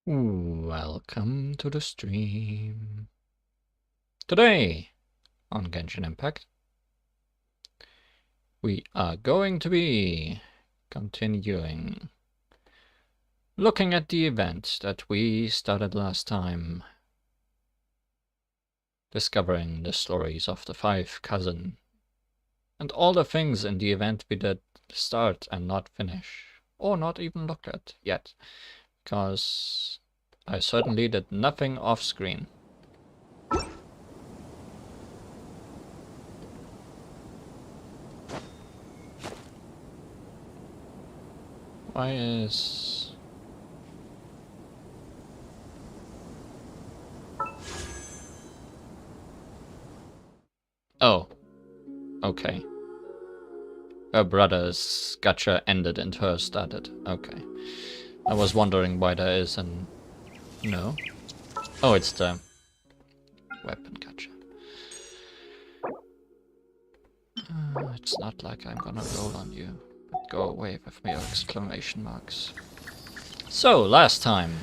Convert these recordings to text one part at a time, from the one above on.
Welcome to the stream. Today on Genshin Impact, we are going to be continuing looking at the event that we started last time, discovering the stories of the 5 Kasen and all the things in the event we did start and not finish, or not even look at yet, because I certainly did nothing off screen. Why is... Oh. Okay. Her brother's gacha ended and hers started. Okay. I was wondering why there is an... No. Oh, it's the weapon gacha. It's not like I'm gonna roll on you. But go away with your exclamation marks. So, last time.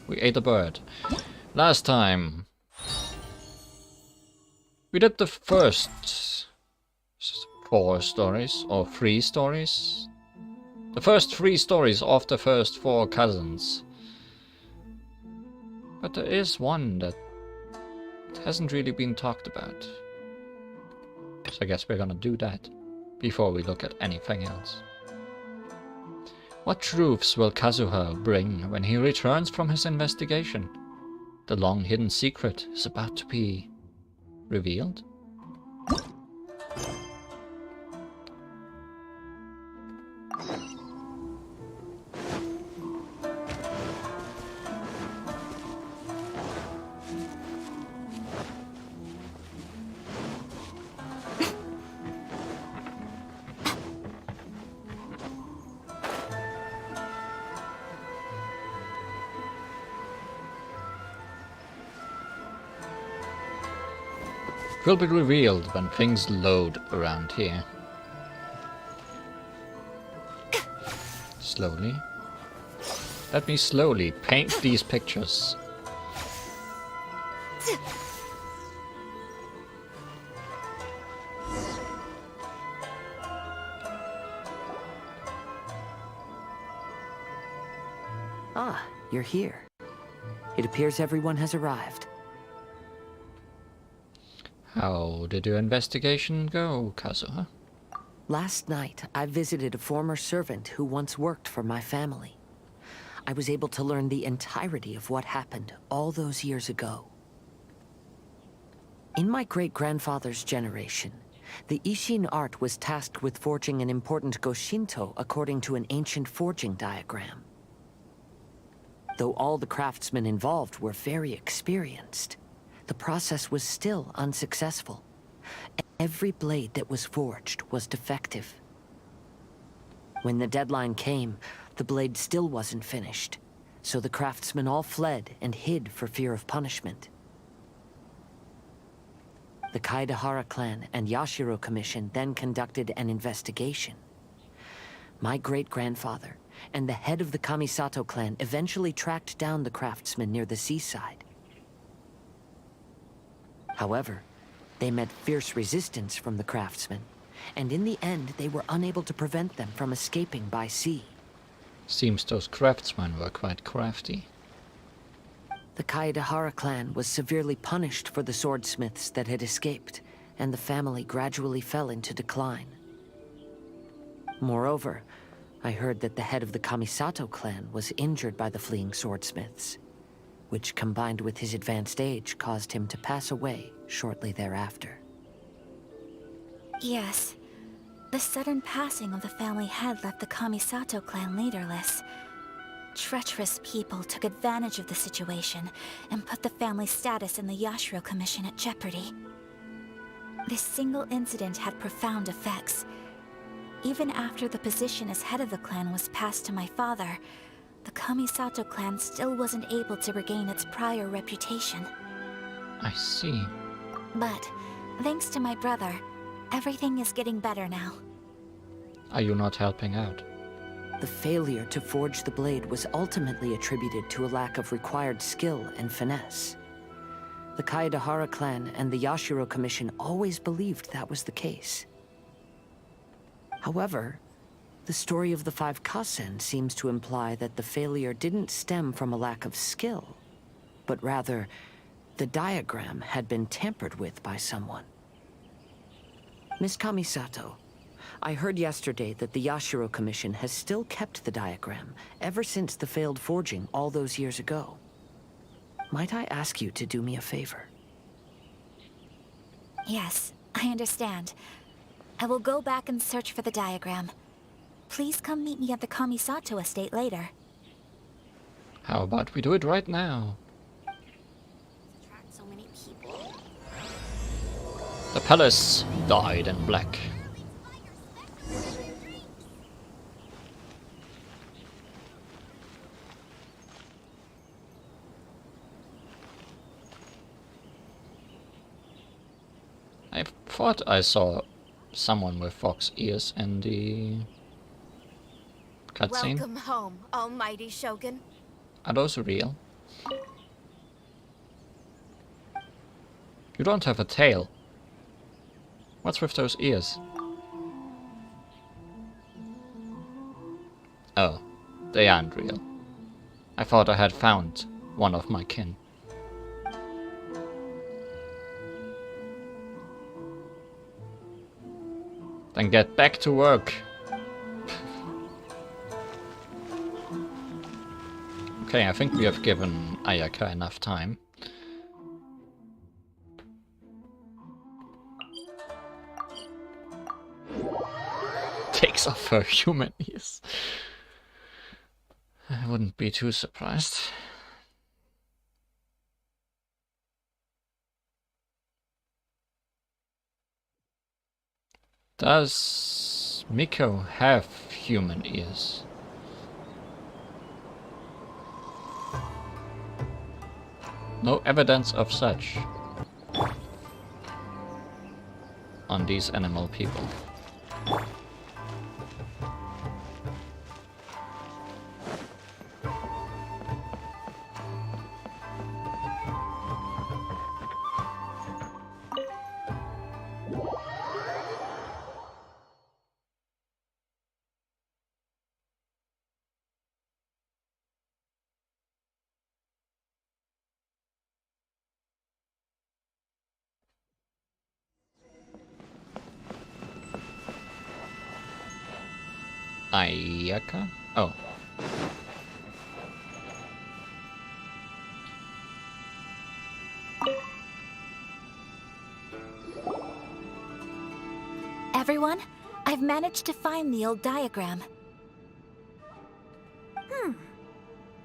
We ate a bird. Last time. We did the first 4 stories, or 3 stories. The first 3 stories of the first 4 cousins. But there is one that hasn't really been talked about. So I guess we're gonna do that before we look at anything else. What truths will Kazuha bring when he returns from his investigation? The long-hidden secret is about to be revealed? Will be revealed when things load around here. Slowly. Let me slowly paint these pictures. Ah, you're here. It appears everyone has arrived. How did your investigation go, Kazuha? Last night, I visited a former servant who once worked for my family. I was able to learn the entirety of what happened all those years ago. In my great-grandfather's generation, the Ishin art was tasked with forging an important Goshinto according to an ancient forging diagram. Though all the craftsmen involved were very experienced, the process was still unsuccessful. Every blade that was forged was defective. When the deadline came, the blade still wasn't finished, so the craftsmen all fled and hid for fear of punishment. The Kaedahara clan and Yashiro Commission then conducted an investigation. My great-grandfather and the head of the Kamisato clan eventually tracked down the craftsmen near the seaside. However, they met fierce resistance from the craftsmen, and in the end they were unable to prevent them from escaping by sea. Seems those craftsmen were quite crafty. The Kaedahara clan was severely punished for the swordsmiths that had escaped, and the family gradually fell into decline. Moreover, I heard that the head of the Kamisato clan was injured by the fleeing swordsmiths, which combined with his advanced age caused him to pass away shortly thereafter. Yes. The sudden passing of the family head left the Kamisato clan leaderless. Treacherous people took advantage of the situation and put the family's status in the Yashiro Commission at jeopardy. This single incident had profound effects. Even after the position as head of the clan was passed to my father, the Kamisato clan still wasn't able to regain its prior reputation. I see. But, thanks to my brother, everything is getting better now. Are you not helping out? the failure to forge the blade was ultimately attributed to a lack of required skill and finesse. The Kaedahara clan and the Yashiro Commission always believed that was the case. However, the story of the 5 Kasen seems to imply that the failure didn't stem from a lack of skill, but rather, the diagram had been tampered with by someone. Miss Kamisato, I heard yesterday that the Yashiro Commission has still kept the diagram ever since the failed forging all those years ago. Might I ask you to do me a favor? Yes, I understand. I will go back and search for the diagram. Please come meet me at the Kamisato estate later. How about we do it right now? So many people. The palace dyed in black. I thought I saw someone with fox ears in the cutscene. Welcome home, almighty Shogun. Are those real? You don't have a tail. What's with those ears? Oh, they aren't real. I thought I had found one of my kin. Then get back to work. Okay, I think we have given Ayaka enough time. Takes off her human ears. I wouldn't be too surprised. Does Miko have human ears? No evidence of such on these animal people. Ayaka? Oh. Everyone, I've managed to find the old diagram.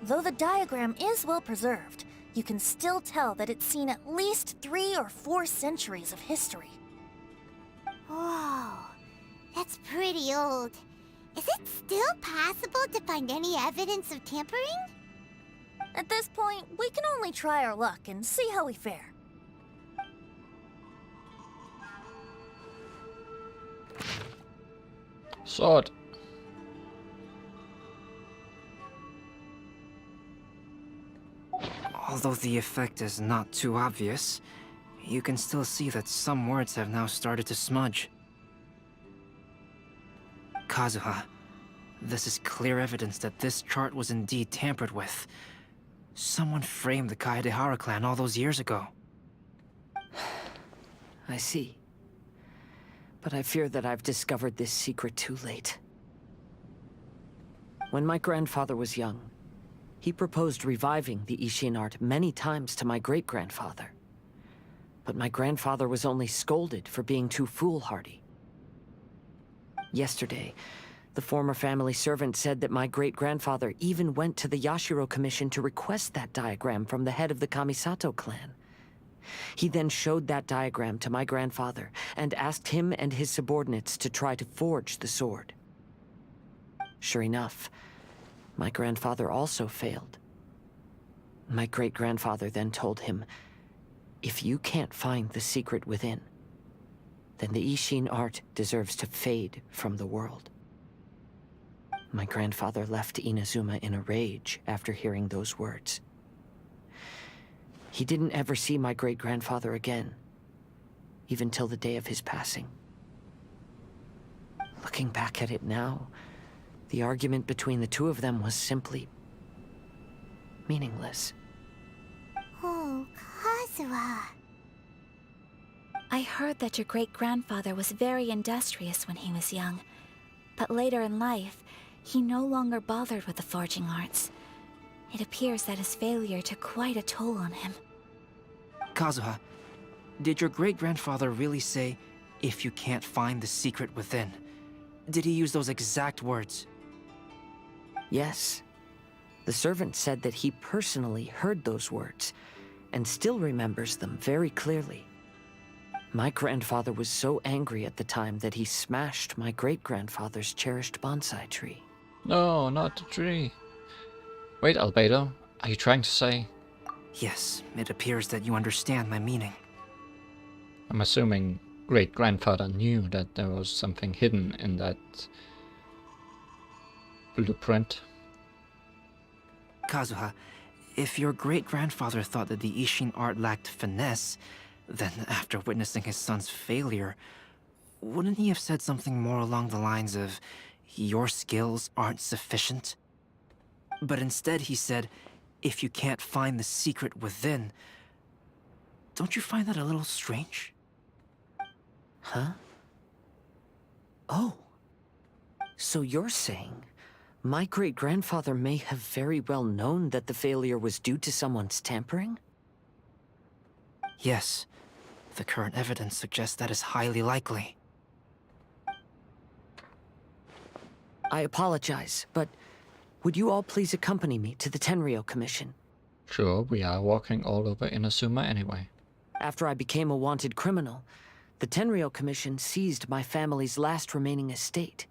Though the diagram is well preserved, you can still tell that it's seen at least 3 or 4 centuries of history. Whoa, that's pretty old. Is it still possible to find any evidence of tampering? At this point, we can only try our luck and see how we fare. Sword. Although the effect is not too obvious, you can still see that some words have now started to smudge. Kazuha, this is clear evidence that this chart was indeed tampered with. Someone framed the Kaedahara clan all those years ago. I see. But I fear that I've discovered this secret too late. When my grandfather was young, he proposed reviving the Ishin art many times to my great-grandfather. But my grandfather was only scolded for being too foolhardy. Yesterday, the former family servant said that my great-grandfather even went to the Yashiro Commission to request that diagram from the head of the Kamisato clan. He then showed that diagram to my grandfather and asked him and his subordinates to try to forge the sword. Sure enough, my grandfather also failed. My great-grandfather then told him, if you can't find the secret within, then the Ishin art deserves to fade from the world. My grandfather left Inazuma in a rage after hearing those words. He didn't ever see my great-grandfather again, even till the day of his passing. Looking back at it now, the argument between the two of them was simply meaningless. Oh, Kazuha. I heard that your great-grandfather was very industrious when he was young, but later in life, he no longer bothered with the forging arts. It appears that his failure took quite a toll on him. Kazuha, did your great-grandfather really say, "If you can't find the secret within"? Did he use those exact words? Yes. The servant said that he personally heard those words, and still remembers them very clearly. My grandfather was so angry at the time that he smashed my great-grandfather's cherished bonsai tree. No, not the tree. Wait, Albedo, are you trying to say... Yes, it appears that you understand my meaning. I'm assuming great-grandfather knew that there was something hidden in that blueprint. Kazuha, if your great-grandfather thought that the Ishin art lacked finesse, then after witnessing his son's failure, wouldn't he have said something more along the lines of, "Your skills aren't sufficient"? But instead he said, "If you can't find the secret within." Don't you find that a little strange? Huh? Oh. So you're saying my great-grandfather may have very well known that the failure was due to someone's tampering? Yes. The current evidence suggests that is highly likely. I apologize, but would you all please accompany me to the Tenryou Commission? Sure, we are walking all over Inazuma anyway. After I became a wanted criminal, the Tenryou Commission seized my family's last remaining estate,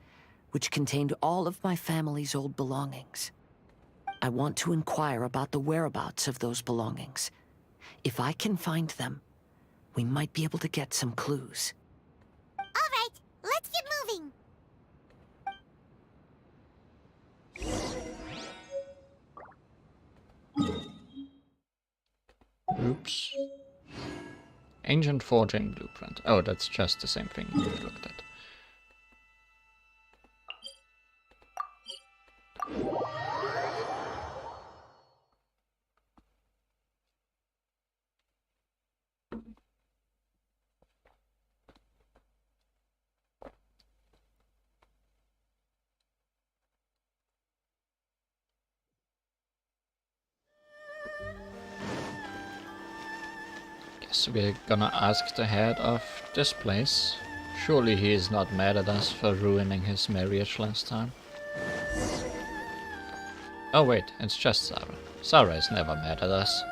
which contained all of my family's old belongings. I want to inquire about the whereabouts of those belongings. If I can find them, we might be able to get some clues. All right, let's get moving. Oops. Ancient forging blueprint. Oh, that's just the same thing we've looked at. Guess we're gonna ask the head of this place. Surely he is not mad at us for ruining his marriage last time. Oh wait, it's just Sarah. Sarah is never mad at us.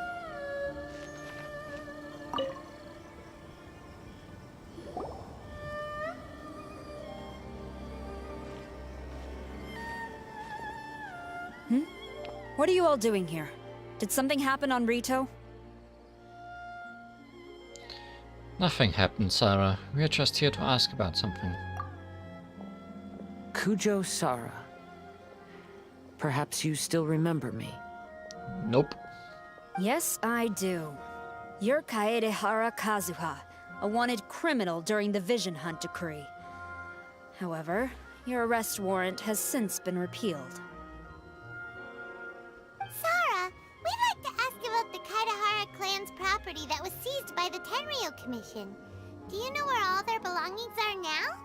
What are you all doing here? Did something happen on Rito? Nothing happened, Sarah. We're just here to ask about something. Kujo Sara. Perhaps you still remember me. Nope. Yes, I do. You're Kaedehara Kazuha, a wanted criminal during the Vision Hunt decree. However, your arrest warrant has since been repealed. Sarah, we'd like to ask about the Kaedehara clan's property that was seized by the Tenryou Commission. Do you know where all their belongings are now?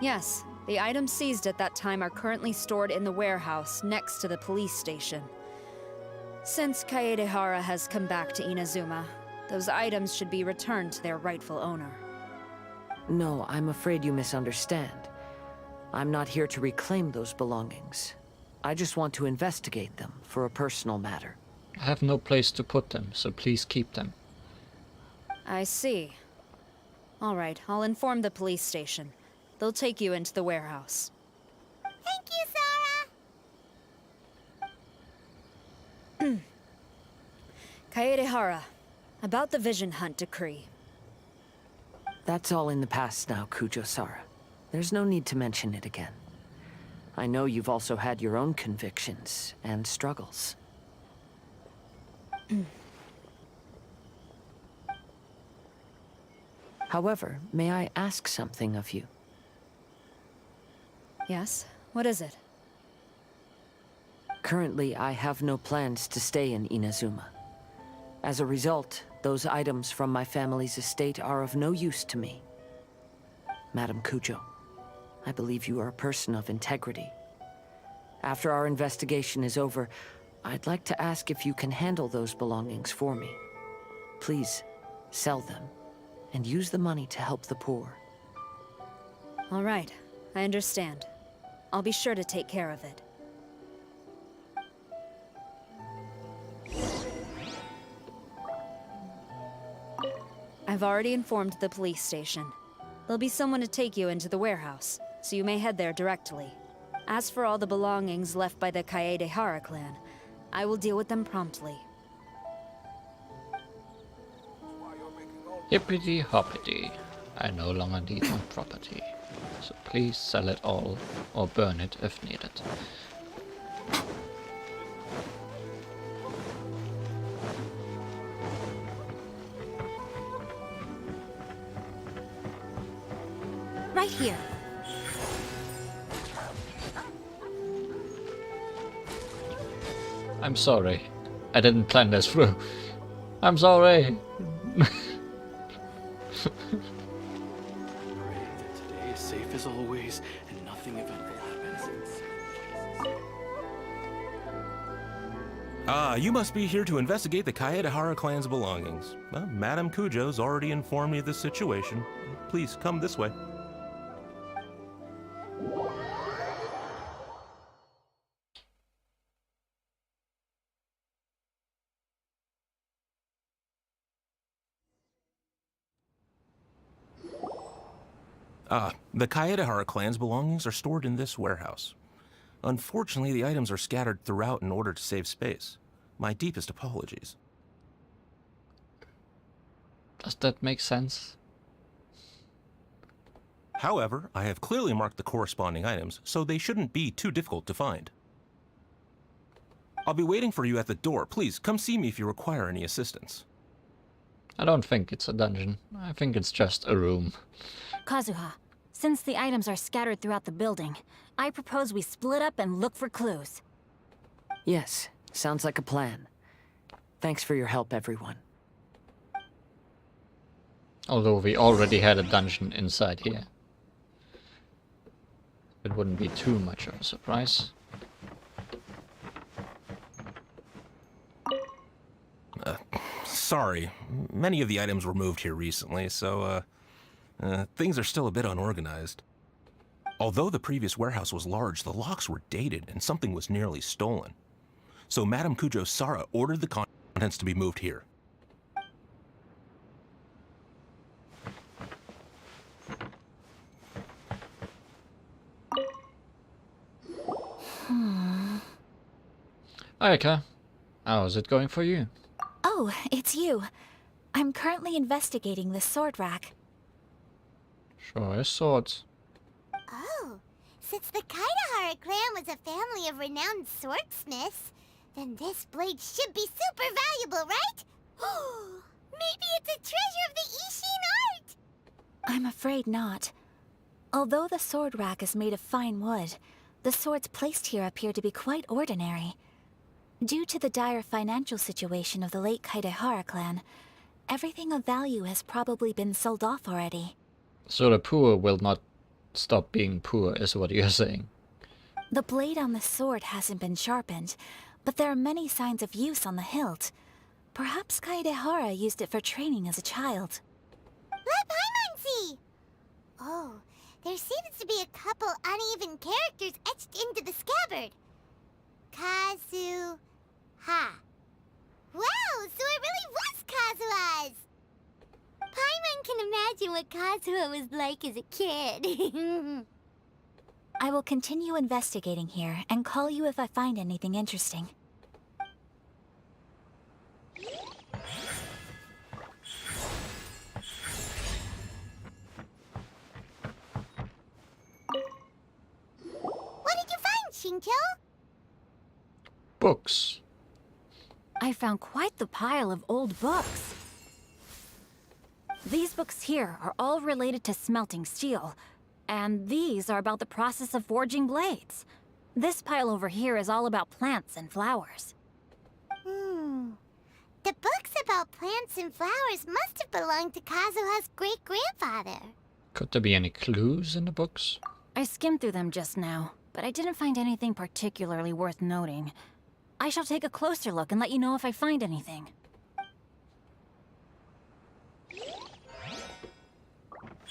Yes, the items seized at that time are currently stored in the warehouse next to the police station. Since Kaedehara has come back to Inazuma, those items should be returned to their rightful owner. No, I'm afraid you misunderstand. I'm not here to reclaim those belongings. I just want to investigate them for a personal matter. I have no place to put them, so please keep them. I see. All right, I'll inform the police station. They'll take you into the warehouse. Thank you, Sarah! Kaedehara, about the Vision Hunt decree. That's all in the past now, Kujo Sara. There's no need to mention it again. I know you've also had your own convictions and struggles. However, may I ask something of you? Yes? What is it? Currently, I have no plans to stay in Inazuma. As a result, those items from my family's estate are of no use to me. Madam Kujo, I believe you are a person of integrity. After our investigation is over, I'd like to ask if you can handle those belongings for me. Please, sell them, and use the money to help the poor. All right, I understand. I'll be sure to take care of it. I've already informed the police station. There'll be someone to take you into the warehouse, so you may head there directly. As for all the belongings left by the Kaedehara clan, I will deal with them promptly. Hippity hoppity. I no longer need my property. So please sell it all, or burn it if needed. Right here. I'm sorry. I didn't plan this through. I'm sorry. Pray that today is safe as always and nothing eventful happens. Ah, you must be here to investigate the Kaedehara clan's belongings. Well, Madame Kujo's already informed me of the situation. Please come this way. The Kaedehara clan's belongings are stored in this warehouse. Unfortunately, the items are scattered throughout in order to save space. My deepest apologies. Does that make sense? However, I have clearly marked the corresponding items, so they shouldn't be too difficult to find. I'll be waiting for you at the door. Please, come see me if you require any assistance. I don't think it's a dungeon. I think it's just a room. Kazuha, since the items are scattered throughout the building, I propose we split up and look for clues. Yes, sounds like a plan. Thanks for your help, everyone. Although we already had a dungeon inside here. It wouldn't be too much of a surprise. Sorry, many of the items were moved here recently, so, things are still a bit unorganized. Although the previous warehouse was large, the locks were dated and something was nearly stolen. So Madame Kujo Sara ordered the contents to be moved here. Ayaka, how's it going for you? Oh, it's you. I'm currently investigating this sword rack. Sure is swords. Oh, since the Kaedehara clan was a family of renowned swordsmiths, then this blade should be super valuable, right? Maybe it's a treasure of the Ishin art! I'm afraid not. Although the sword rack is made of fine wood, the swords placed here appear to be quite ordinary. Due to the dire financial situation of the late Kaedehara clan, everything of value has probably been sold off already. So the poor will not stop being poor, is what you're saying. The blade on the sword hasn't been sharpened, but there are many signs of use on the hilt. Perhaps Kaedehara used it for training as a child. Let Paimon see! Oh, there seems to be a couple uneven characters etched into the scabbard. Kazuha. Wow, so it really was Kazuha's! Paimon can imagine what Kazuha was like as a kid. I will continue investigating here and call you if I find anything interesting. What did you Joe? Books. I found quite the pile of old books. These books here are all related to smelting steel, and these are about the process of forging blades. This pile over here is all about plants and flowers. The books about plants and flowers must have belonged to Kazuha's great-grandfather. Could there be any clues in the books? I skimmed through them just now, but I didn't find anything particularly worth noting. I shall take a closer look and let you know if I find anything.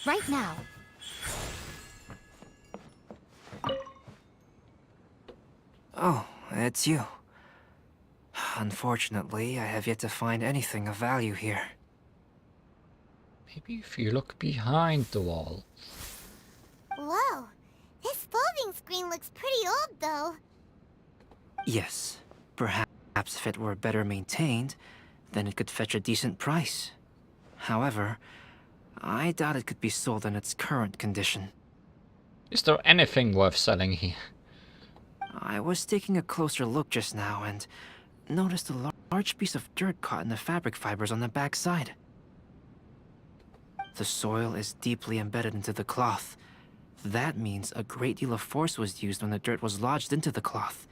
Right now. Oh, it's you. Unfortunately, I have yet to find anything of value here. Maybe if you look behind the wall. Whoa, this folding screen looks pretty old, though. Yes, perhaps if it were better maintained, then it could fetch a decent price. However, I doubt it could be sold in its current condition. Is there anything worth selling here? I was taking a closer look just now and noticed a large piece of dirt caught in the fabric fibers on the back side. The soil is deeply embedded into the cloth. That means a great deal of force was used when the dirt was lodged into the cloth.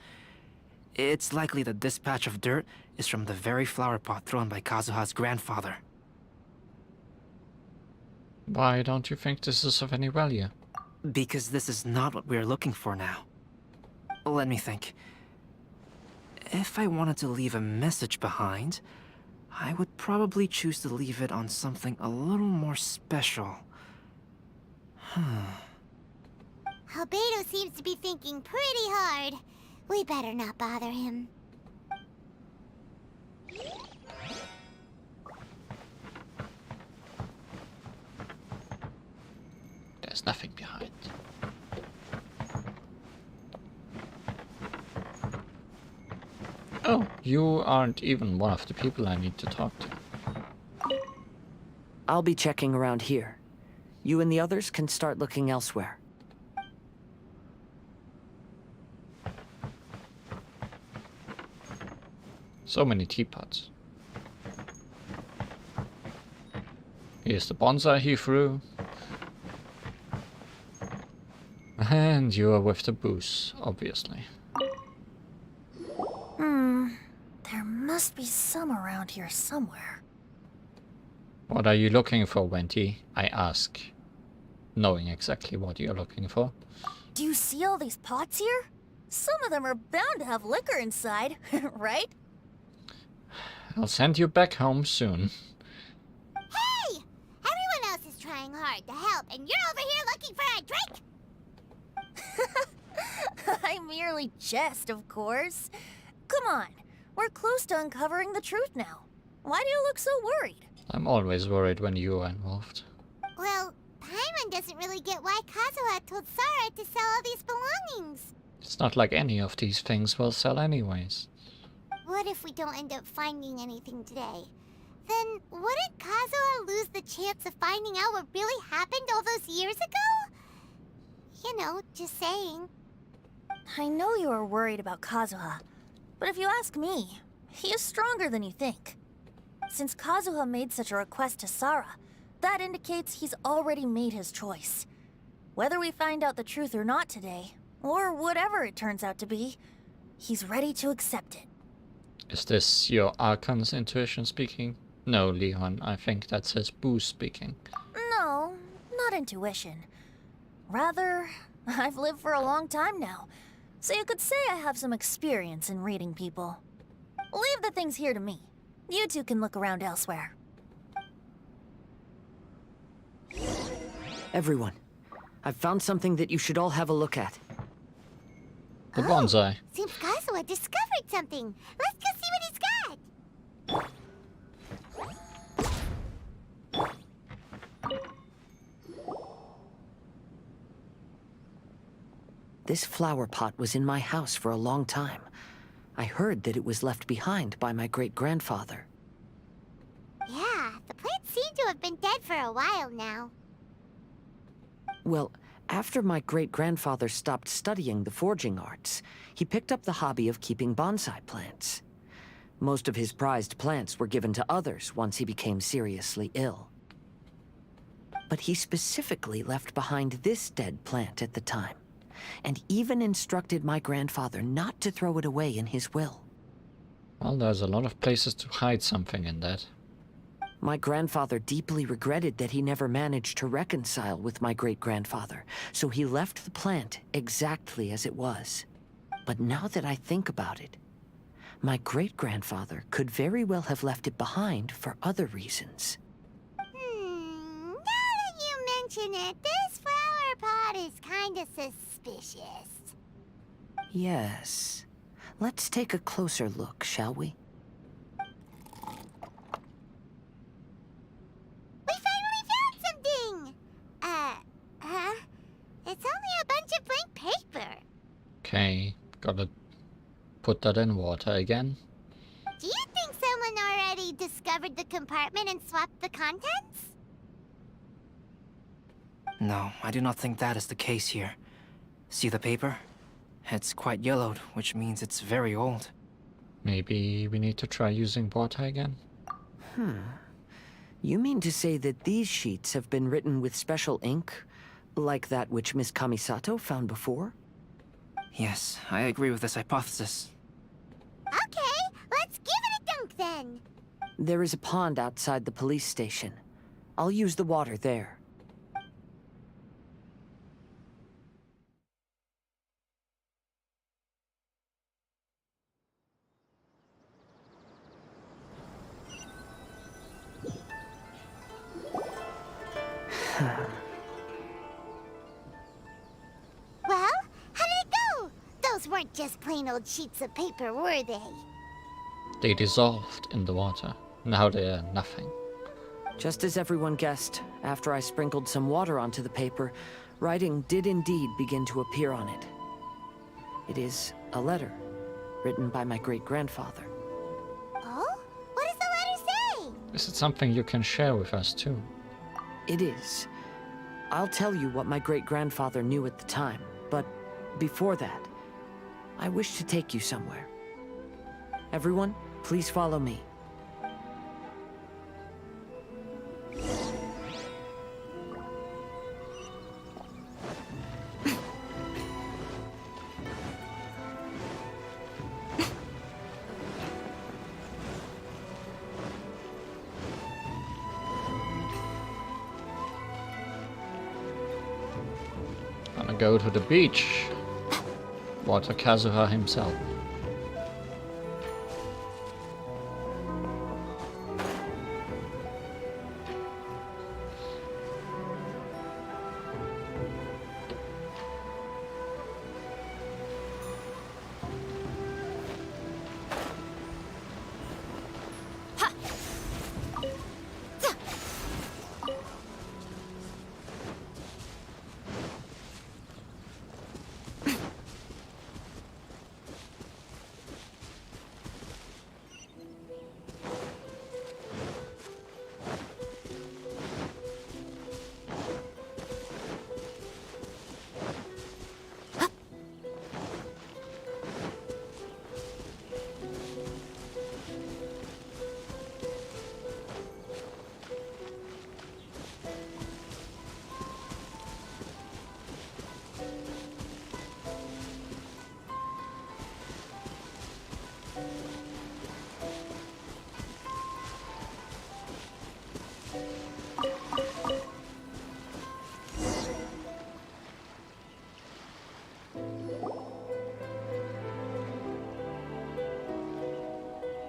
It's likely that this patch of dirt is from the very flower pot thrown by Kazuha's grandfather. Why don't you think this is of any value? Because this is not what we are looking for now. Let me think. If I wanted to leave a message behind, I would probably choose to leave it on something a little more special. Albedo seems to be thinking pretty hard. We better not bother him. There's nothing behind. Oh, you aren't even one of the people I need to talk to. I'll be checking around here. You and the others can start looking elsewhere. So many teapots. Here's the bonsai he threw. And you are with the booze, obviously. There must be some around here somewhere. What are you looking for, Wenty? I ask, knowing exactly what you're looking for. Do you see all these pots here? Some of them are bound to have liquor inside, right? I'll send you back home soon. Hey! Everyone else is trying hard to help, and you're over here looking for a drink? I merely jest, of course. Come on, we're close to uncovering the truth now. Why do you look so worried? I'm always worried when you are involved. Well, Paimon doesn't really get why Kazuha told Sarah to sell all these belongings. It's not like any of these things will sell anyways. What if we don't end up finding anything today? Then wouldn't Kazuha lose the chance of finding out what really happened all those years ago? You know, just saying. I know you are worried about Kazuha, but if you ask me, he is stronger than you think. Since Kazuha made such a request to Sarah, that indicates he's already made his choice. Whether we find out the truth or not today, or whatever it turns out to be, he's ready to accept it. Is this your Archon's intuition speaking? No, Leon, I think that's his booze speaking. No, not intuition. Rather, I've lived for a long time now, so you could say I have some experience in reading people. Leave the things here to me. You two can look around elsewhere. Everyone, I've found something that you should all have a look at. The bonsai. Seems Kazuha discovered something. Let's go see what he's got. This flower pot was in my house for a long time. I heard that it was left behind by my great-grandfather. Yeah, the plants seem to have been dead for a while now. Well, After my great-grandfather stopped studying the forging arts, he picked up the hobby of keeping bonsai plants. Most of his prized plants were given to others once he became seriously ill. But he specifically left behind this dead plant at the time, and even instructed my grandfather not to throw it away in his will. Well, there's a lot of places to hide something in that. My grandfather deeply regretted that he never managed to reconcile with my great-grandfather, so he left the plant exactly as it was. But now that I think about it, my great-grandfather could very well have left it behind for other reasons. Now that you mention it, this flower pot is kinda suspicious. Yes. Let's take a closer look, shall we? We finally found something! It's only a bunch of blank paper. Okay, gotta put that in water again. Do you think someone already discovered the compartment and swapped the contents? No, I do not think that is the case here. See the paper? It's quite yellowed, which means it's very old. Maybe we need to try using water again? You mean to say that these sheets have been written with special ink, like that which Miss Kamisato found before? Yes, I agree with this hypothesis. Okay, let's give it a dunk then. There is a pond outside the police station. I'll use the water there. Well, how did it go? Those weren't just plain old sheets of paper, were they? They dissolved in the water. Now they are nothing. Just as everyone guessed, after I sprinkled some water onto the paper, writing did indeed begin to appear on it. It is a letter, written by my great-grandfather. Oh? What does the letter say? Is it something you can share with us too? It is. I'll tell you what my great-grandfather knew at the time, but before that, I wish to take you somewhere. Everyone, please follow me. Gonna go to the beach. Water Kazuha himself.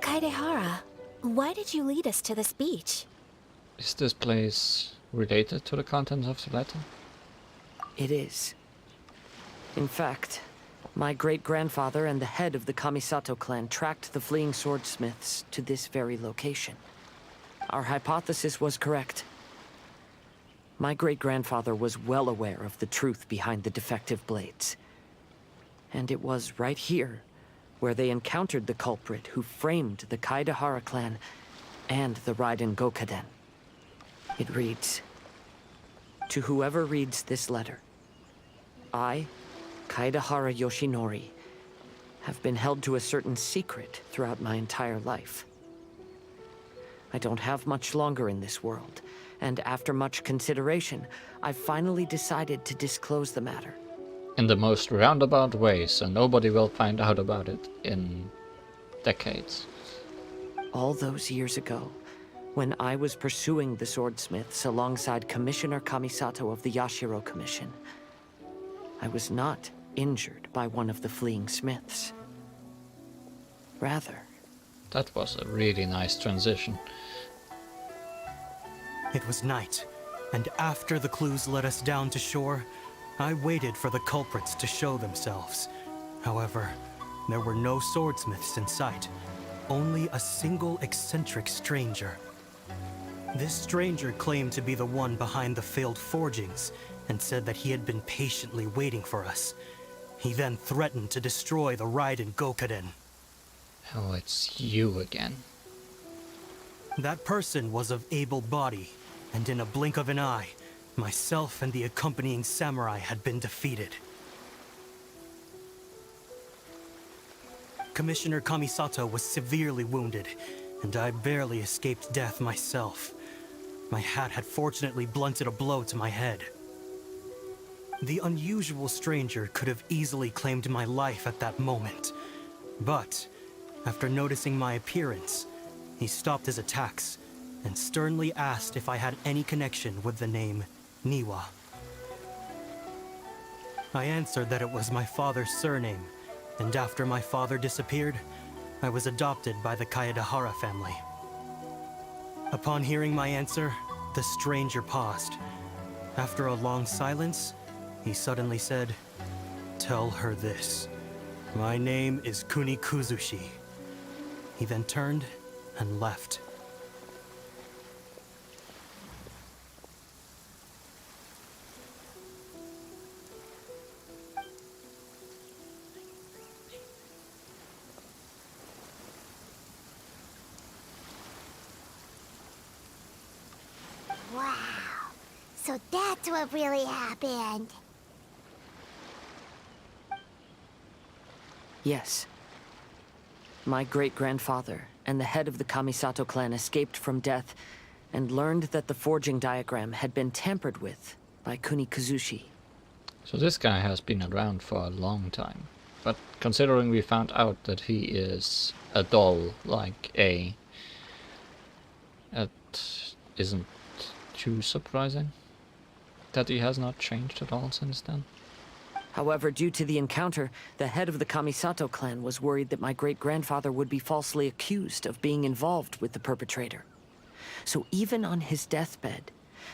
Kaedehara, why did you lead us to this beach? Is this place related to the contents of the letter? It is. In fact, my great-grandfather and the head of the Kamisato clan tracked the fleeing swordsmiths to this very location. Our hypothesis was correct. My great-grandfather was well aware of the truth behind the defective blades. And it was right here where they encountered the culprit who framed the Kaedehara clan and the Raiden Gokaden. It reads, "To whoever reads this letter, I, Kaedehara Yoshinori, have been held to a certain secret throughout my entire life. I don't have much longer in this world, and after much consideration, I've finally decided to disclose the matter. In the most roundabout way, so nobody will find out about it in decades. All those years ago, when I was pursuing the swordsmiths alongside Commissioner Kamisato of the Yashiro Commission, I was not injured by one of the fleeing smiths. Rather... That was a really nice transition. It was night, and after the clues led us down to shore, I waited for the culprits to show themselves. However, there were no swordsmiths in sight, only a single eccentric stranger. This stranger claimed to be the one behind the failed forgings, and said that he had been patiently waiting for us. He then threatened to destroy the Raiden Gokaden. Oh, it's you again. That person was of able body, and in a blink of an eye, myself and the accompanying samurai had been defeated. Commissioner Kamisato was severely wounded, and I barely escaped death myself. My hat had fortunately blunted a blow to my head. The unusual stranger could have easily claimed my life at that moment, but after noticing my appearance, he stopped his attacks and sternly asked if I had any connection with the name Niwa. I answered that it was my father's surname, and after my father disappeared, I was adopted by the Kaedehara family. Upon hearing my answer, the stranger paused. After a long silence, he suddenly said, "Tell her this. My name is Kuni Kusushi." He then turned and left. Wow. So that's what really happened. Yes. My great-grandfather and the head of the Kamisato clan escaped from death and learned that the forging diagram had been tampered with by Kuni Kusushi. So this guy has been around for a long time. But considering we found out that he is a doll, like A, it isn't too surprising that he has not changed at all since then. However, due to the encounter, the head of the Kamisato clan was worried that my great-grandfather would be falsely accused of being involved with the perpetrator. So even on his deathbed,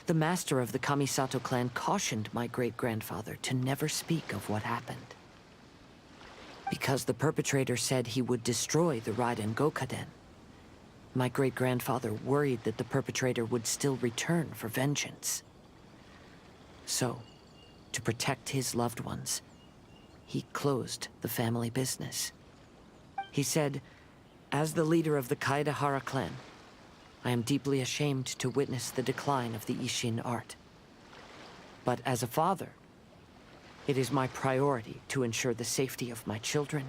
the master of the Kamisato clan cautioned my great-grandfather to never speak of what happened. Because the perpetrator said he would destroy the Raiden Gokaden, my great-grandfather worried that the perpetrator would still return for vengeance. So, to protect his loved ones, he closed the family business. He said, "As the leader of the Kaedehara clan, I am deeply ashamed to witness the decline of the Ishin art. But as a father, it is my priority to ensure the safety of my children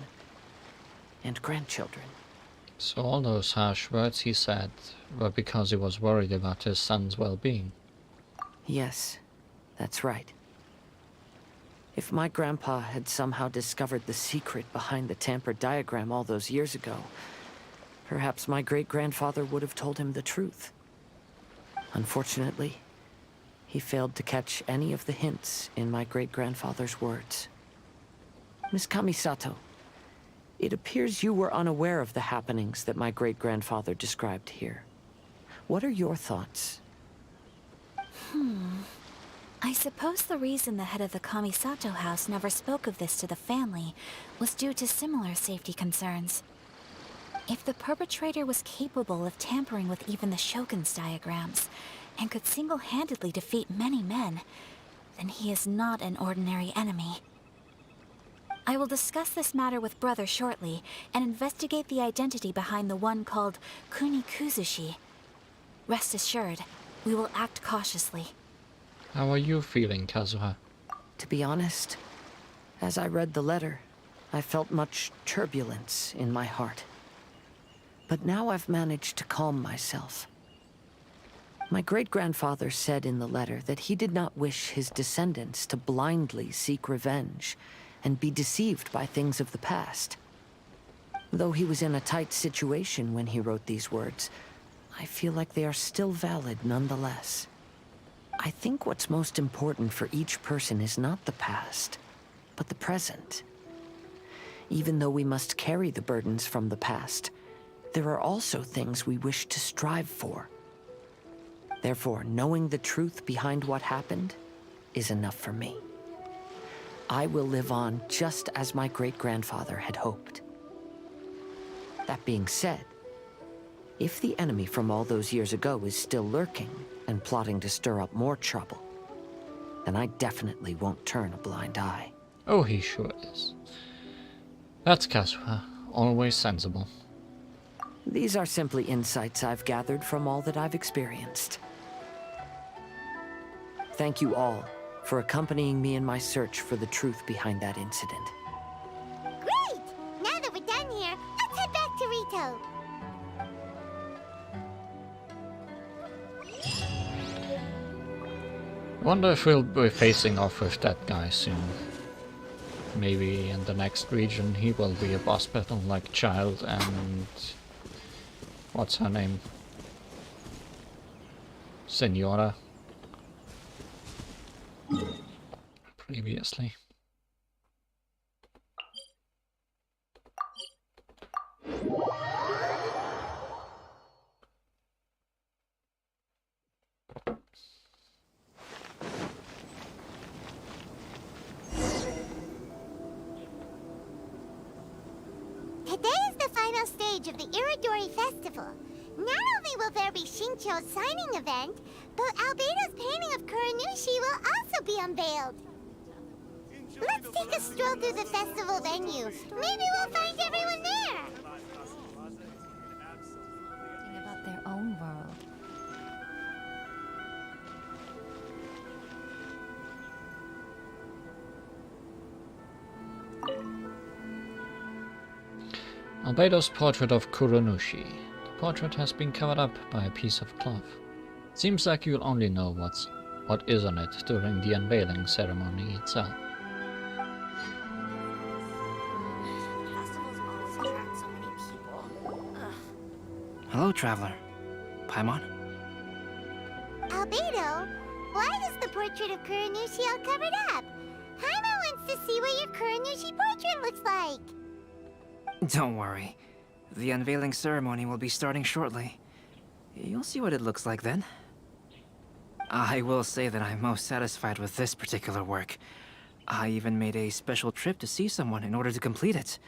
and grandchildren." So all those harsh words he said were because he was worried about his son's well-being. Yes, that's right. If my grandpa had somehow discovered the secret behind the tampered diagram all those years ago, perhaps my great-grandfather would have told him the truth. Unfortunately, he failed to catch any of the hints in my great-grandfather's words. Miss Kamisato, it appears you were unaware of the happenings that my great-grandfather described here. What are your thoughts? I suppose the reason the head of the Kamisato house never spoke of this to the family was due to similar safety concerns. If the perpetrator was capable of tampering with even the Shogun's diagrams, and could single-handedly defeat many men, then he is not an ordinary enemy. I will discuss this matter with Brother shortly, and investigate the identity behind the one called Kuni Kusushi. Rest assured, we will act cautiously. How are you feeling, Kazuha? To be honest, As I read the letter, I felt much turbulence in my heart. But now I've managed to calm myself. My great-grandfather said in the letter that he did not wish his descendants to blindly seek revenge and be deceived by things of the past. Though he was in a tight situation when he wrote these words, I feel like they are still valid nonetheless. I think what's most important for each person is not the past, but the present. Even though we must carry the burdens from the past, there are also things we wish to strive for. Therefore, knowing the truth behind what happened is enough for me. I will live on just as my great-grandfather had hoped. That being said, if the enemy from all those years ago is still lurking and plotting to stir up more trouble, then I definitely won't turn a blind eye. Oh, he sure is. That's Kazuha. Always sensible. These are simply insights I've gathered from all that I've experienced. Thank you all for accompanying me in my search for the truth behind that incident. Great! Now that we're done here, let's head back to Rito. I wonder if we'll be facing off with that guy soon. Maybe in the next region he will be a boss battle like Child and... what's her name? Senora. Previously. Today is the final stage of the Iradori Festival. Not only will there be Shincho's signing event, but Albedo's painting of Kuronushi will also be unveiled. Let's take a stroll through the festival venue. Maybe we'll find everyone there. About their own world. Albedo's portrait of Kuronushi. The portrait has been covered up by a piece of cloth. Seems like you'll only know what is on it during the unveiling ceremony itself. Hello, traveler. Paimon? Albedo, why is the portrait of Kuronushi all covered up? Paimon wants to see what your Kuronushi portrait looks like. Don't worry. The unveiling ceremony will be starting shortly. You'll see what it looks like then. I will say that I'm most satisfied with this particular work. I even made a special trip to see someone in order to complete it.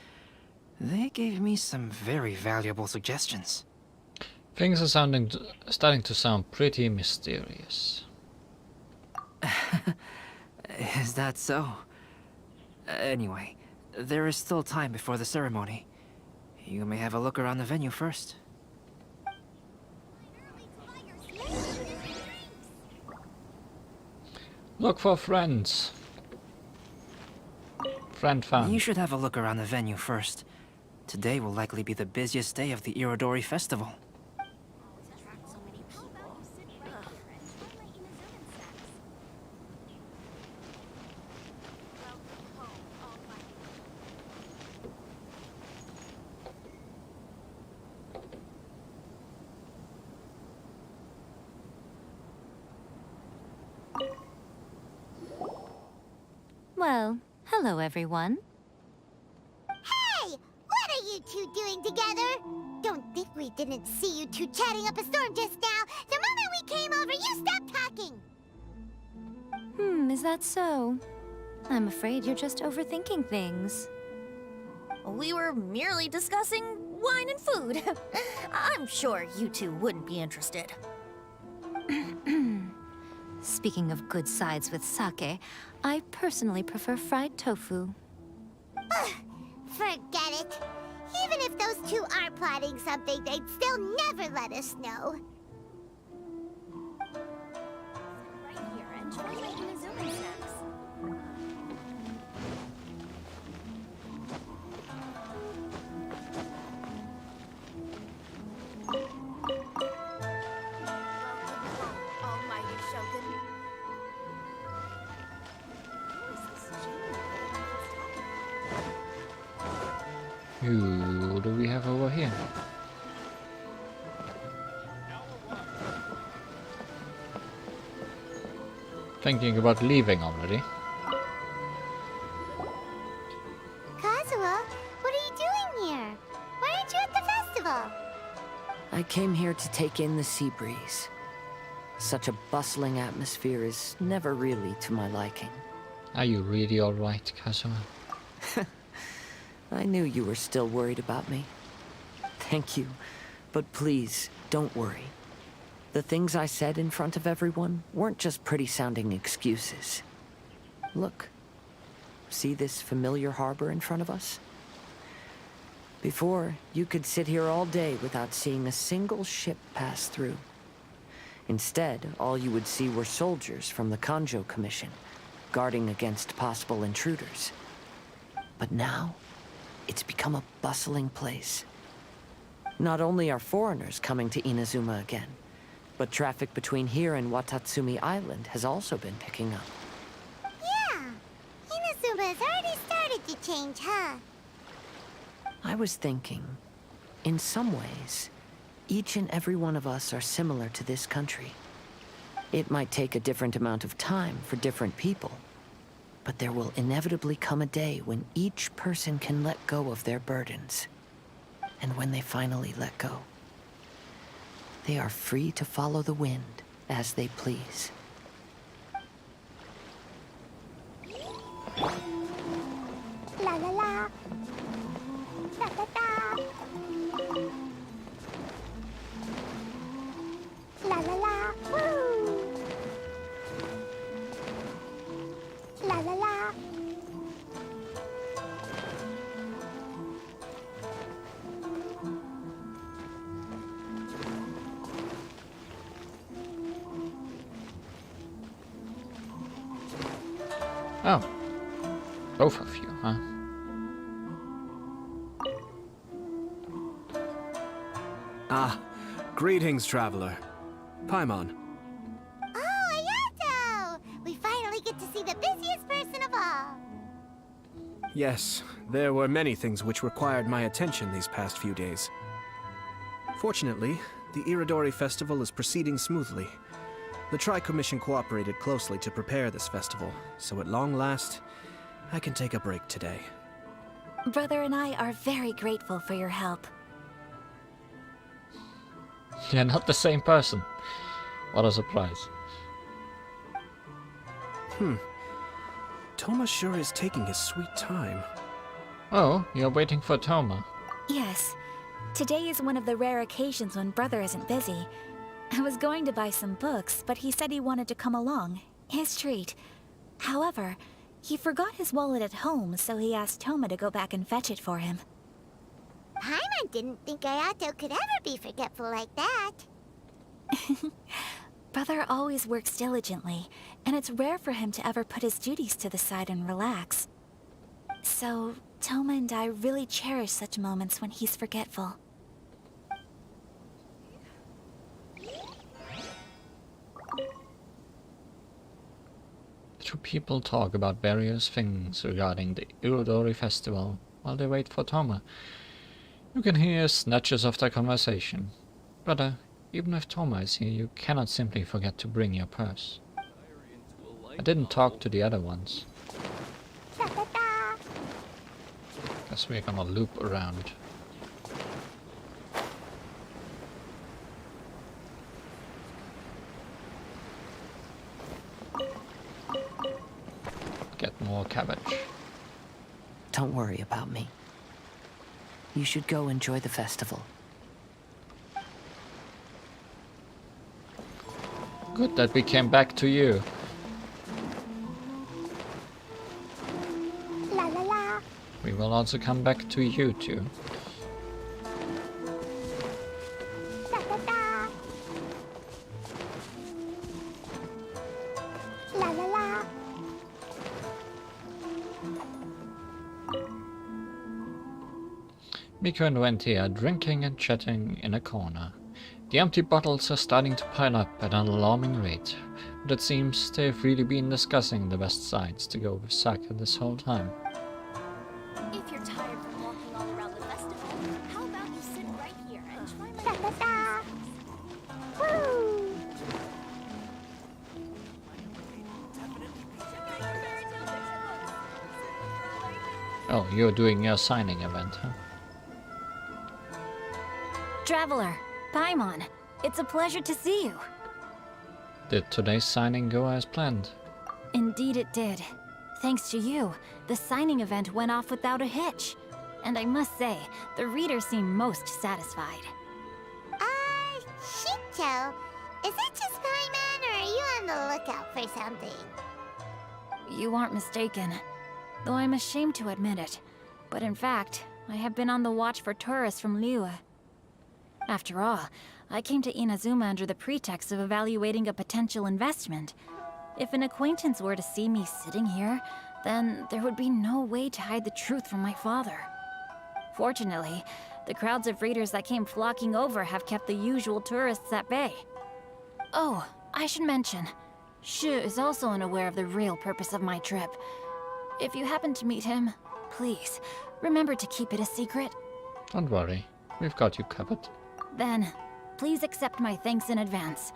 They gave me some very valuable suggestions. Things are starting to sound pretty mysterious. Is that so? Anyway, there is still time before the ceremony. You may have a look around the venue first. Look for friends. Friend found. You should have a look around the venue first. Today will likely be the busiest day of the Iradori Festival. Well, hello everyone. Hey! What are you two doing together? Don't think we didn't see you two chatting up a storm just now. The moment we came over, you stopped talking. Is that so? I'm afraid you're just overthinking things. We were merely discussing wine and food. I'm sure you two wouldn't be interested. Speaking of good sides with sake, I personally prefer fried tofu. Forget it. Even if those two are plotting something, they'd still never let us know. Who do we have over here? Thinking about leaving already. Kazuha, what are you doing here? Why aren't you at the festival? I came here to take in the sea breeze. Such a bustling atmosphere is never really to my liking. Are you really alright, Kazuha? I knew you were still worried about me. Thank you, but please, don't worry. The things I said in front of everyone weren't just pretty-sounding excuses. Look. See this familiar harbor in front of us? Before, you could sit here all day without seeing a single ship pass through. Instead, all you would see were soldiers from the Kanjo Commission, guarding against possible intruders. But now, it's become a bustling place. Not only are foreigners coming to Inazuma again, but traffic between here and Watatsumi Island has also been picking up. Yeah, Inazuma has already started to change, huh? I was thinking, in some ways, each and every one of us are similar to this country. It might take a different amount of time for different people, but there will inevitably come a day when each person can let go of their burdens. And when they finally let go, they are free to follow the wind as they please. La la la. Da da da. La la la. Woo. La la la. Oh. Both of you, huh? Ah, greetings, traveler. Paimon. Oh, Ayato! We finally get to see the busiest person of all. Yes, there were many things which required my attention these past few days. Fortunately, the Iradori Festival is proceeding smoothly. The Tri-Commission cooperated closely to prepare this festival, so at long last, I can take a break today. Brother and I are very grateful for your help. You're not the same person. What a surprise. Toma sure is taking his sweet time. Oh, you're waiting for Toma. Yes. Today is one of the rare occasions when Brother isn't busy. I was going to buy some books, but he said he wanted to come along. His treat. However, he forgot his wallet at home, so he asked Toma to go back and fetch it for him. Paimon didn't think Ayato could ever be forgetful like that. Brother always works diligently, and it's rare for him to ever put his duties to the side and relax. So, Toma and I really cherish such moments when he's forgetful. Two people talk about various things regarding the Irodori Festival while they wait for Toma. You can hear snatches of their conversation. Brother, even if Toma is here, you cannot simply forget to bring your purse. I didn't talk to the other ones. Guess we're gonna loop around. Get more cabbage. Don't worry about me. You should go enjoy the festival. Good that we came back to you. La la la. We will also come back to you two. Da da da. La la la. Miko and Wenty are drinking and chatting in a corner. The empty bottles are starting to pile up at an alarming rate, but it seems they've really been discussing the best sides to go with sake this whole time. If you're tired from walking all around the festival, Oh, you're doing your signing event, huh? Traveler, Paimon, it's a pleasure to see you. Did today's signing go as planned? Indeed it did. Thanks to you, the signing event went off without a hitch. And I must say, the readers seem most satisfied. Shincho, is it just Paimon, or are you on the lookout for something? You aren't mistaken. Though I'm ashamed to admit it. But in fact, I have been on the watch for tourists from Liyue. After all, I came to Inazuma under the pretext of evaluating a potential investment. If an acquaintance were to see me sitting here, then there would be no way to hide the truth from my father. Fortunately, the crowds of readers that came flocking over have kept the usual tourists at bay. Oh, I should mention, Shu is also unaware of the real purpose of my trip. If you happen to meet him, please, remember to keep it a secret. Don't worry, we've got you covered. Then, please accept my thanks in advance.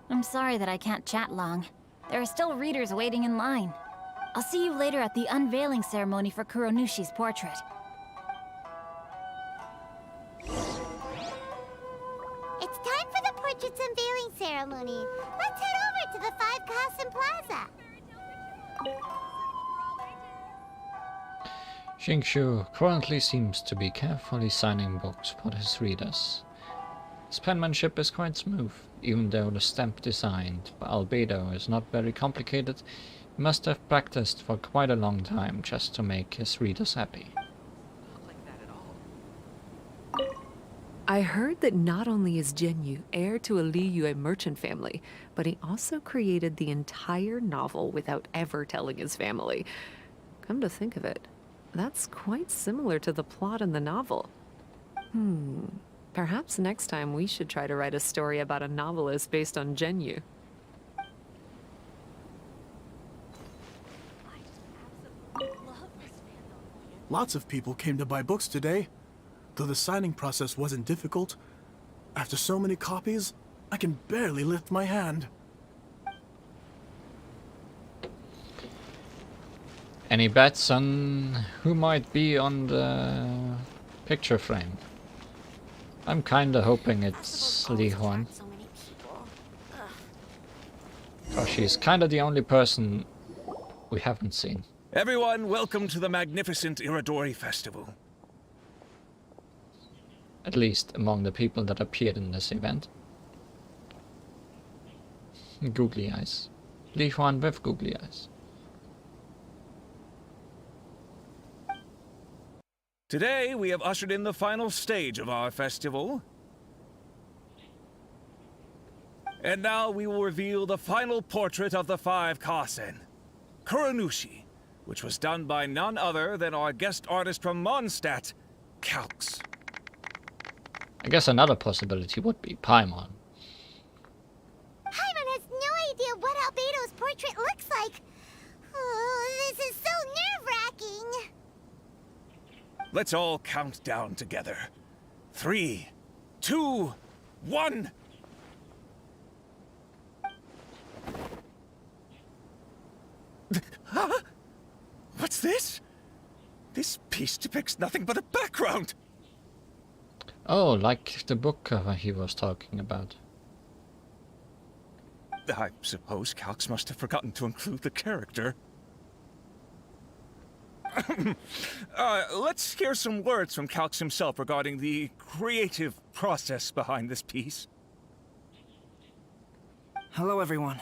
I'm sorry that I can't chat long. There are still readers waiting in line. I'll see you later at the unveiling ceremony for Kuronushi's portrait. It's time for the portrait's unveiling ceremony. Let's head over to the 5 Kasen Plaza. Xingqiu currently seems to be carefully signing books for his readers. His penmanship is quite smooth, even though the stamp designed by Albedo is not very complicated. He must have practiced for quite a long time just to make his readers happy. I heard that not only is Genyu heir to a Liyue merchant family, but he also created the entire novel without ever telling his family. Come to think of it, that's quite similar to the plot in the novel. Perhaps next time we should try to write a story about a novelist based on Genyu. Lots of people came to buy books today. Though the signing process wasn't difficult, after so many copies, I can barely lift my hand. Any bets on who might be on the picture frame? I'm kinda hoping it's Li Huan. Cause she's kinda the only person we haven't seen. Everyone, welcome to the magnificent Iradori Festival. At least among the people that appeared in this event. Googly eyes. Li Huan with googly eyes. Today, we have ushered in the final stage of our festival. And now we will reveal the final portrait of the 5 Kasen, Kuronushi, which was done by none other than our guest artist from Mondstadt, Calx. I guess another possibility would be Paimon. Paimon has no idea what Albedo's portrait looks like. Oh, this is so nerve-wracking. Let's all count down together. 3, 2, 1. Huh? What's this? This piece depicts nothing but a background. Oh, like the book cover he was talking about. I suppose Calx must have forgotten to include the character. Let's hear some words from Calx himself regarding the creative process behind this piece. Hello, everyone.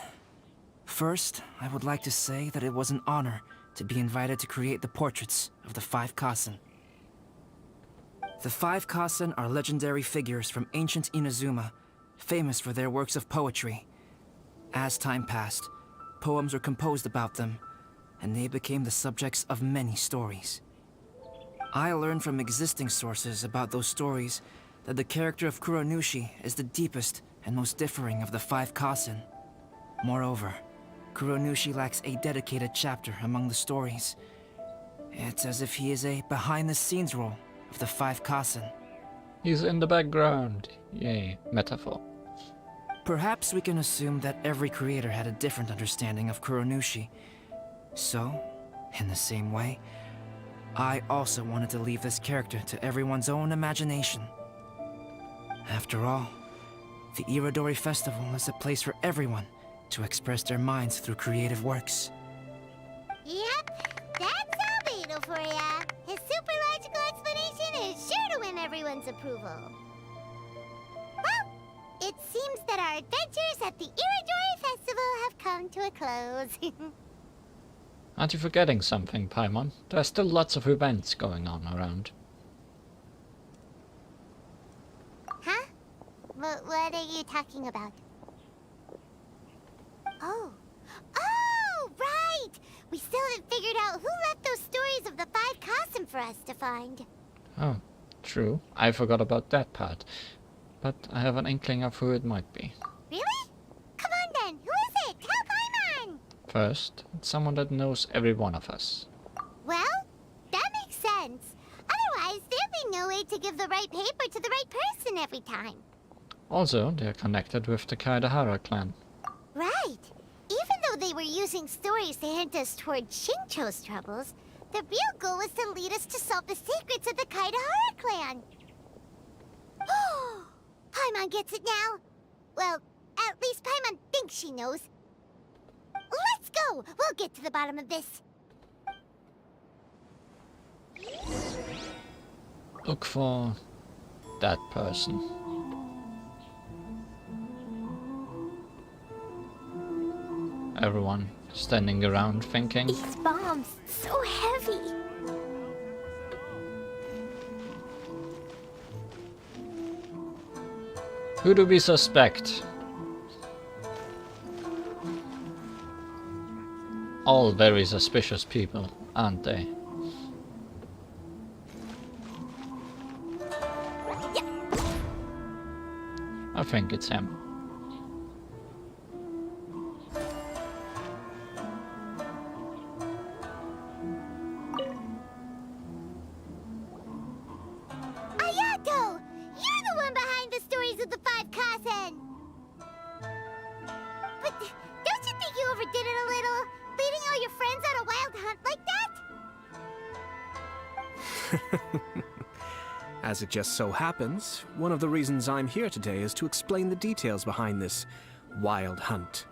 First, I would like to say that it was an honor to be invited to create the portraits of the 5 Kasen. The 5 Kasen are legendary figures from ancient Inazuma, famous for their works of poetry. As time passed, poems were composed about them, and they became the subjects of many stories. I learned from existing sources about those stories that the character of Kuronushi is the deepest and most differing of the 5 Kasen. Moreover, Kuronushi lacks a dedicated chapter among the stories. It's as if he is a behind-the-scenes role of the 5 Kasen. He's in the background. Yay, metaphor. Perhaps we can assume that every creator had a different understanding of Kuronushi. So, in the same way, I also wanted to leave this character to everyone's own imagination. After all, the Iradori Festival is a place for everyone to express their minds through creative works. Yep, that's Albedo for ya. His super logical explanation is sure to win everyone's approval. Well, it seems that our adventures at the Iradori Festival have come to a close. Aren't you forgetting something, Paimon? There are still lots of events going on around. Huh? What are you talking about? Oh, right! We still haven't figured out who left those stories of the 5 Kasen for us to find. Oh, true. I forgot about that part. But I have an inkling of who it might be. Really? Come on then, who is it? Tell Paimon! First, it's someone that knows every one of us. Well, that makes sense. Otherwise, there'd be no way to give the right paper to the right person every time. Also, they're connected with the Kaedehara clan. Right. Even though they were using stories to hint us toward Shincho's troubles, the real goal was to lead us to solve the secrets of the Kaedehara clan. Paimon gets it now. Well, at least Paimon thinks she knows. Let's go! We'll get to the bottom of this. Look for that person. Everyone standing around thinking. These bombs, so heavy. Who do we suspect? All very suspicious people, aren't they? I think it's him. Ayato! You're the one behind the stories of the 5 Kasen! But don't you think you overdid it a little? Leading all your friends on a wild hunt like that? As it just so happens, one of the reasons I'm here today is to explain the details behind this wild hunt.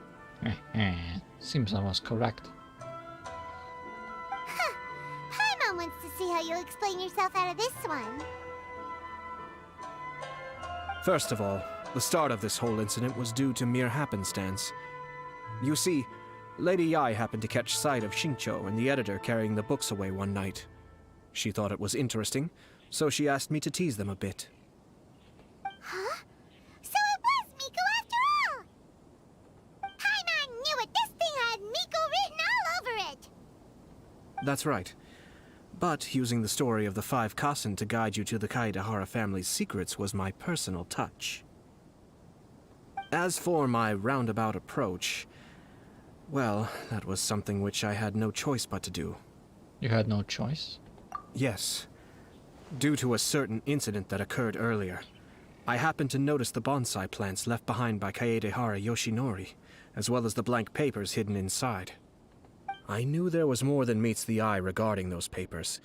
Seems I was correct. Huh. Paimon wants to see how you'll explain yourself out of this one. First of all, the start of this whole incident was due to mere happenstance. You see, Lady Yai happened to catch sight of Shincho and the editor carrying the books away one night. She thought it was interesting, so she asked me to tease them a bit. Huh? So it was Miko after all! Paimon knew it! This thing had Miko written all over it! That's right. But using the story of the 5 Kasen to guide you to the Kaedehara family's secrets was my personal touch. As for my roundabout approach, well, that was something which I had no choice but to do. You had no choice? Yes. Due to a certain incident that occurred earlier, I happened to notice the bonsai plants left behind by Kaedehara Yoshinori, as well as the blank papers hidden inside. I knew there was more than meets the eye regarding those papers,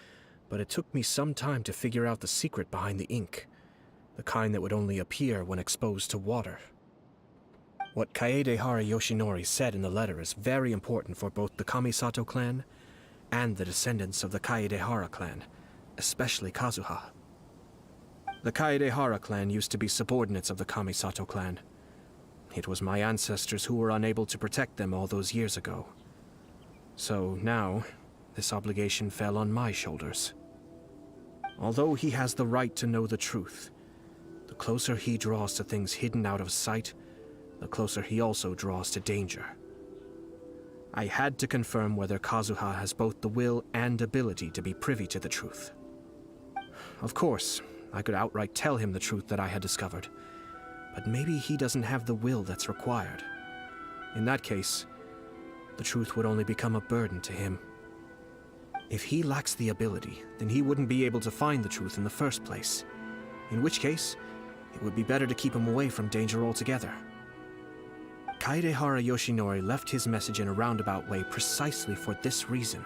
but it took me some time to figure out the secret behind the ink, the kind that would only appear when exposed to water. What Kaedehara Yoshinori said in the letter is very important for both the Kamisato clan and the descendants of the Kaedehara clan, especially Kazuha. The Kaedehara clan used to be subordinates of the Kamisato clan. It was my ancestors who were unable to protect them all those years ago. So now, this obligation fell on my shoulders. Although he has the right to know the truth, the closer he draws to things hidden out of sight, the closer he also draws to danger. I had to confirm whether Kazuha has both the will and ability to be privy to the truth. Of course, I could outright tell him the truth that I had discovered, but maybe he doesn't have the will that's required. In that case, the truth would only become a burden to him. If he lacks the ability, then he wouldn't be able to find the truth in the first place. In which case, it would be better to keep him away from danger altogether. Kaedehara Yoshinori left his message in a roundabout way precisely for this reason.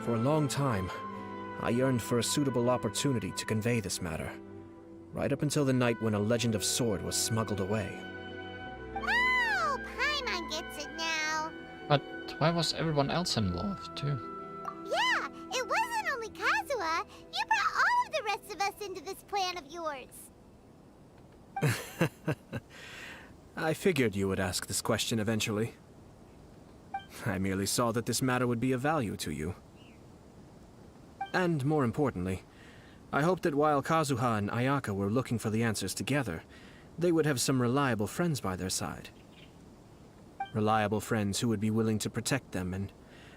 For a long time, I yearned for a suitable opportunity to convey this matter, right up until the night when a legend of sword was smuggled away. Oh, Paimon gets it now. But why was everyone else involved, too? Yeah, it wasn't only Kazuha. You brought all of the rest of us into this plan of yours. I figured you would ask this question eventually. I merely saw that this matter would be of value to you. And more importantly, I hoped that while Kazuha and Ayaka were looking for the answers together, they would have some reliable friends by their side. Reliable friends who would be willing to protect them and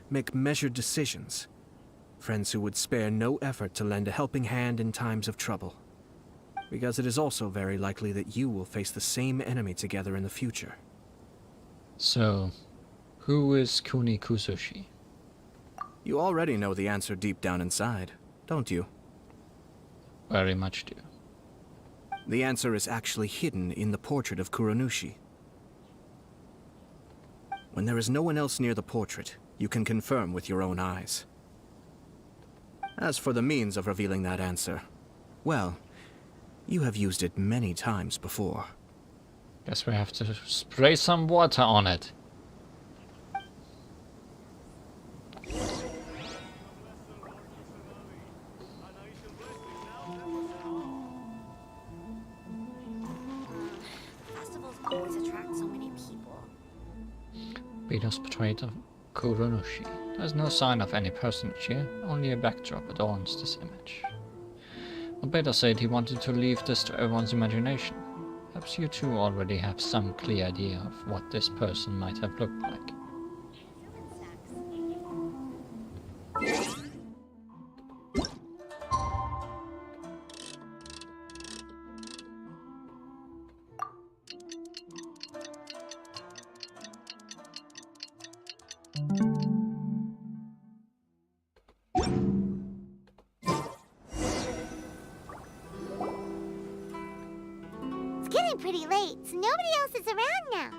make measured decisions. Friends who would spare no effort to lend a helping hand in times of trouble. Because it is also very likely that you will face the same enemy together in the future. So, who is Kuni Kusushi? You already know the answer deep down inside, don't you? Very much do. The answer is actually hidden in the portrait of Kuronushi. When there is no one else near the portrait, you can confirm with your own eyes. As for the means of revealing that answer, well, you have used it many times before. Guess we have to spray some water on it. Festivals always attract so many people. Beatles portrait of Kuronushi. There's no sign of any personage here, only a backdrop adorns this image. Beta said he wanted to leave this to everyone's imagination. Perhaps you two already have some clear idea of what this person might have looked like. It's getting pretty late, so nobody else is around now.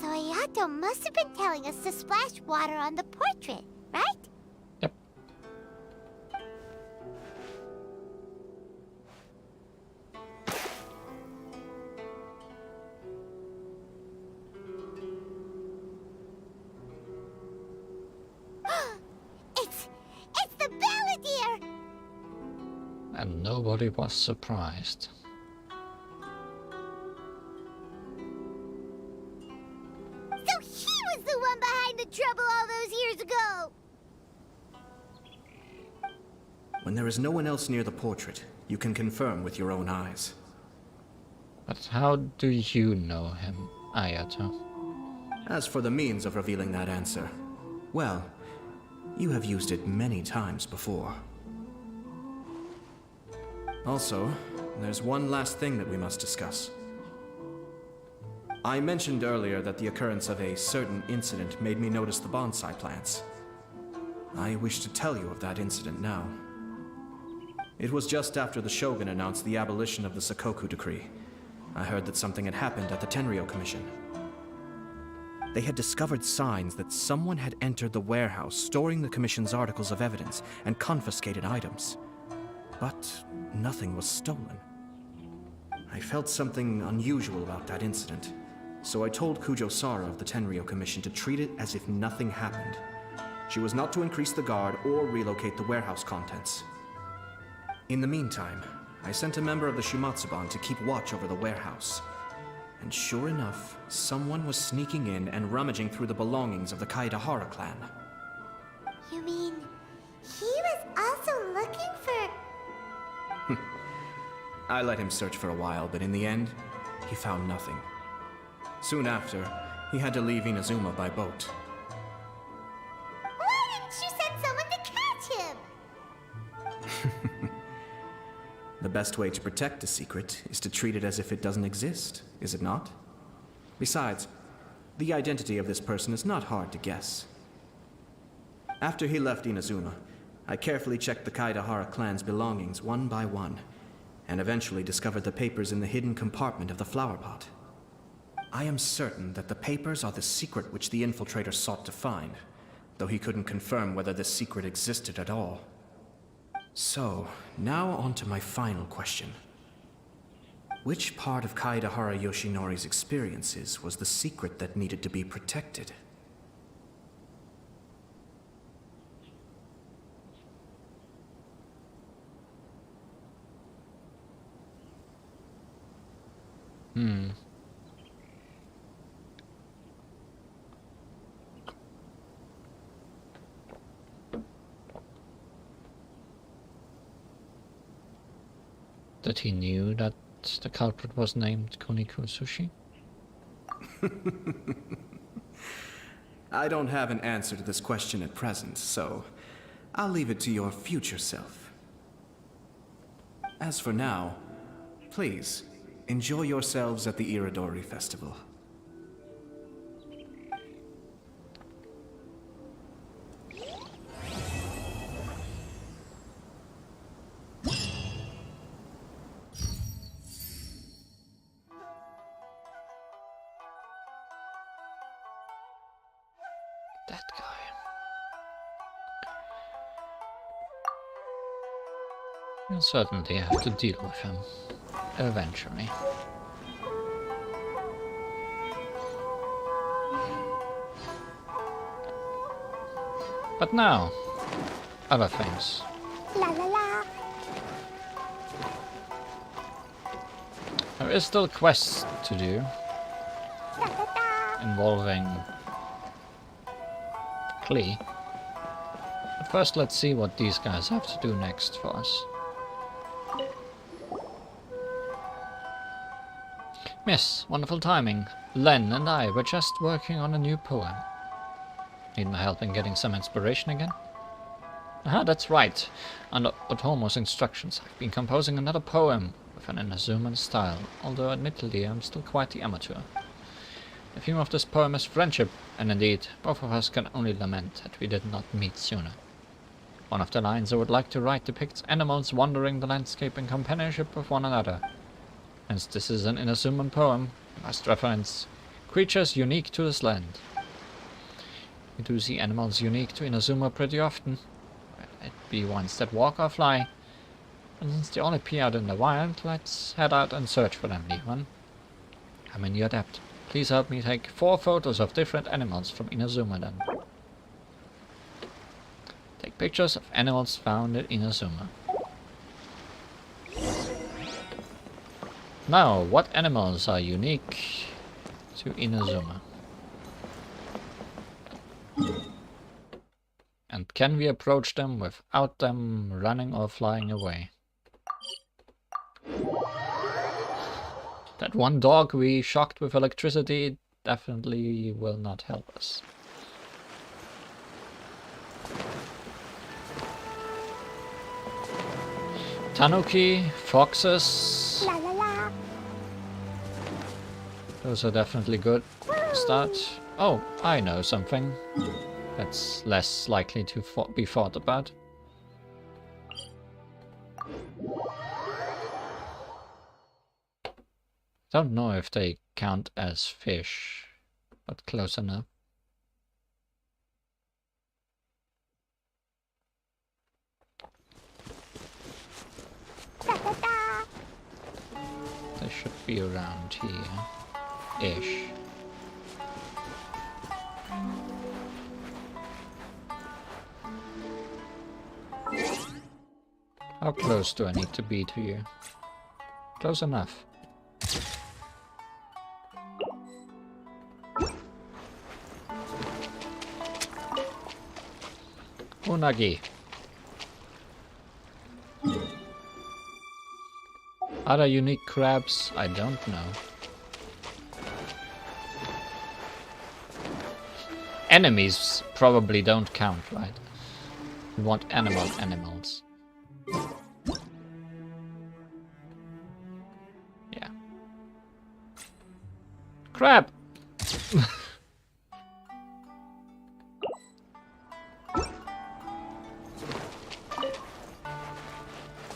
So Ayato must have been telling us to splash water on the portrait, right? Yep. It's the Balladeer! And nobody was surprised. So he was the one behind the trouble all those years ago! When there is no one else near the portrait, you can confirm with your own eyes. But how do you know him, Ayato? As for the means of revealing that answer, well, you have used it many times before. Also, there's one last thing that we must discuss. I mentioned earlier that the occurrence of a certain incident made me notice the bonsai plants. I wish to tell you of that incident now. It was just after the Shogun announced the abolition of the Sakoku Decree. I heard that something had happened at the Tenryou Commission. They had discovered signs that someone had entered the warehouse storing the Commission's articles of evidence and confiscated items. But nothing was stolen. I felt something unusual about that incident, so I told Kujo Sara of the Tenryou Commission to treat it as if nothing happened. She was not to increase the guard or relocate the warehouse contents. In the meantime, I sent a member of the Shumatsuban to keep watch over the warehouse. And sure enough, someone was sneaking in and rummaging through the belongings of the Kaedahara clan. You mean, he was also looking for... I let him search for a while, but in the end, he found nothing. Soon after, he had to leave Inazuma by boat. Why didn't you send someone to catch him? The best way to protect a secret is to treat it as if it doesn't exist, is it not? Besides, the identity of this person is not hard to guess. After he left Inazuma, I carefully checked the Kaedahara clan's belongings one by one, and eventually discovered the papers in the hidden compartment of the flower pot. I am certain that the papers are the secret which the infiltrator sought to find, though he couldn't confirm whether this secret existed at all. So, now on to my final question. Which part of Kaedehara Yoshinori's experiences was the secret that needed to be protected? That he knew that the culprit was named Kuni Kusushi? I don't have an answer to this question at present, so I'll leave it to your future self. As for now, please, enjoy yourselves at the Iradori Festival. That guy. We'll certainly have to deal with him. Eventually. But now, other things. La la la. There is still quests to do. Da da da. Involving Klee. But first let's see what these guys have to do next for us. Miss, wonderful timing. Len and I were just working on a new poem. Need my help in getting some inspiration again? Ah, that's right. Under Otomo's instructions, I've been composing another poem with an Inazuman style, although admittedly I'm still quite the amateur. The theme of this poem is friendship, and indeed, both of us can only lament that we did not meet sooner. One of the lines I would like to write depicts animals wandering the landscape in companionship with one another. Hence this is an Inazuman poem, must reference creatures unique to this land. We do see animals unique to Inazuma pretty often, whether it be ones that walk or fly, and since they all appear out in the wild, let's head out and search for them, Lee-One. I'm in your debt. Please help me take 4 photos of different animals from Inazuma then. Take pictures of animals found in Inazuma. Now, what animals are unique to Inazuma? And can we approach them without them running or flying away? That one dog we shocked with electricity definitely will not help us. Tanuki, foxes. La la la. Those are definitely good. Start. Oh, I know something that's less likely to be thought about. Don't know if they count as fish, but close enough. Da da da. They should be around here-ish. How close do I need to be to you? Close enough. Unagi. Other unique crabs? I don't know. Enemies probably don't count, right? We want animals. Yeah. Crab!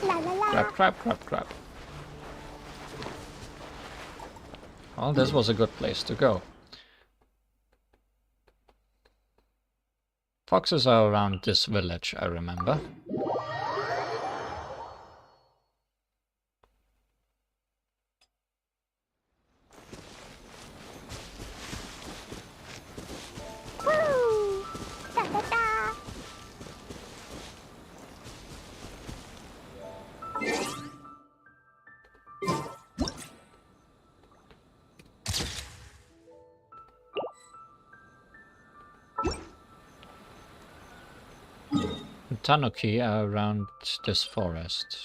La la la. Crap. Well, this was a good place to go. Foxes are around this village, I remember. Woo! Da da da! Tanuki are around this forest.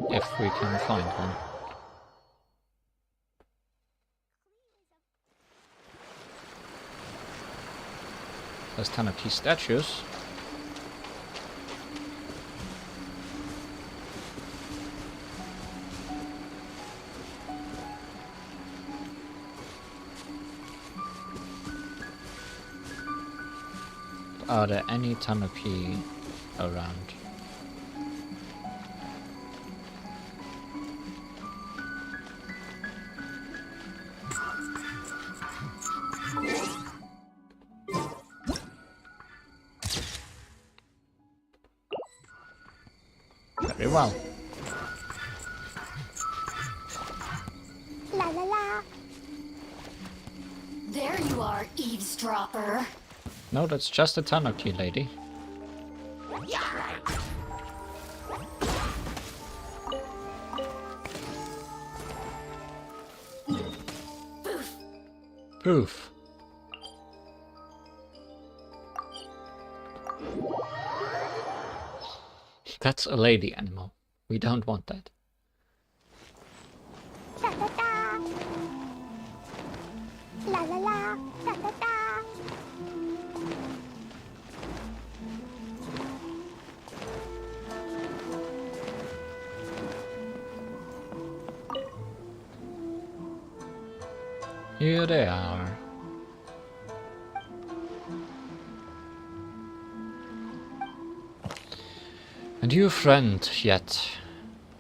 If we can find one. There's Tanuki statues. Are there any Tanuki around? Very well. La la la! There you are, eavesdropper. No, that's just a Tanuki lady. Poof. That's a lady animal. We don't want that. Da da da! La la la! Da da da! Here they are. And you, friend, yet,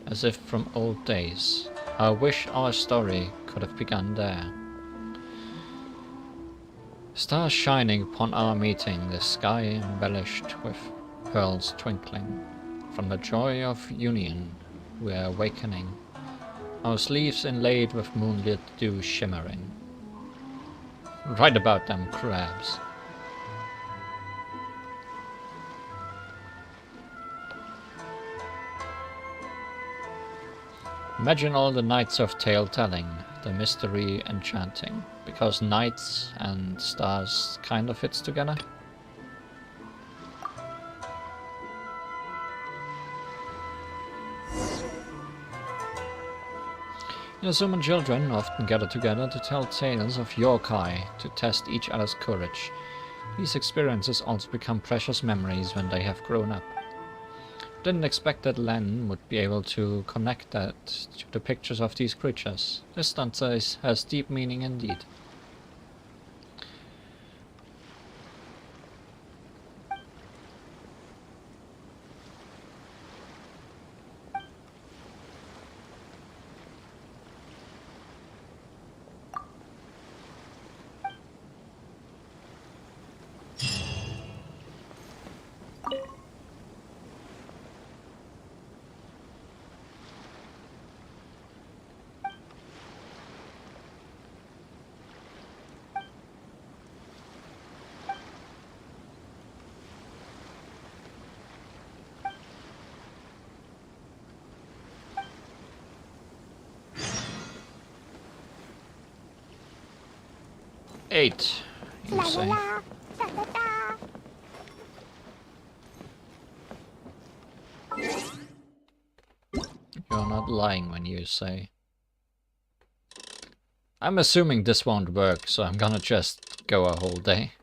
as if from old days. I wish our story could have begun there. Stars shining upon our meeting, the sky embellished with pearls twinkling. From the joy of union, we are awakening, our sleeves inlaid with moonlit dew shimmering. Right about them crabs. Imagine all the nights of tale-telling, the mystery enchanting, because nights and stars kind of fits together. Inazuma children often gather together to tell tales of yokai, to test each other's courage. These experiences also become precious memories when they have grown up. Didn't expect that Len would be able to connect that to the pictures of these creatures. This stanza has deep meaning indeed. Eight, you say? La, da, da, da. You're not lying when you say. I'm assuming this won't work, so I'm gonna just go a whole day.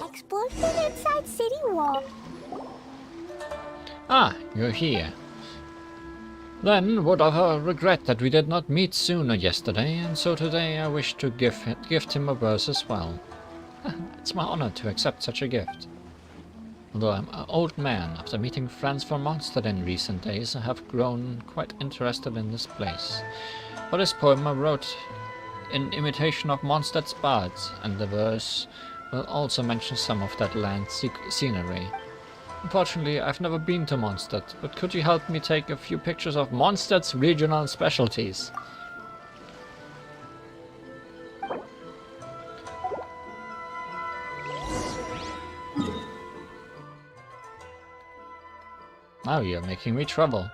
Explore outside city wall. Ah, you're here. Then would have regret that we did not meet sooner yesterday, and so today I wish to gift him a verse as well. It's my honor to accept such a gift. Although I'm an old man, after meeting friends from Mondstadt in recent days, I have grown quite interested in this place. For this poem I wrote in imitation of Mondstadt's bards, and the verse will also mention some of that land's scenery. Unfortunately, I've never been to Mondstadt, but could you help me take a few pictures of Mondstadt's regional specialties? Now you're making me trouble.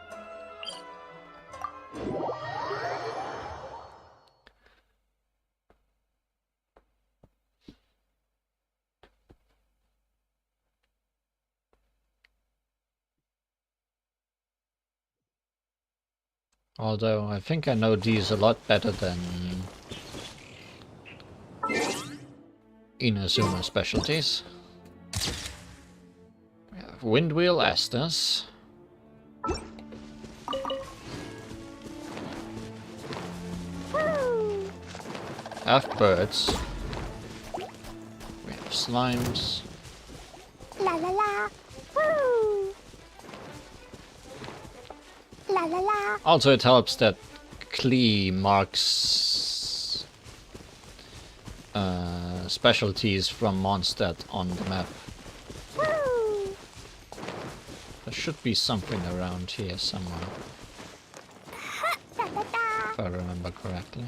Although I think I know these a lot better than Inazuma specialties. We have Windwheel Esters. Have birds. We have slimes. La la la. Woo! La la la. Also, it helps that Klee marks specialties from Mondstadt on the map. Woo! There should be something around here somewhere, if I remember correctly.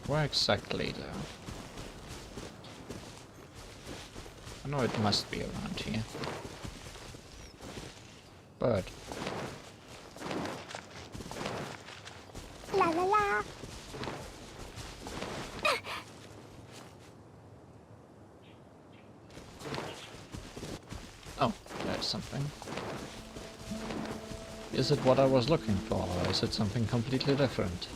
Where exactly, though? I know it must be around here. Bird. La la la. Oh, there's something. Is it what I was looking for, or is it something completely different?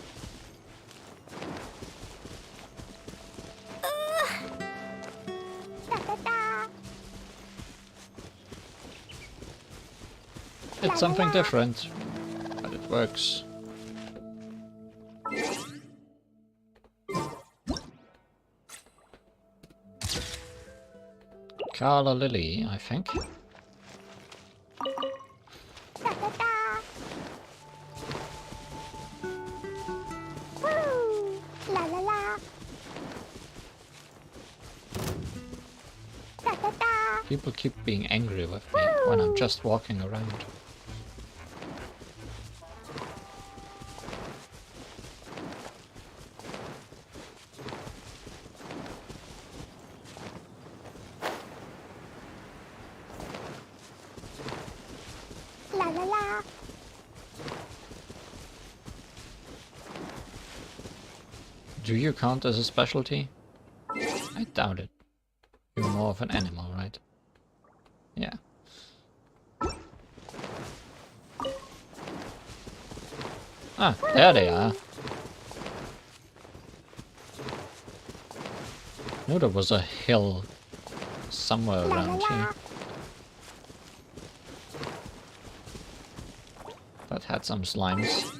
It's something different, but it works. Carla Lily, I think. Woo! La la la. Da da da. People keep being angry with me when I'm just walking around. La la la. Do you count as a specialty? I doubt it. You're more of an animal, right? Yeah. Ah, there they are. I knew there was a hill somewhere around here that had some slimes.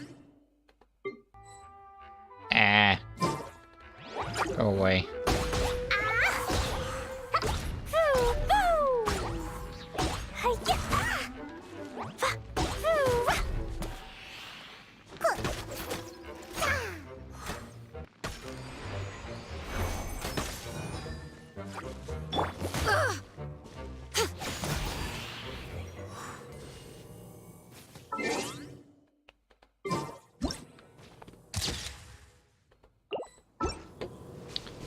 Ah. Go away.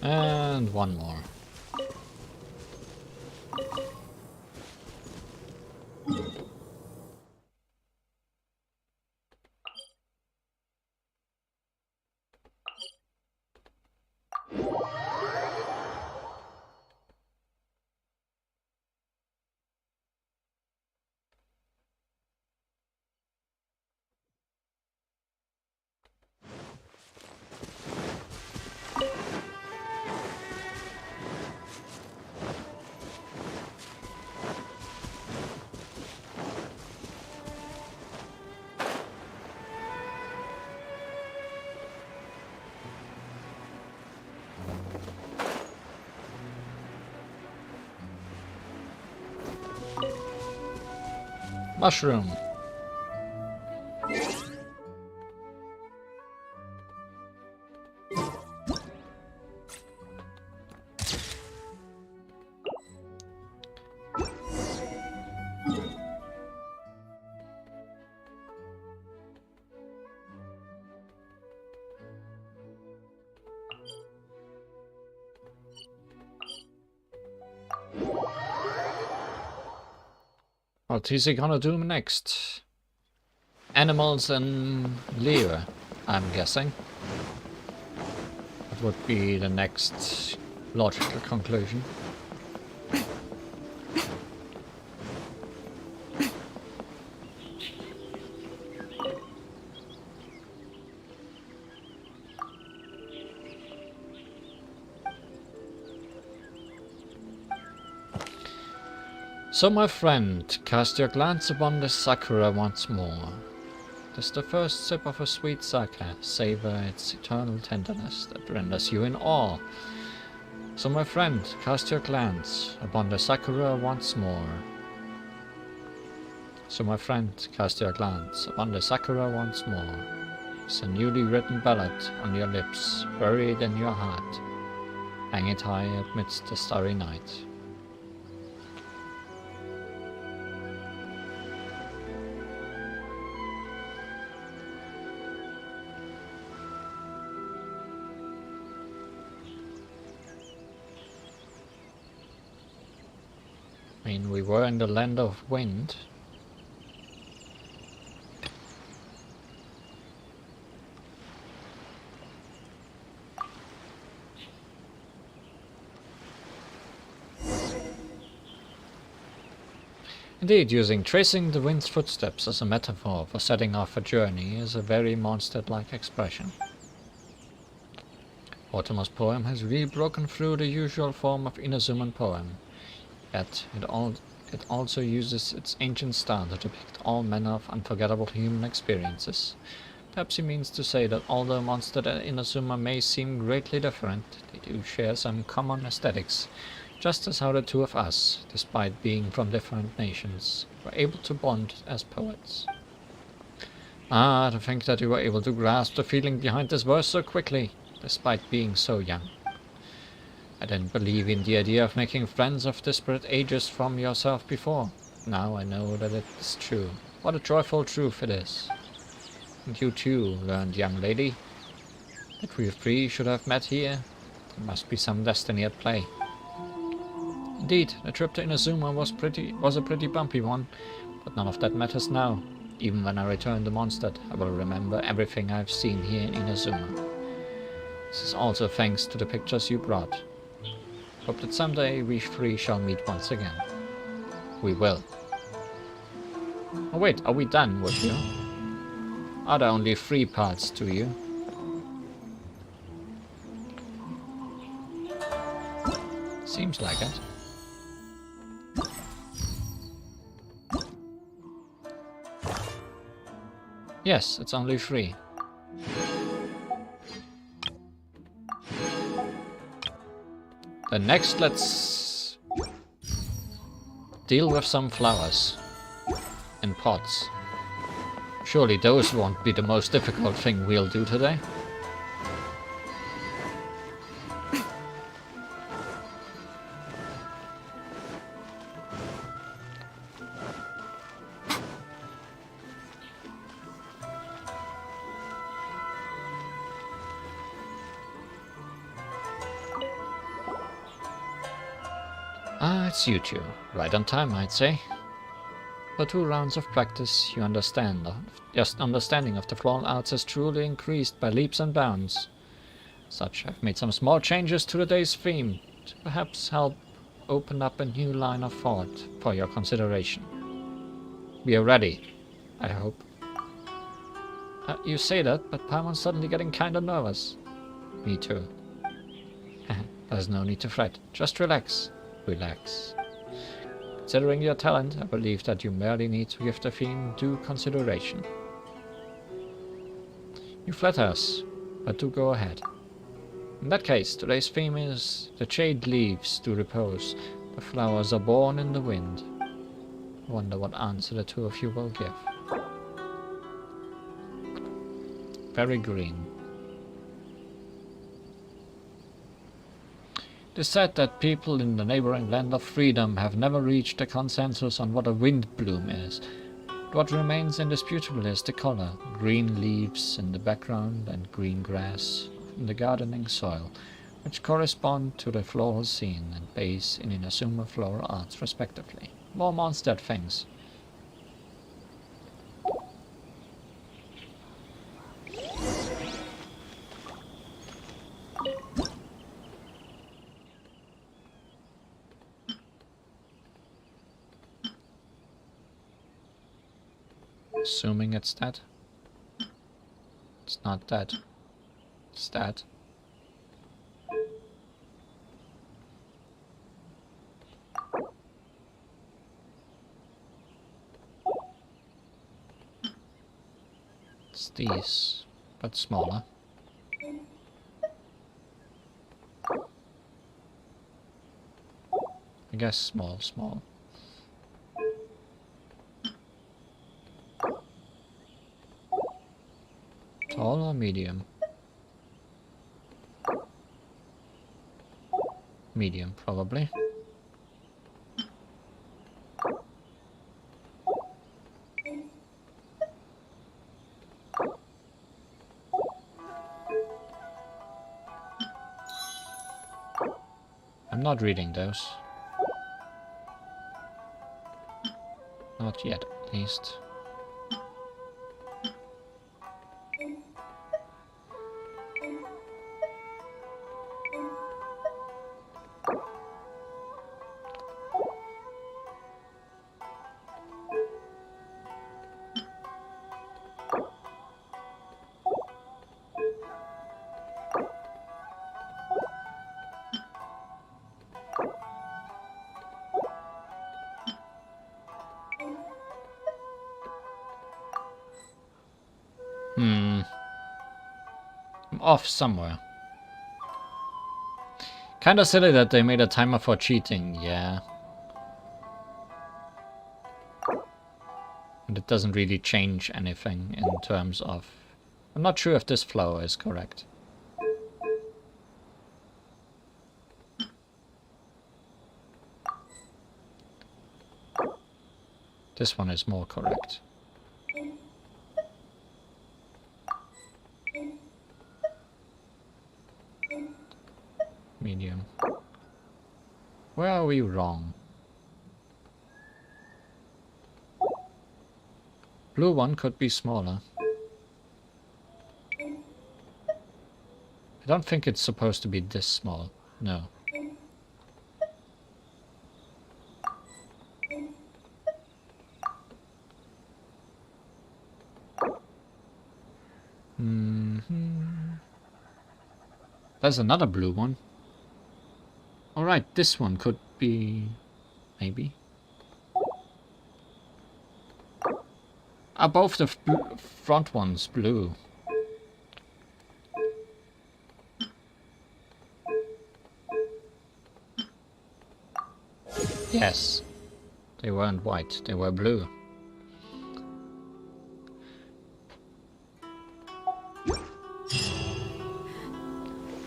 And one more. Mushroom. What is he gonna do next? Animals and Leo, I'm guessing. That would be the next logical conclusion. So my friend, cast your glance upon the sakura once more. 'Tis the first sip of a sweet sake, savor its eternal tenderness that renders you in awe. So my friend, cast your glance upon the sakura once more. So my friend, cast your glance upon the sakura once more. It's a newly written ballad on your lips, buried in your heart. Hang it high amidst the starry night. I mean, we were in the land of wind. Indeed, tracing the wind's footsteps as a metaphor for setting off a journey is a very Mondstadt-like expression. Mortimer's poem has really broken through the usual form of Inazuman poem. Yet it also uses its ancient style to depict all manner of unforgettable human experiences. Perhaps he means to say that although Mondstadt and Inazuma may seem greatly different, they do share some common aesthetics, just as how the two of us, despite being from different nations, were able to bond as poets. Ah, to think that you were able to grasp the feeling behind this verse so quickly, despite being so young. I didn't believe in the idea of making friends of disparate ages from yourself before. Now I know that it is true. What a joyful truth it is. And you too, learned young lady, that we three should have met here. There must be some destiny at play. Indeed, the trip to Inazuma was a pretty bumpy one, but none of that matters now. Even when I return to Mondstadt, I will remember everything I've seen here in Inazuma. This is also thanks to the pictures you brought. Hope that someday we three shall meet once again. We will. Oh wait, are we done with you? Are there only 3 parts to you? Seems like it. Yes, it's only 3. Then next, let's deal with some flowers in pots. Surely those won't be the most difficult thing we'll do today. Ah, it's you two. Right on time, I'd say. For 2 rounds of practice, your understanding of the floral arts has truly increased by leaps and bounds. Such, I've made some small changes to today's theme to perhaps help open up a new line of thought for your consideration. We are ready, I hope. You say that, but Paimon's suddenly getting kinda nervous. Me too. There's no need to fret. Just relax. Relax. Considering your talent, I believe that you merely need to give the theme due consideration. You flatter us, but do go ahead. In that case, today's theme is: the jade leaves do repose, the flowers are born in the wind. Wonder what answer the two of you will give. Very green. It is said that people in the neighboring land of freedom have never reached a consensus on what a wind bloom is. What remains indisputable is the color. Green leaves in the background and green grass in the gardening soil, which correspond to the floral scene and base in Inazuma floral arts respectively. More Mondstadt things. Assuming it's that. It's not that. It's that. It's these, but smaller. I guess small. Tall or medium? Medium, probably. I'm not reading those. Not yet, at least. I'm off somewhere. Kinda silly that they made a timer for cheating, yeah. And it doesn't really change anything in terms of... I'm not sure if this flower is correct. This one is more correct. Medium. Where are we wrong? Blue one could be smaller. I don't think it's supposed to be this small. No. There's another blue one. Alright, this one could be... maybe? Are both the front ones blue? Yes. They weren't white, they were blue.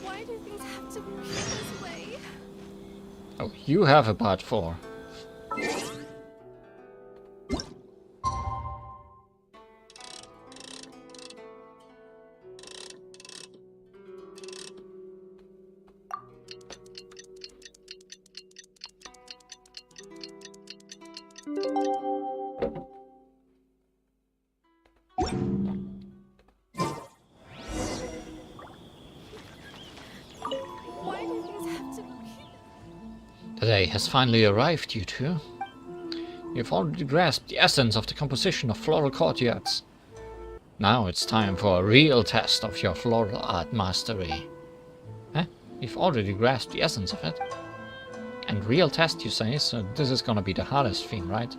Why do things have to be this way? Oh, you have a part 4. The day has finally arrived, you two. You've already grasped the essence of the composition of floral courtyards. Now it's time for a real test of your floral art mastery. Huh? You've already grasped the essence of it? And real test, you say, so this is gonna be the hardest thing, right?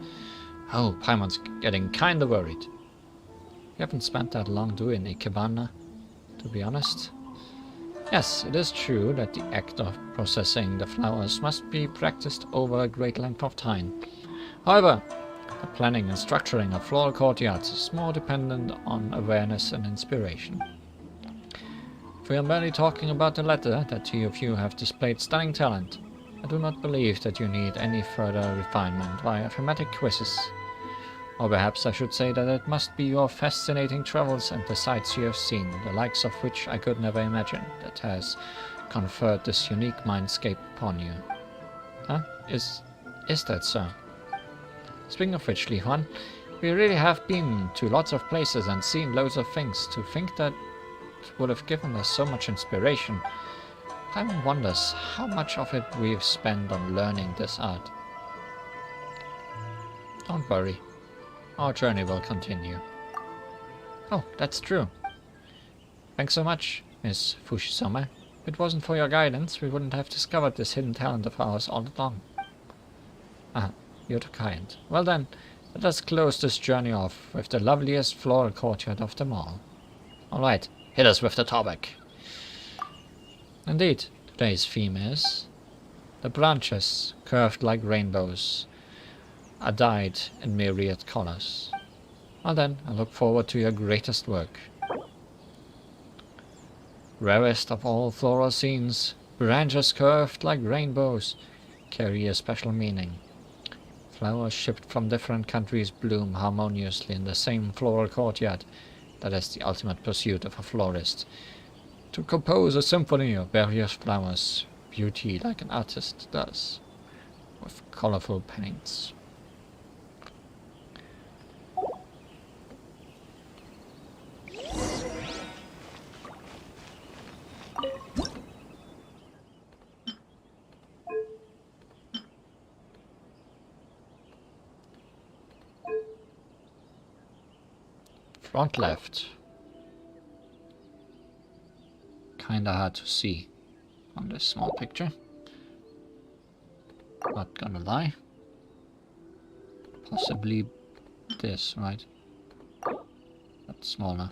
Oh, Paimon's getting kinda worried. You haven't spent that long doing Ikebana, to be honest. Yes, it is true that the act of processing the flowers must be practiced over a great length of time. However, The planning and structuring of floral courtyards is more dependent on awareness and inspiration. If we are merely talking about the latter, that two of you have displayed stunning talent, I do not believe that you need any further refinement via thematic quizzes. Or perhaps I should say that it must be your fascinating travels and the sights you have seen, the likes of which I could never imagine, that has conferred this unique mindscape upon you. Huh? Is that so? Speaking of which, Li Huan, we really have been to lots of places and seen loads of things. To think that would have given us so much inspiration. Paimon wonders how much of it we've spent on learning this art. Don't worry. Our journey will continue. Oh, that's true. Thanks so much, Miss Fushisama. If it wasn't for your guidance, we wouldn't have discovered this hidden talent of ours all along. Ah, you're too kind. Well then, let us close this journey off with the loveliest floral courtyard of them all. Alright, hit us with the topic. Indeed, today's theme is the branches, curved like rainbows, are dyed in myriad colors. Well then, I look forward to your greatest work. Rarest of all floral scenes, branches curved like rainbows carry a special meaning. Flowers shipped from different countries bloom harmoniously in the same floral courtyard. That is the ultimate pursuit of a florist. To compose a symphony of various flowers, beauty like an artist does, with colorful paints. Front left. Kinda hard to see on this small picture. Not gonna lie. Possibly this, right? That's smaller.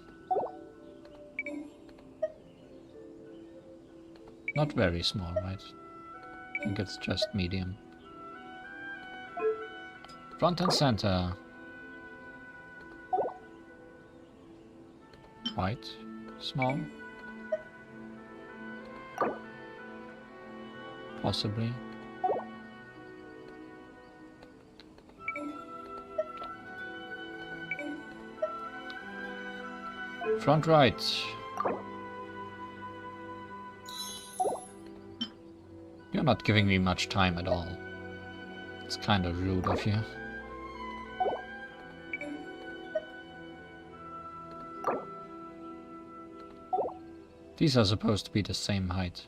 Not very small, right? I think it's just medium. Front and center. White, small, possibly. Front right. You're not giving me much time at all. It's kind of rude of you. These are supposed to be the same height.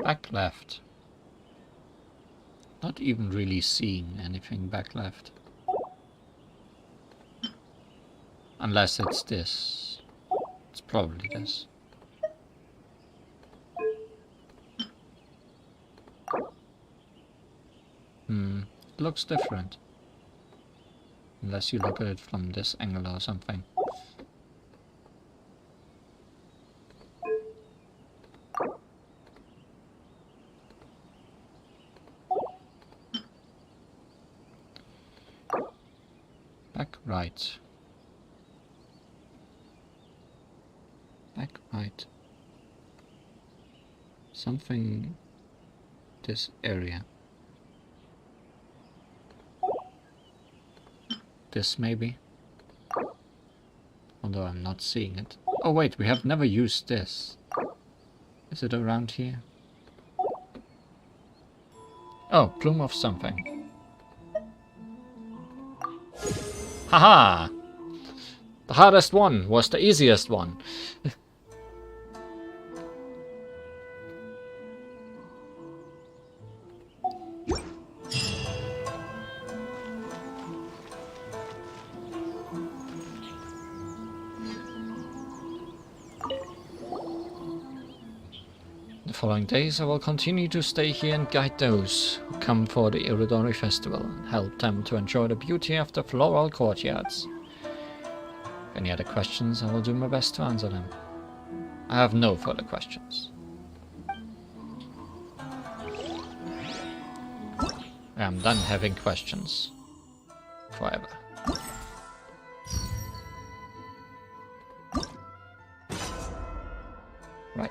Back left. Not even really seeing anything back left. Unless it's this. It's probably this. It looks different. Unless you look at it from this angle or something. Back right. Back right. Something this area. This maybe? Although I'm not seeing it. Oh wait, we have never used this. Is it around here? Oh, plume of something. Haha! The hardest one was the easiest one. The following days I will continue to stay here and guide those who come for the Iradori Festival and help them to enjoy the beauty of the floral courtyards. Any other questions, I will do my best to answer them. I have no further questions. I'm done having questions. Forever. Right.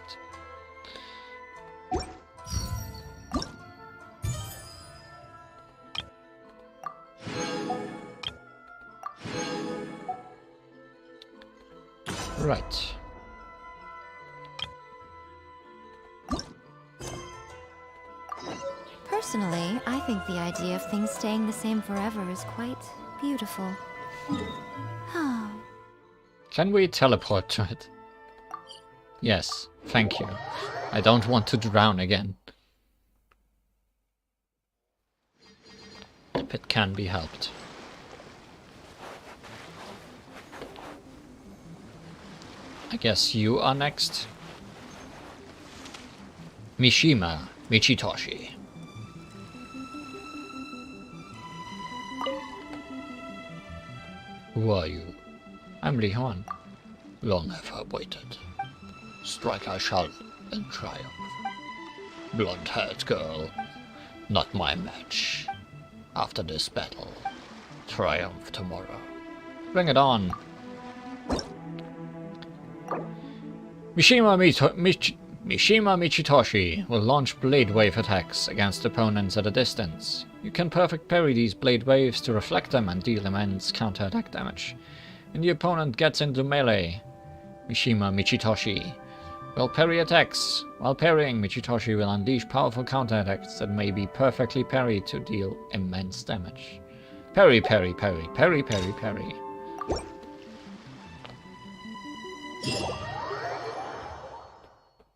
Right. Personally, I think the idea of things staying the same forever is quite beautiful. Can we teleport to it? Yes, thank you. I don't want to drown again. If it can be helped. I guess you are next. Mishima Michitoshi. Who are you? I'm Li Huan. Long have I waited. Strike I shall in triumph. Blonde-haired girl, not my match. After this battle, triumph tomorrow. Bring it on. Mishima Michitoshi will launch blade wave attacks against opponents at a distance. You can perfect parry these blade waves to reflect them and deal immense counter-attack damage. When the opponent gets into melee, Mishima Michitoshi will parry attacks. While parrying, Michitoshi will unleash powerful counterattacks that may be perfectly parried to deal immense damage. Parry, parry, parry, parry, parry, parry.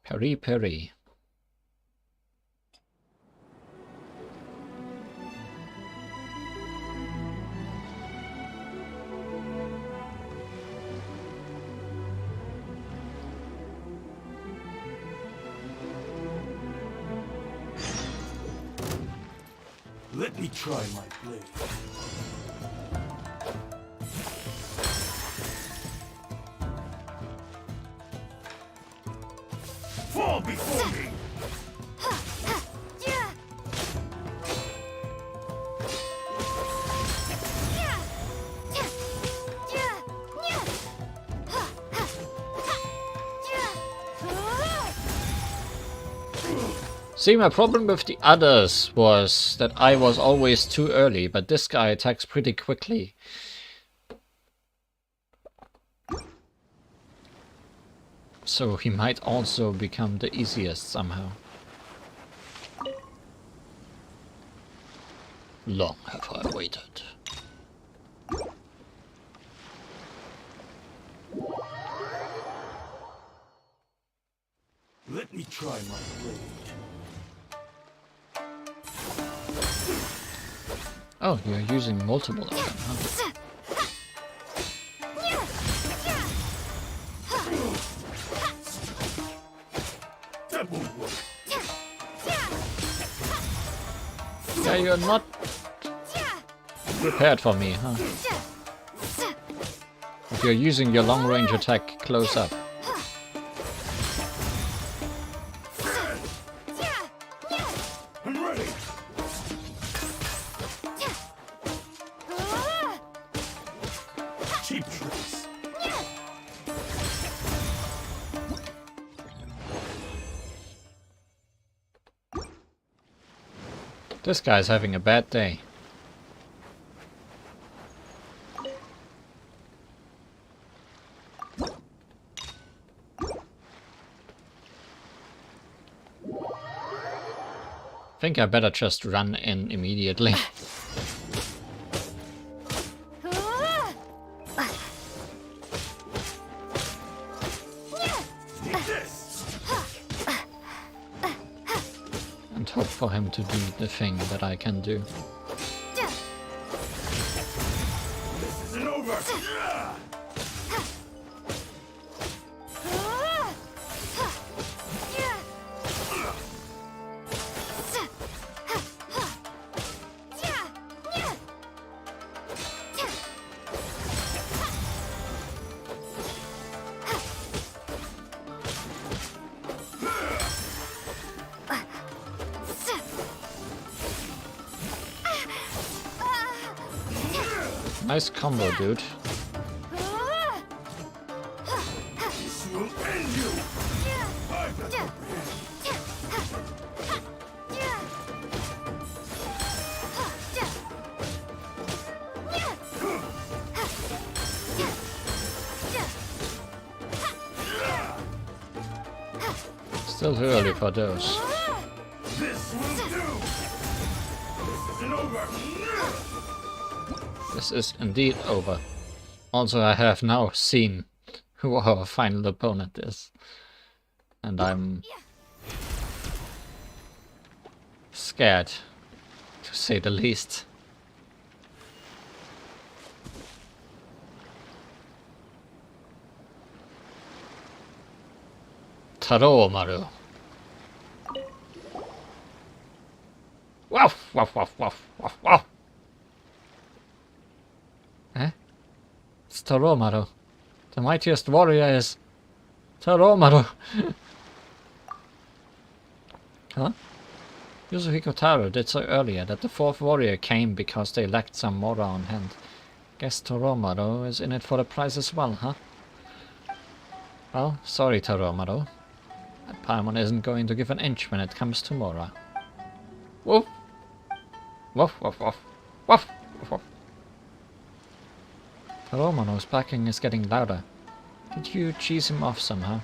Parry, parry. Let me try my blade. Fall before me! See, my problem with the others was that I was always too early, but this guy attacks pretty quickly. So he might also become the easiest somehow. Long have I waited. Let me try my blade. Oh, you're using multiple of them, huh? Yeah, you're not prepared for me, huh? But you're using your long-range attack close up. I'm ready. Cheap tricks. This guy's having a bad day. I think I better just run in immediately. And hope for him to do the thing that I can do. This isn't over. Nice combo, dude. This will end you. Still too early for those. This will do. This isn't over. This is indeed over. Also, I have now seen who our final opponent is. And I'm scared, to say the least. Taromaru. Wow, wow, wow, wow, wow, wow. Eh? It's Taromaru. The mightiest warrior is Taromaru. Huh? Yasuhiko Taro did so earlier that the fourth warrior came because they lacked some Mora on hand. Guess Taromaru is in it for the prize as well, huh? Well, sorry Taromaru. That Paimon isn't going to give an inch when it comes to Mora. Woof! Woof, woof, woof. Woof, woof, woof. Taromaru's backing is getting louder. Did you cheese him off somehow?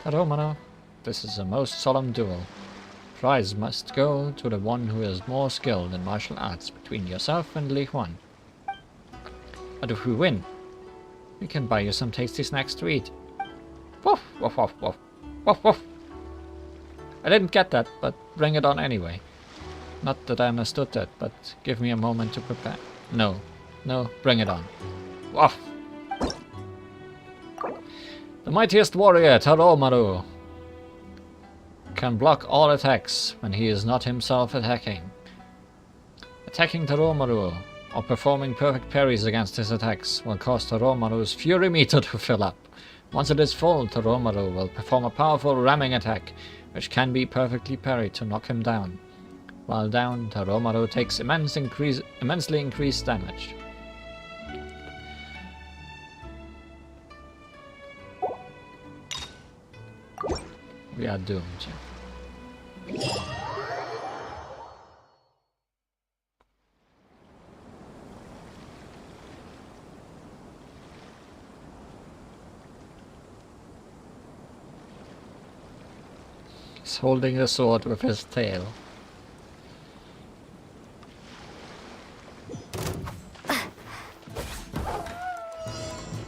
Taromaru, this is a most solemn duel. Prize must go to the one who is more skilled in martial arts between yourself and Li Huan. But if we win, we can buy you some tasty snacks to eat. Woof, woof, woof, woof, woof, woof. I didn't get that, but bring it on anyway. Not that I understood that, but give me a moment to prepare. No, no, bring it on. Woof. The mightiest warrior, Taromaru, can block all attacks when he is not himself attacking. Attacking Taromaru or performing perfect parries against his attacks will cause Taromaru's fury meter to fill up. Once it is full, Taromaru will perform a powerful ramming attack, which can be perfectly parried to knock him down. While down, Taromaru takes immensely increased damage. We are doomed. He's holding the sword with his tail.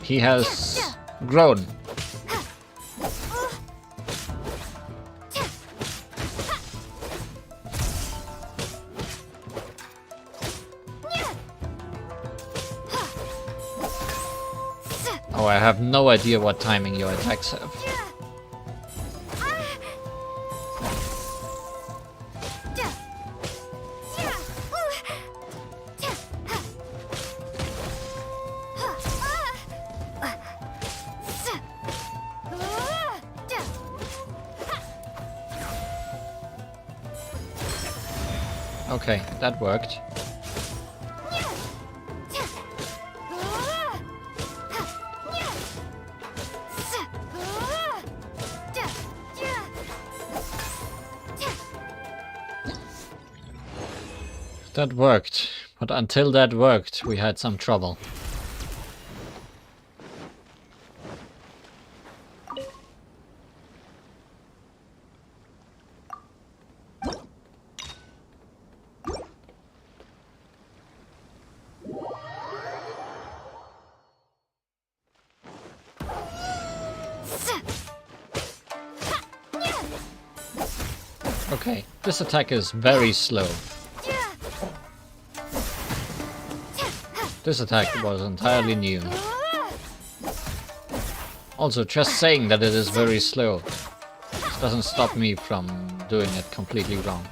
He has grown. Oh, I have no idea what timing your attacks have. Okay, that worked. That worked, but until that worked, we had some trouble. Okay, this attack is very slow. This attack was entirely new. Also, just saying that it is very slow doesn't stop me from doing it completely wrong.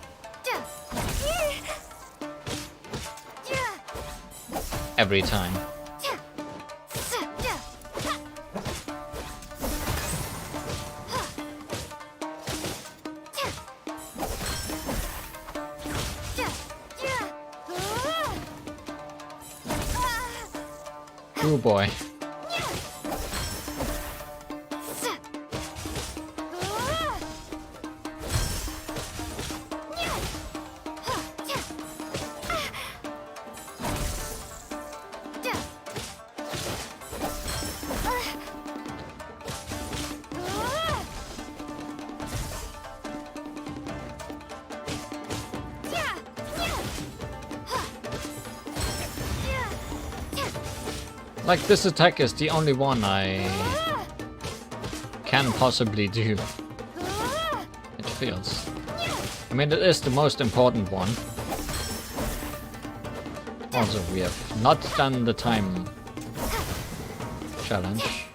Every time. Oh boy. Like, this attack is the only one I can possibly do. It feels. I mean, it is the most important one. Also, we have not done the time challenge.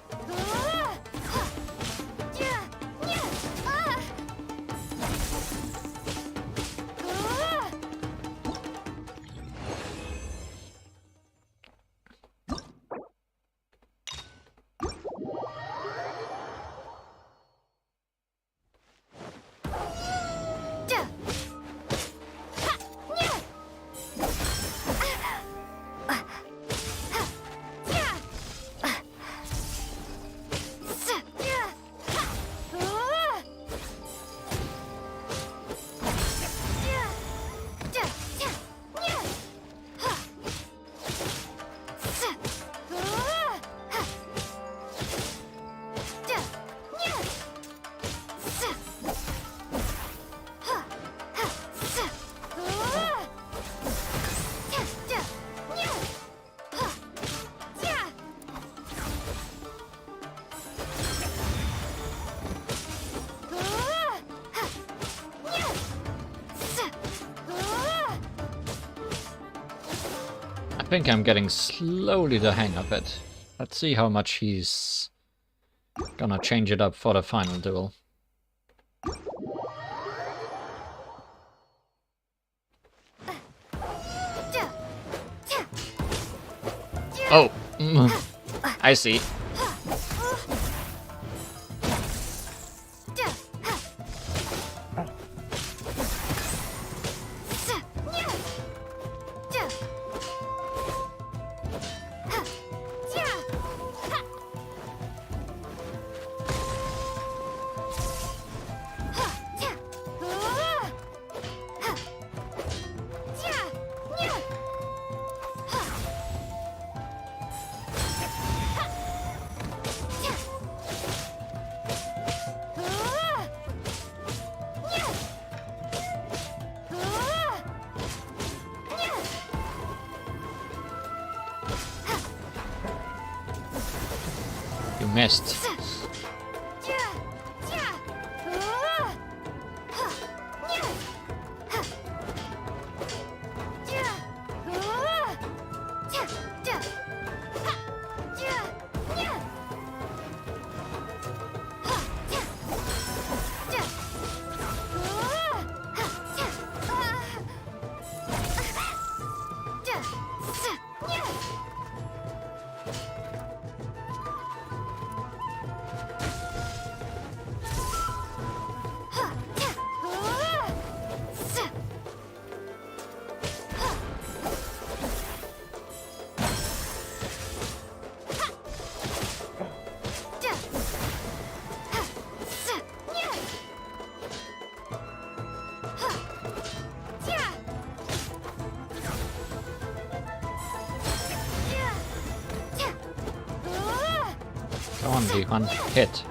I think I'm getting slowly the hang of it. Let's see how much he's gonna change it up for the final duel. Oh, I see. You missed. Go on, D1. Hit.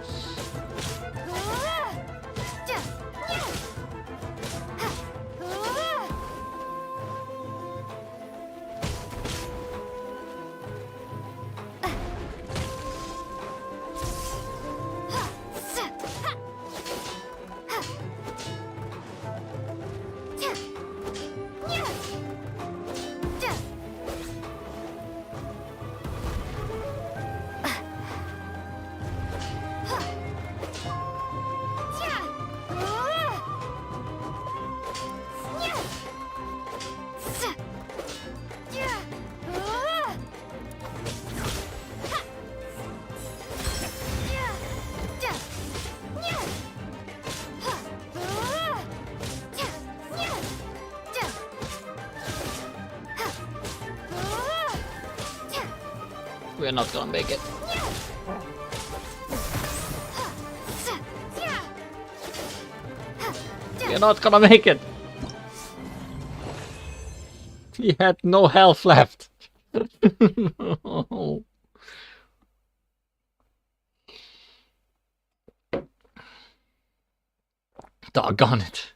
We're not gonna make it. We're not gonna make it. He had no health left. No. Doggone it.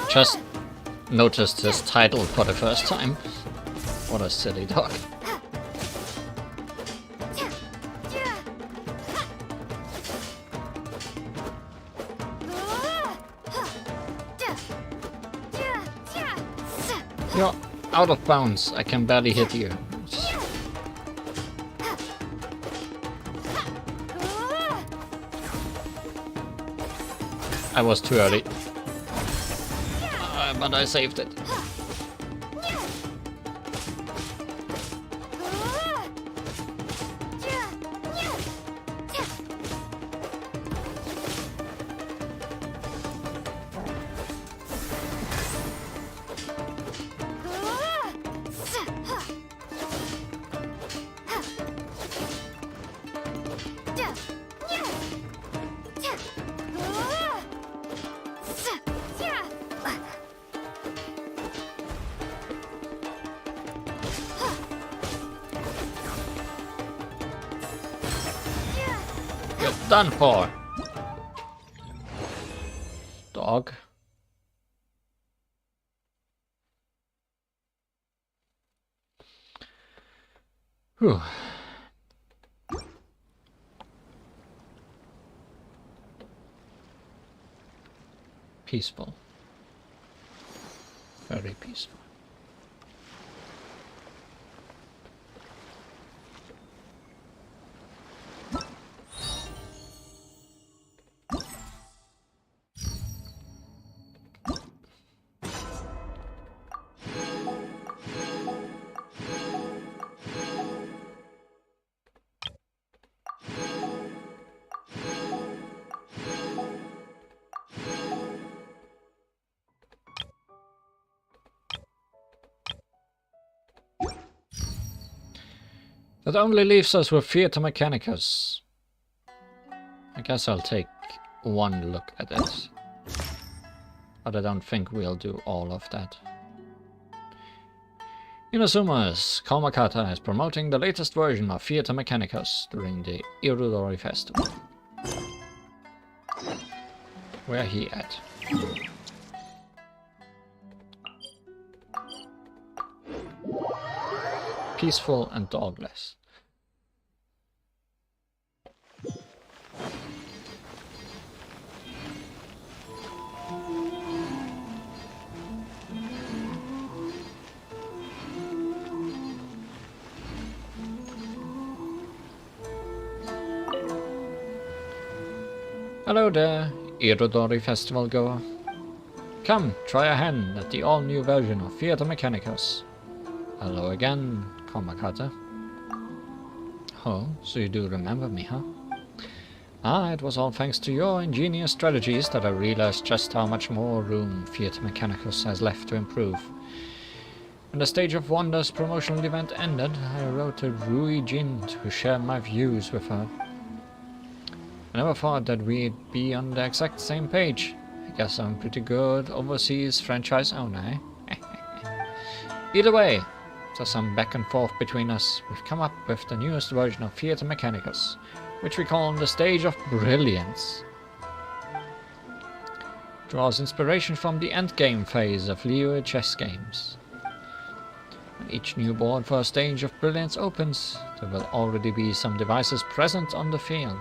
Just noticed this title for the first time. What a silly dog. You're out of bounds. I can barely hit you. I was too early. But I saved it. Done for. Dog. Whew. Peaceful. Very peaceful. That only leaves us with Theater Mechanicus. I guess I'll take one look at it. But I don't think we'll do all of that. Inazuma's Kaumakata is promoting the latest version of Theater Mechanicus during the Iradori Festival. Where he at? Peaceful and dogless. Hello there, Iradori Festival goer. Come, try a hand at the all-new version of Theater Mechanicus. Hello again, Kaumakata. Oh, so you do remember me, huh? It was all thanks to your ingenious strategies that I realized just how much more room Theatre Mechanicus has left to improve. When the Stage of Wonders promotional event ended, I wrote to Rui Jin to share my views with her. I never thought that we'd be on the exact same page. I guess I'm pretty good overseas franchise owner, eh? Either way, after some back and forth between us, we've come up with the newest version of Theatre Mechanicus, which we call the Stage of Brilliance. It draws inspiration from the endgame phase of Liyue chess games. When each new board for a Stage of Brilliance opens, there will already be some devices present on the field.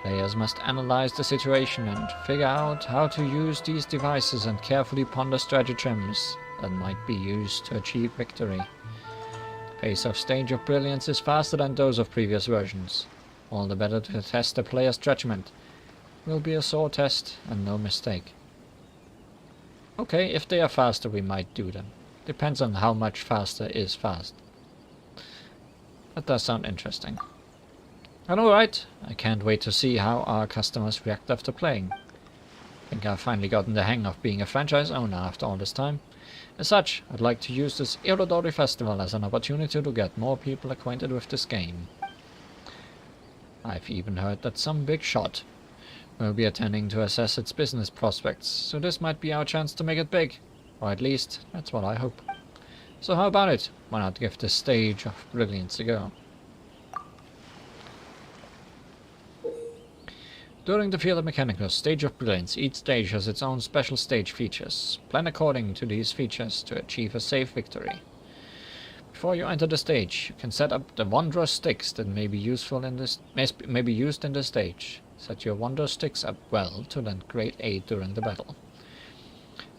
Players must analyze the situation and figure out how to use these devices and carefully ponder stratagems that might be used to achieve victory. The pace of Stage of Brilliance is faster than those of previous versions. All the better to test the player's judgment. Will be a sore test and no mistake. Okay, if they are faster we might do them. Depends on how much faster is fast. That does sound interesting. And alright, I can't wait to see how our customers react after playing. I think I've finally gotten the hang of being a franchise owner after all this time. As such, I'd like to use this Iradori Festival as an opportunity to get more people acquainted with this game. I've even heard that some big shot will be attending to assess its business prospects, so this might be our chance to make it big. Or at least, that's what I hope. So how about it? Why not give this Stage of Brilliance a go? During the Theatre Mechanicus Stage of Brilliance, each stage has its own special stage features. Plan according to these features to achieve a safe victory. Before you enter the stage, you can set up the wondrous sticks that may be useful in this may be used in the stage. Set your wondrous sticks up well to lend great aid during the battle.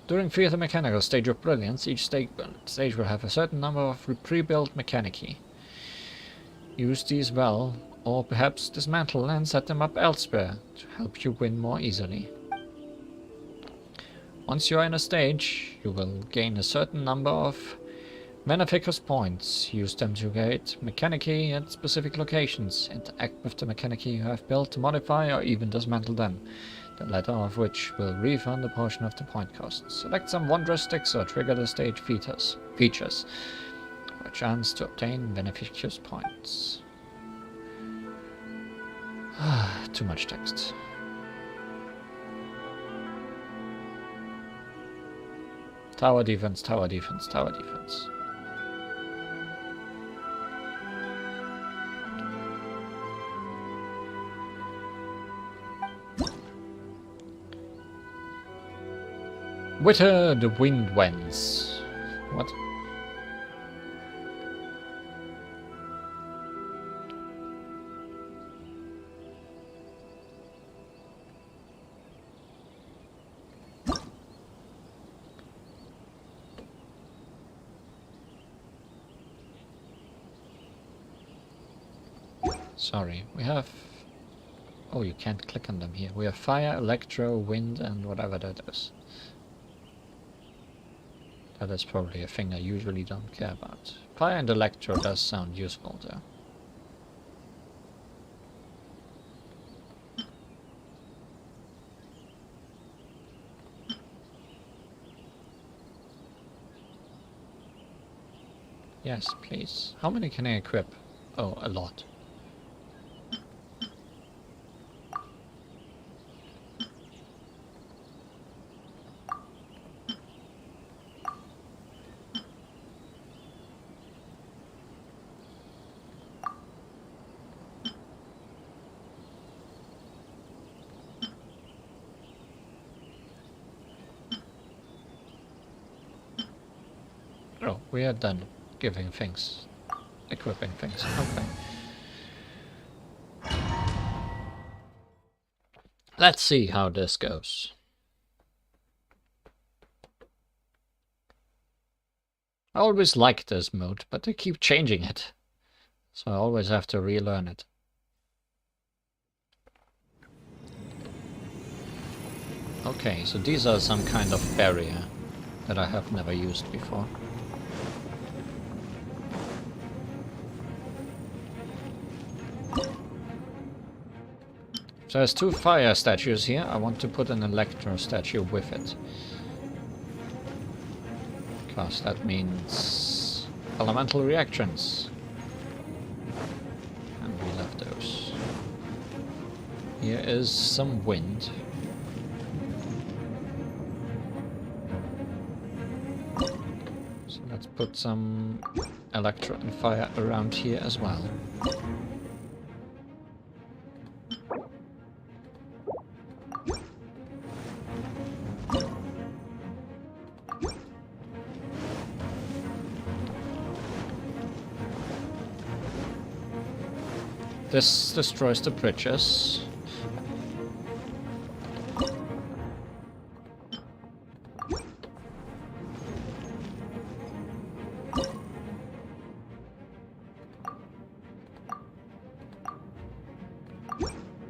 During Theatre Mechanicus Stage of Brilliance, each stage will have a certain number of pre-built mechanici. Use these well, or perhaps dismantle and set them up elsewhere to help you win more easily. Once you are in a stage, you will gain a certain number of Beneficus points. Use them to create mechanici at specific locations. Interact with the mechanici you have built to modify or even dismantle them, the latter of which will refund a portion of the point cost. Select some wondrous sticks or trigger the stage features for a chance to obtain Beneficus points. Too much text. Tower defense, tower defense, tower defense. Witter the Wind Wends. What? Sorry, we have... Oh, you can't click on them here. We have fire, electro, wind, and whatever that is. That is probably a thing I usually don't care about. Fire and electro does sound useful, though. Yes, please. How many can I equip? Oh, a lot. Oh, we are done giving things, equipping things. Okay. Let's see how this goes. I always liked this mode, but they keep changing it. So I always have to relearn it. Okay, so these are some kind of barrier that I have never used before. So there's 2 fire statues here. I want to put an electro statue with it. Because that means elemental reactions. And we love those. Here is some wind. So let's put some electro and fire around here as well. This destroys the bridges.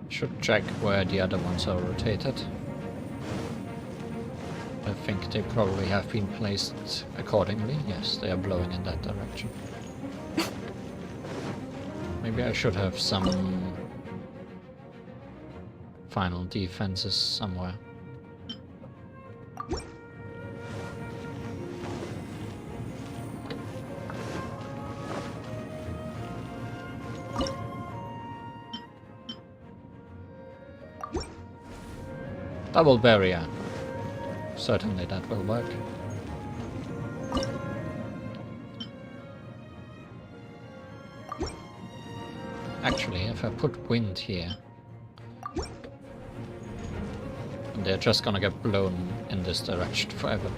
Should check where the other ones are rotated. I think they probably have been placed accordingly. Yes, they are blowing in that direction. Maybe I should have some final defenses somewhere. Double barrier. Certainly that will work. Actually, if I put wind here, they're just gonna get blown in this direction forever.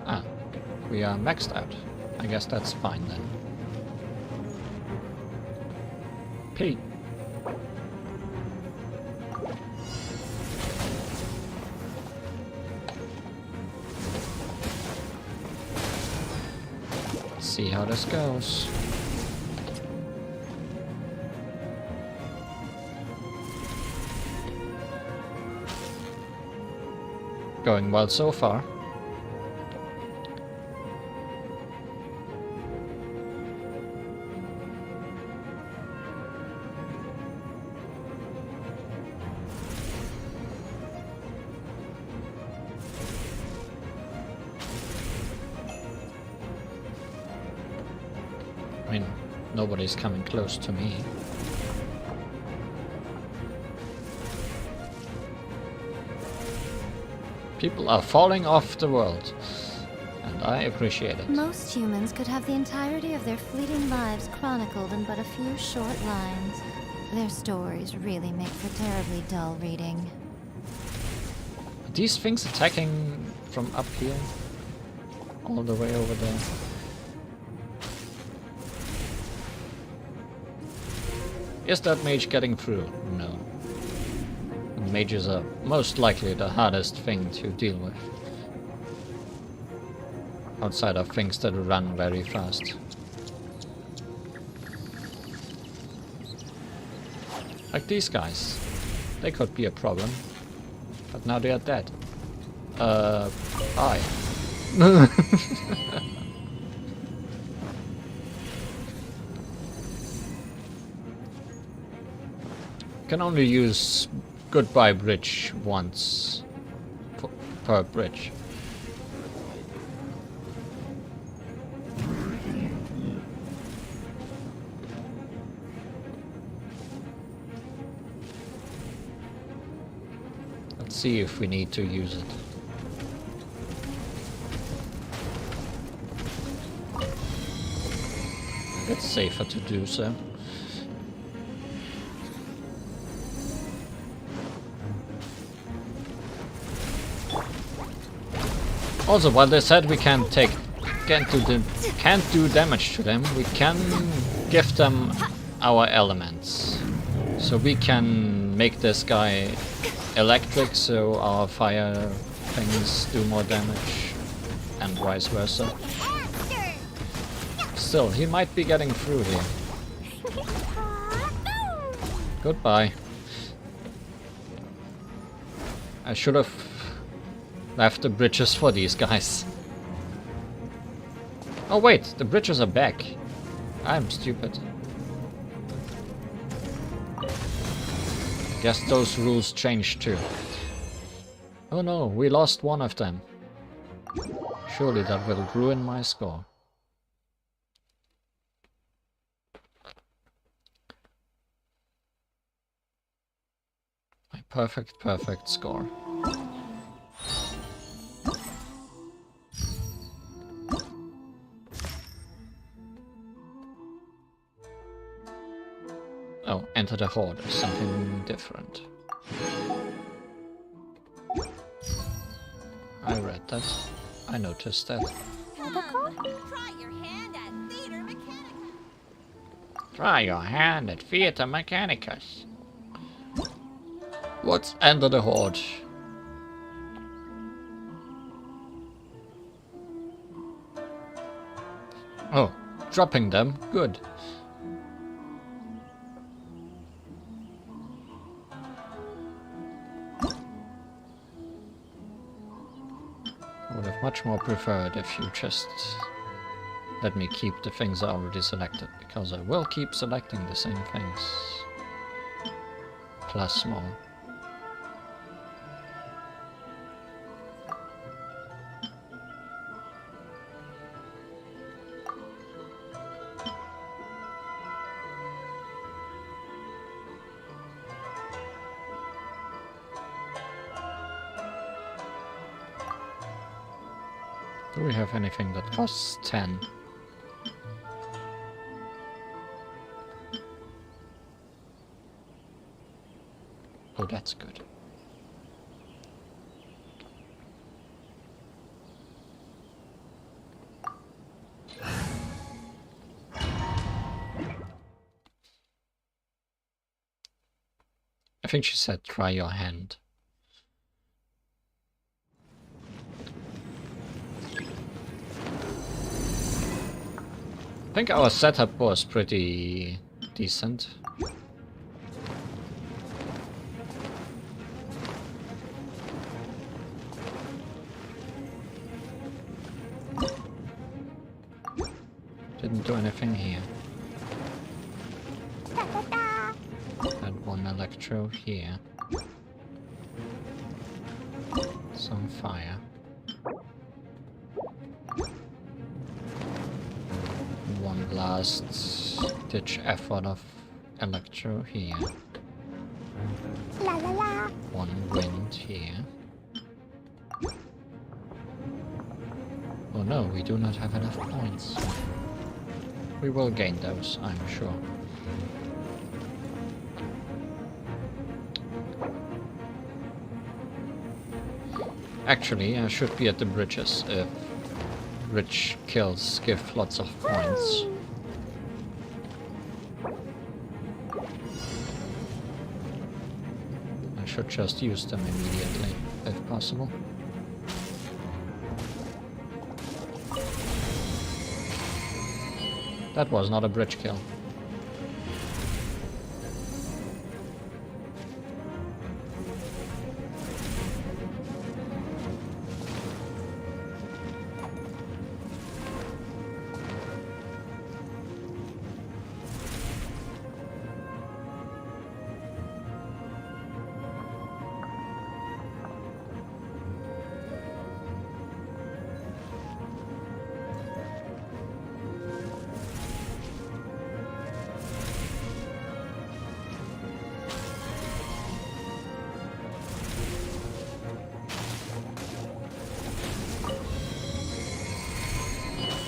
Ah, we are maxed out. I guess that's fine then. P. See how this goes. Going well so far. I mean, nobody's coming close to me. People are falling off the world, and I appreciate it. Most humans could have the entirety of their fleeting lives chronicled in but a few short lines. Their stories really make for terribly dull reading. Are these things attacking from up here? All the way over there? Is that mage getting through? No. Mages are most likely the hardest thing to deal with. Outside of things that run very fast. Like these guys. They could be a problem. But now they are dead. Hi. Can only use Goodbye Bridge once per bridge. Let's see if we need to use it. It's safer to do so. Also, while they said we can't do damage to them, we can give them our elements. So we can make this guy electric, so our fire things do more damage, and vice versa. Still, he might be getting through here. Goodbye. I should have left the bridges for these guys. Oh wait, the bridges are back. I'm stupid. Guess those rules changed too. Oh no, we lost one of them. Surely that will ruin my score. My perfect score. Oh, Enter the Horde is something different. I read that. I noticed that. Try your hand at Theater Mechanicus. Try your hand at Theater Mechanicus. What's Enter the Horde? Oh, dropping them. Good. I would have much more preferred if you just let me keep the things I already selected, because I will keep selecting the same things. Plus more. Do we have anything that costs 10? Oh, that's good. I think she said try your hand. I think our setup was pretty decent. Didn't do anything here. Had one electro here. Some fire. One last ditch effort of electro here. One wind here. Oh no, we do not have enough points. We will gain those, I'm sure. Actually, I should be at the bridges if rich kills give lots of points. I should just use them immediately, if possible. That was not a bridge kill.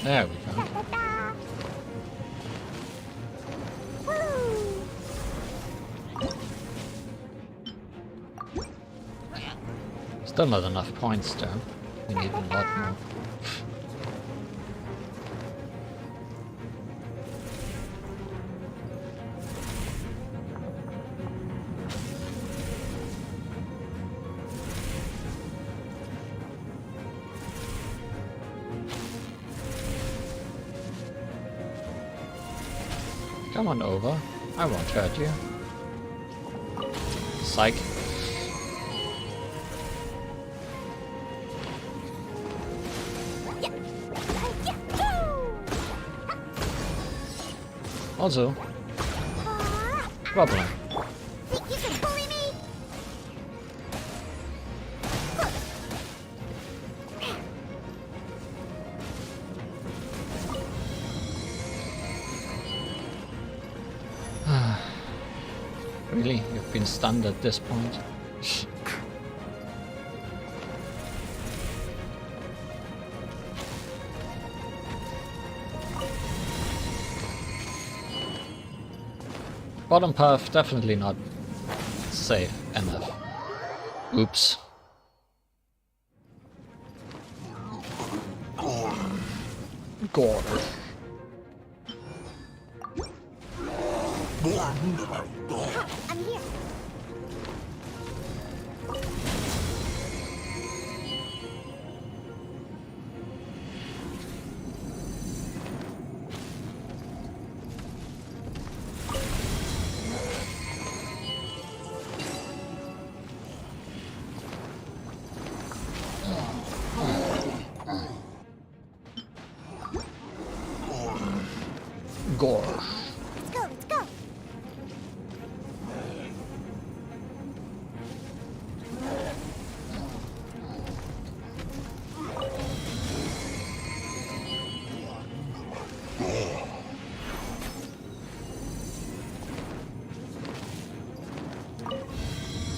There we go. Still not enough points though. We need a lot more. Come on over. I won't hurt you. Psych. Also, problem. Think you can bully me? Really? You've been stunned at this point? Bottom path, definitely not safe enough. Oops. Gore. I'm here. Gore. Let's go, let's go.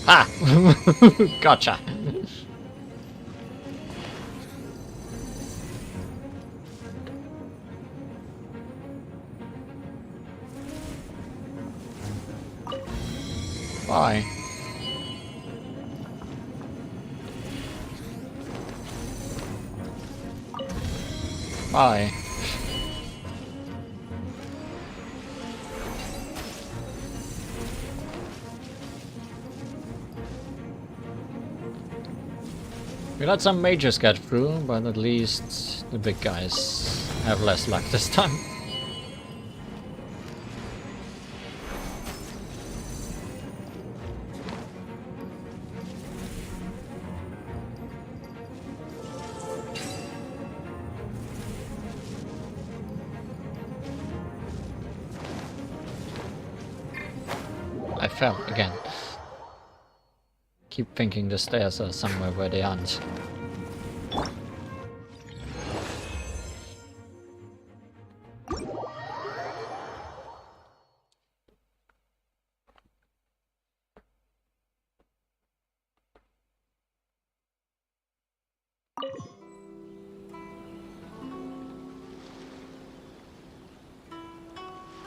Ah! Gotcha. Bye. Bye. We let some mages get through, but at least the big guys have less luck this time. I fell again. Keep thinking the stairs are somewhere where they aren't.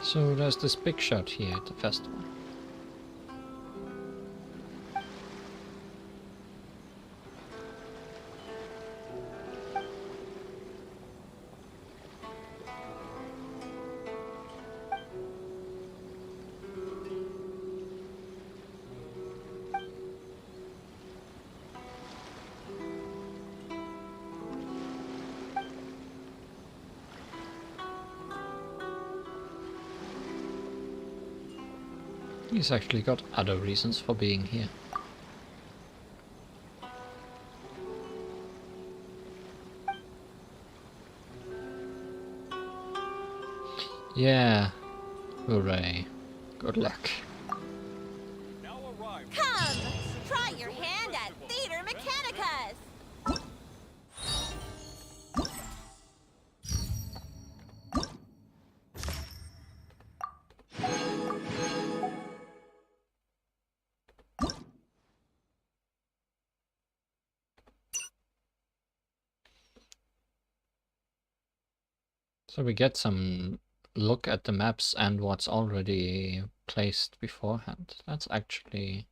So there's this big shot here at the festival. He's actually got other reasons for being here. Yeah. Hooray. Good luck. Come! Try your hand at Theater Mechanicus! So we get some look at the maps and what's already placed beforehand. That's actually...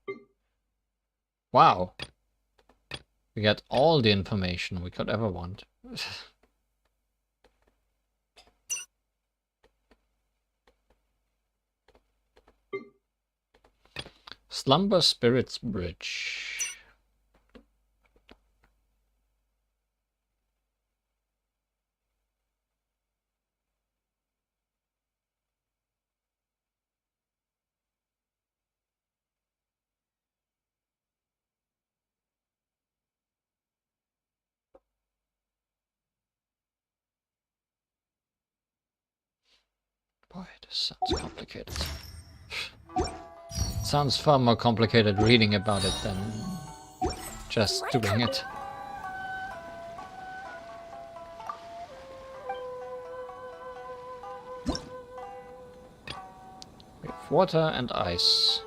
Wow! We get all the information we could ever want. Slumber Spirits Bridge. Boy, this sounds complicated. Sounds far more complicated reading about it than just doing it. We have water and ice.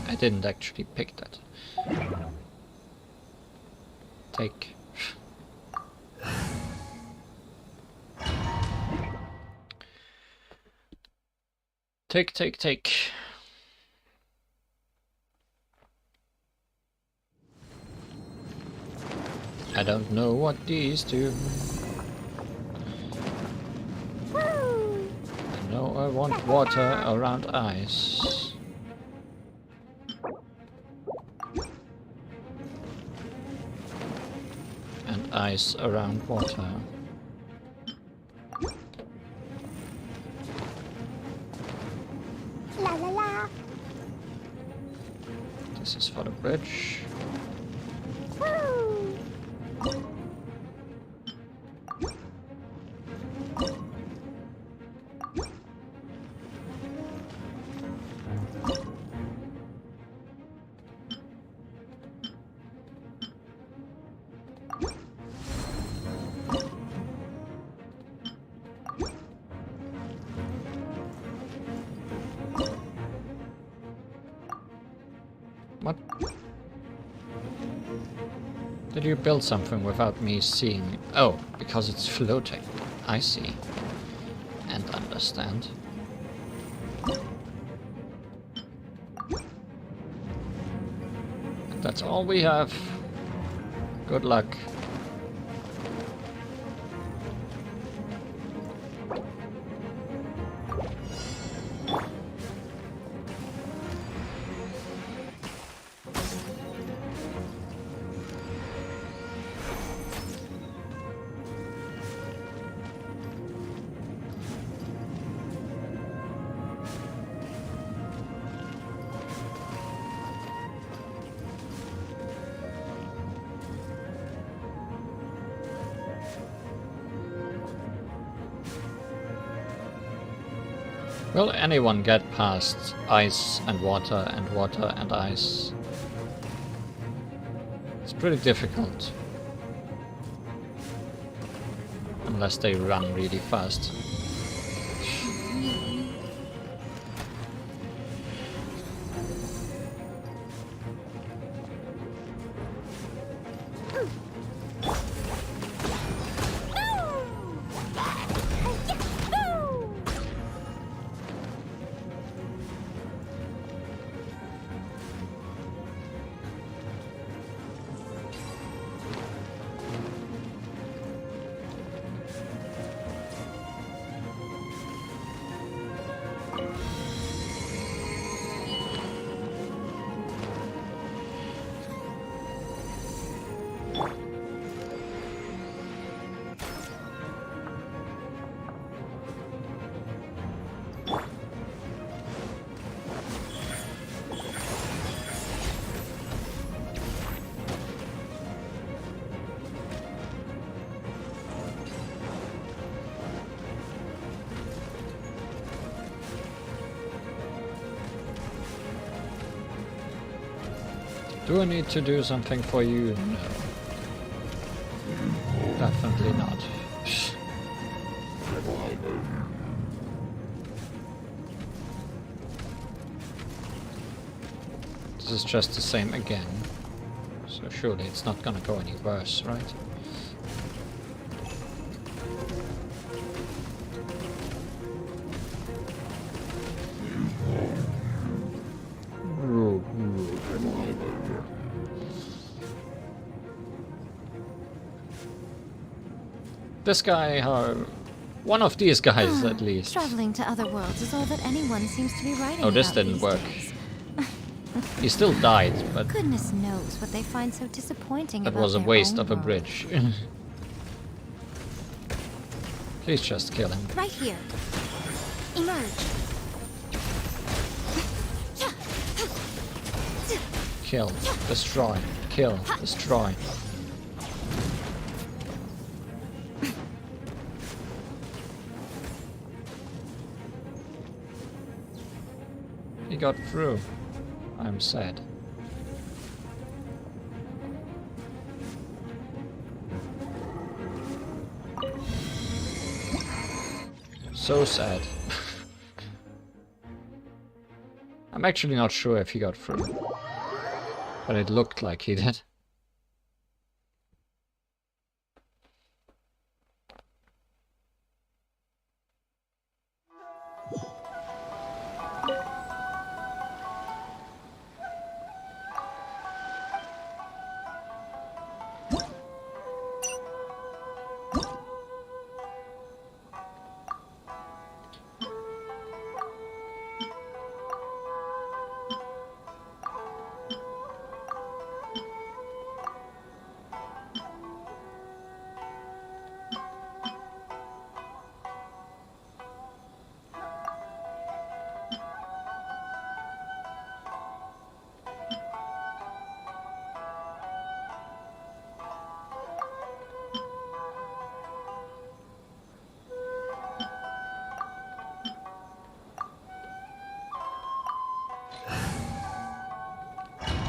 I didn't actually pick that. Take. Take. I don't know what these do. I know I want water around ice. And ice around water. La la la. This is for the bridge. Woo. What? Did you build something without me seeing? Oh, because it's floating. I see. And understand. That's all we have. Good luck. Will anyone get past ice and water and ice? It's pretty difficult. Unless they run really fast. Do I need to do something for you? No. Definitely not. This is just the same again. So surely it's not gonna go any worse, right? This guy, one of these guys at least. Traveling to other worlds is all that anyone seems to be writing Oh, this about didn't these work. days. He still died, but Goodness knows what they find so disappointing that about was a their waste own of a world. bridge. Please just kill him. Right here. Emerge. Kill, destroy, kill, destroy. He got through. I'm sad. So sad. I'm actually not sure if he got through, but it looked like he did.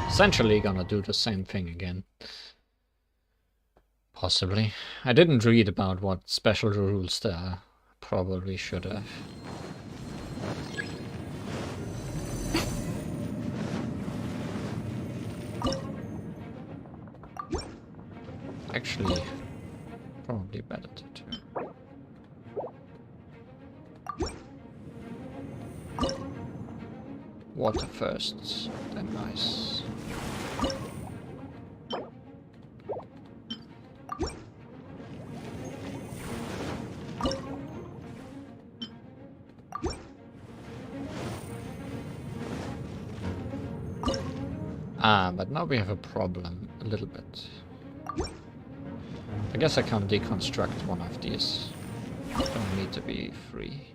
Essentially gonna do the same thing again. Possibly. I didn't read about what special rules there are. Probably should have. Actually, probably better to do. Water first, then ice. Ah, but now we have a problem, a little bit. I guess I can't deconstruct one of these. Don't need to be free.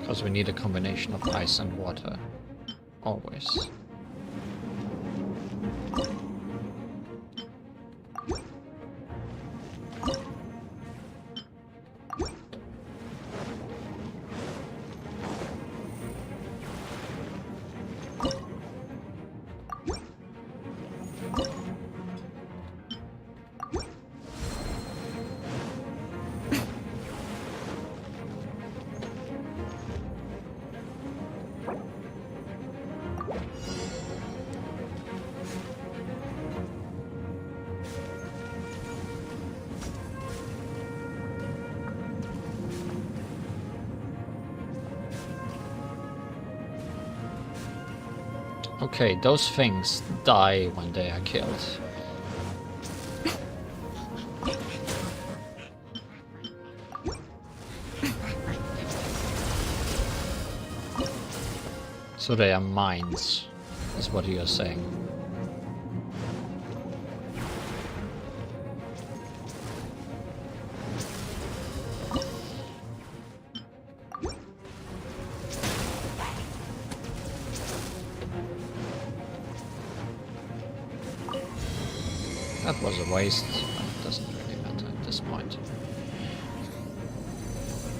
Because we need a combination of ice and water. Always. Okay, those things die when they are killed. So they are mines, is what you're saying. That was a waste, but it doesn't really matter at this point.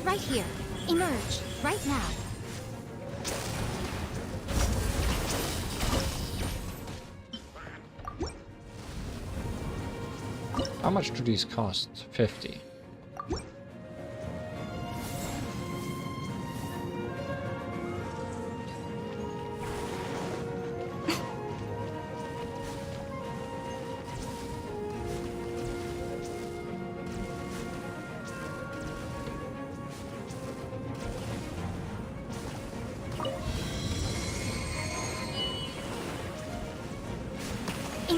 Right here. Emerge. Right now. How much do these cost? 50.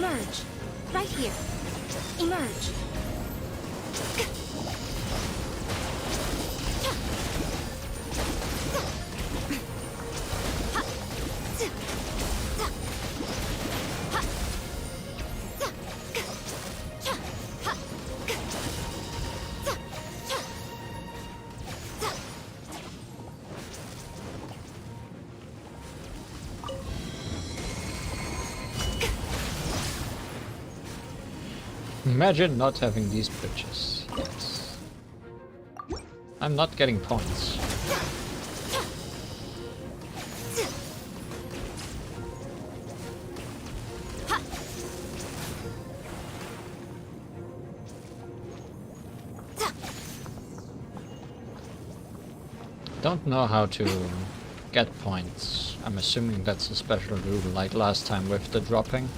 Emerge. Right here. Emerge. Imagine not having these bridges. Yes. I'm not getting points. Don't know how to get points. I'm assuming that's a special rule like last time with the dropping.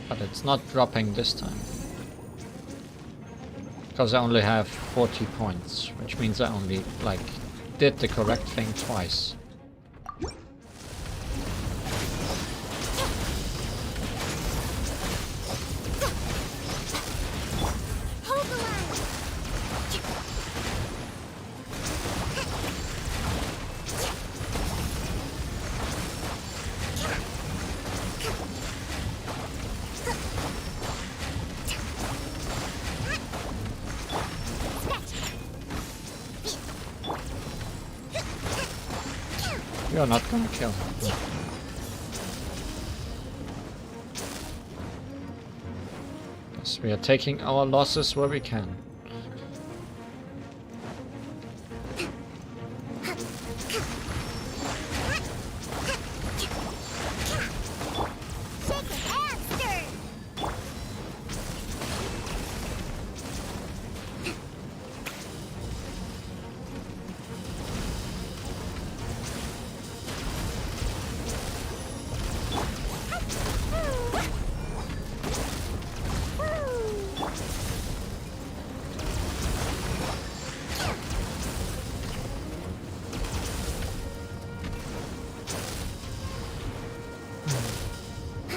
But it's not dropping this time. Because I only have 40 points, which means I only, like, did the correct thing twice. You're not gonna kill him. Yes, we are taking our losses where we can.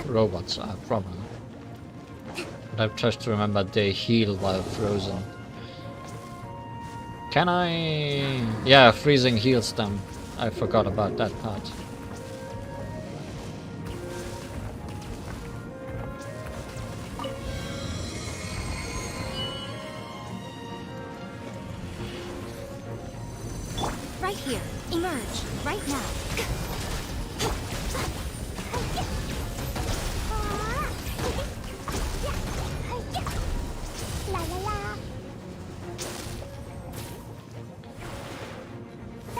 Robots are a problem. But I've just to remember they heal while frozen. Can I... Yeah, freezing heals them. I forgot about that part. Right here. Emerge. Right now.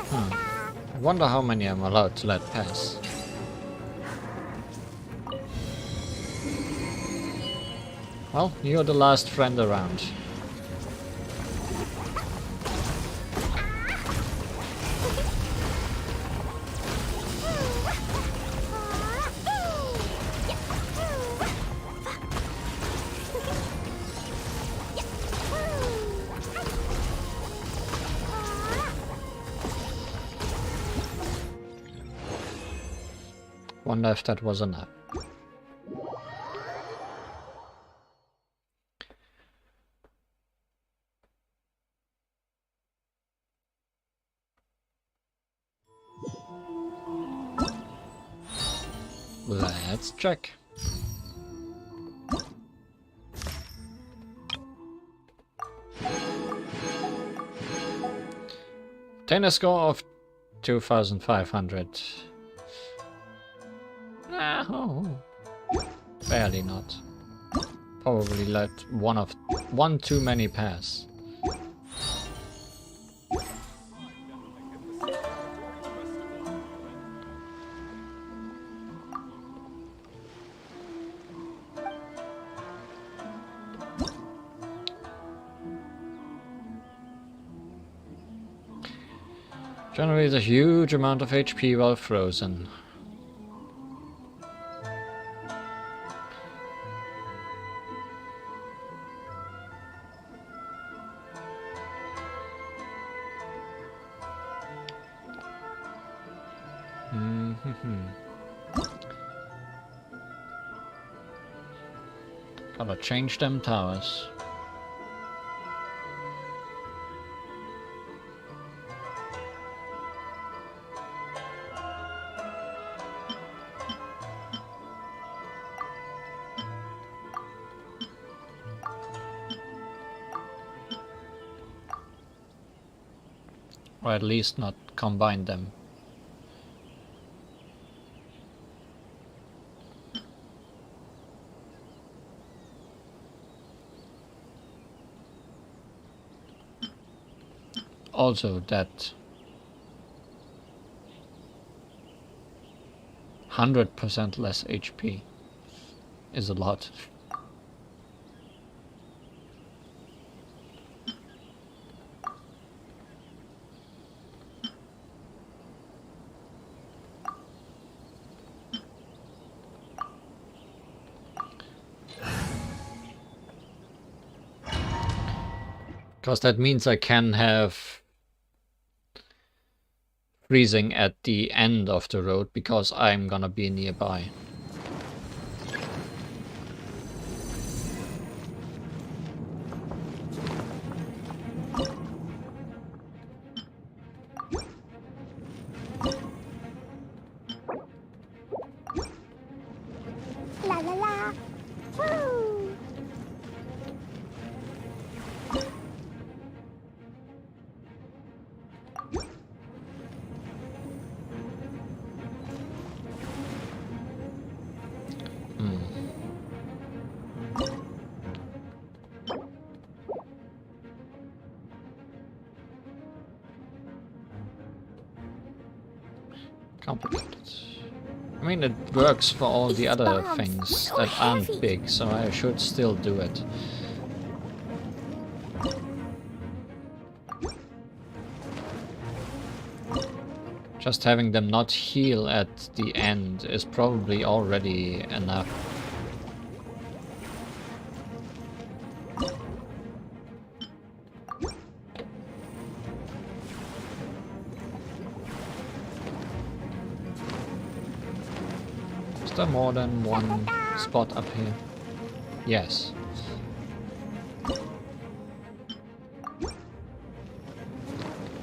I wonder how many I'm allowed to let pass. Well, you're the last friend around. Wonder if that was enough. Let's check. Obtain a score of 2,500. Oh, barely not. Probably let one too many pass. Generates a huge amount of HP while frozen. Gotta change them towers. Or at least not combine them. Also that 100% less HP is a lot. Because that means I can have freezing at the end of the road because I'm gonna be nearby. La la la. Woo! Complicated. I mean, it works for all the other things that aren't big, so I should still do it. Just having them not heal at the end is probably already enough. Is there more than one spot up here? Yes.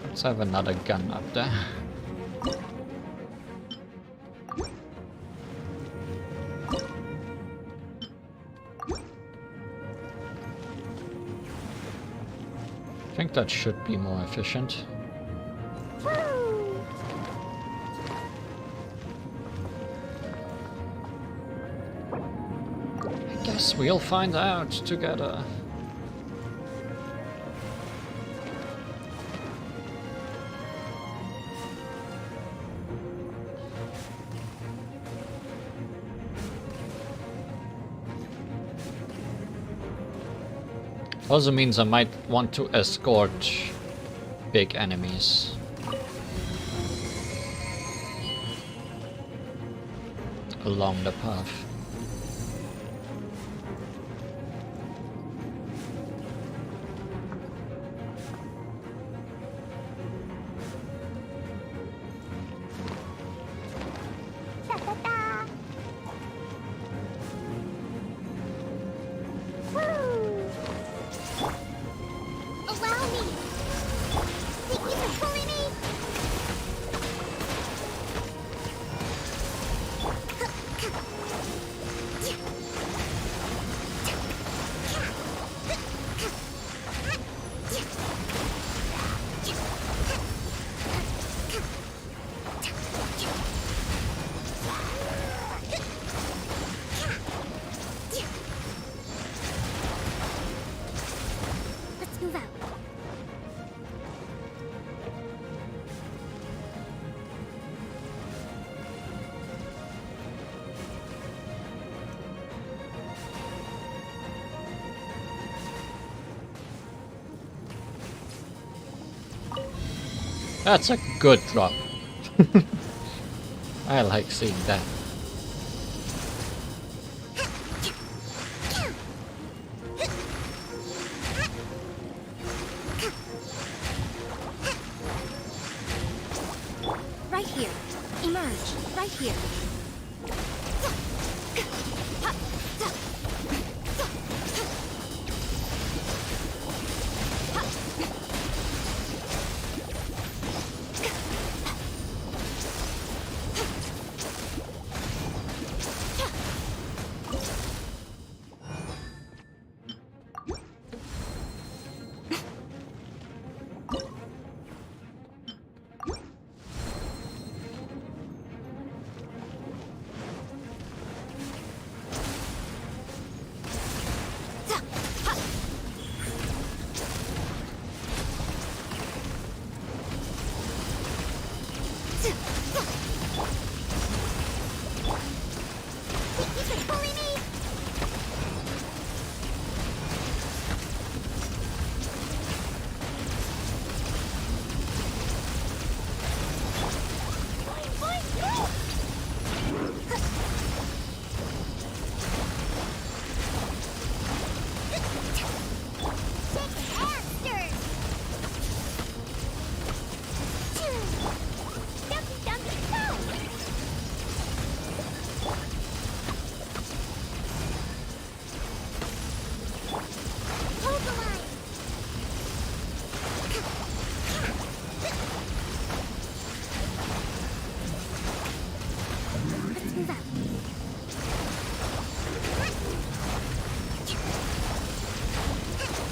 Let's have another gun up there. I think that should be more efficient. I guess we'll find out together. Also means I might want to escort big enemies. Along the path. That's a good drop. I like seeing that. Right here. Emerge. Right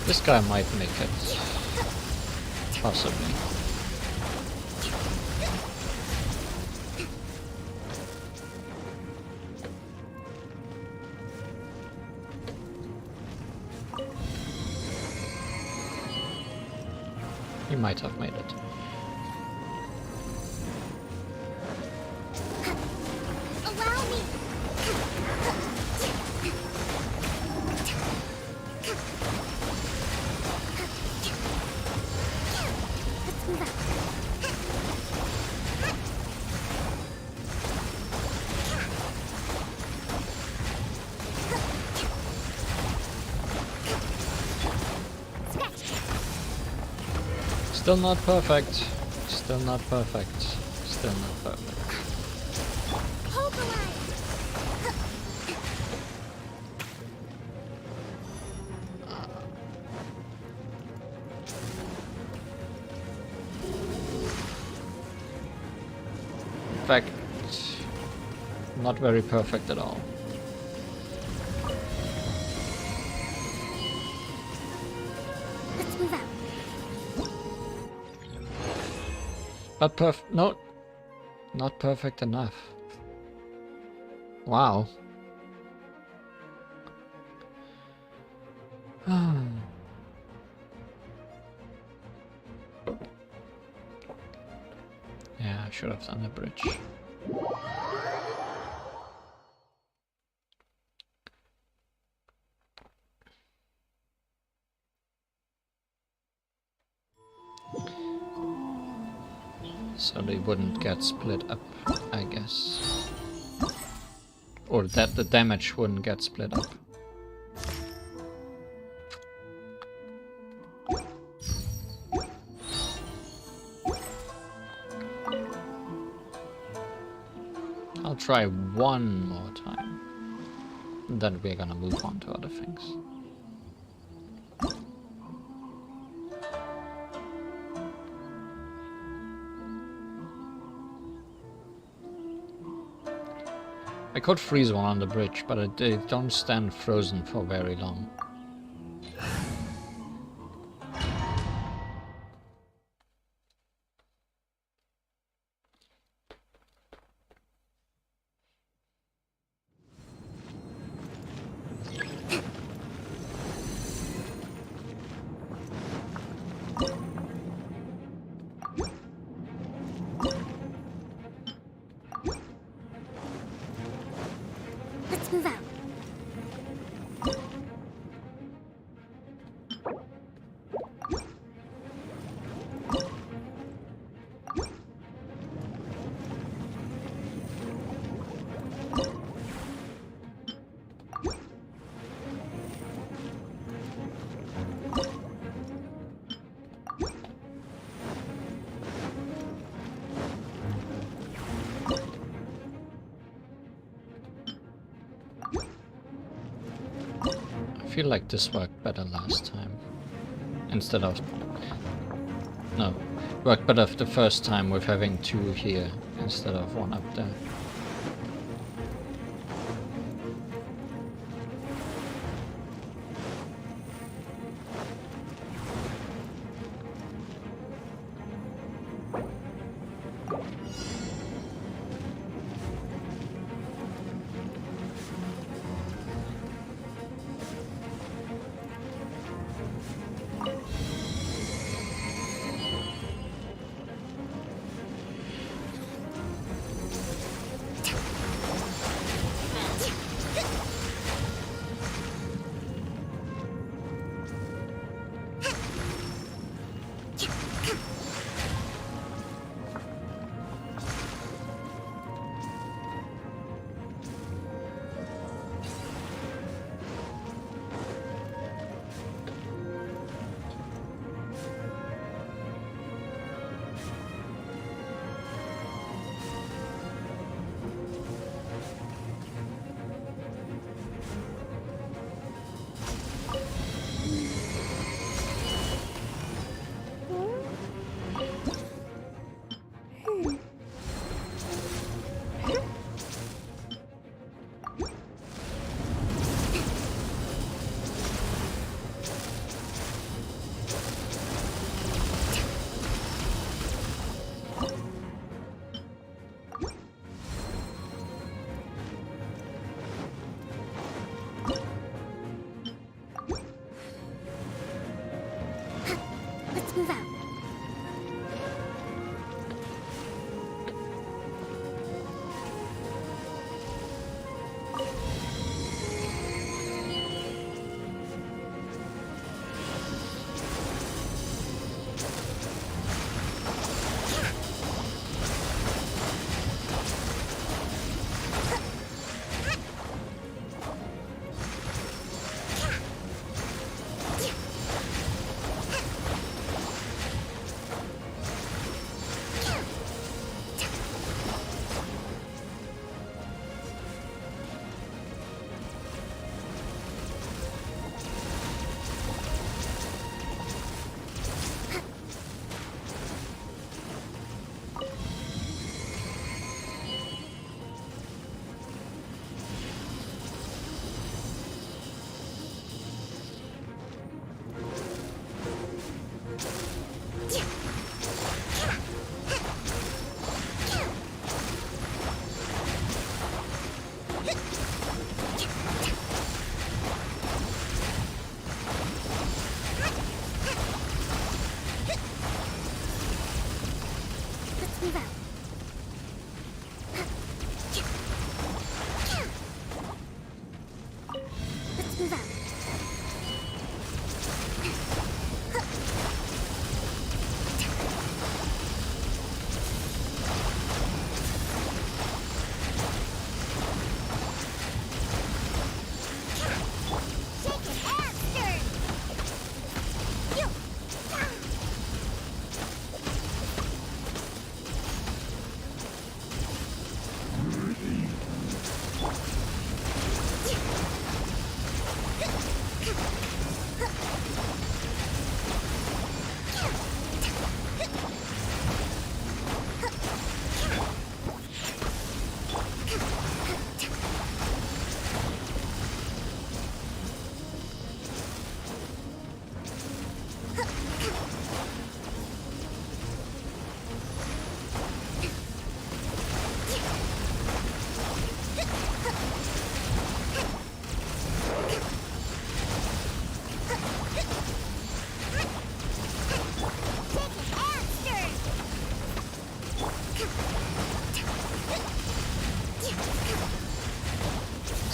This guy might make it. Possibly. He might have made it. Allow me. Let's move out. Still not perfect. Still not perfect. Still not perfect. In fact, not very perfect at all. Let's move out. But no, not perfect enough. Wow. Yeah, I should have done the bridge. So they wouldn't get split up, I guess. Or that the damage wouldn't get split up. I'll try one more time. Then we're gonna move on to other things. I could freeze one on the bridge, but they don't stand frozen for very long. Let's move out. I feel like this worked better last time. Instead of... No. Worked better the first time with having two here instead of one up there.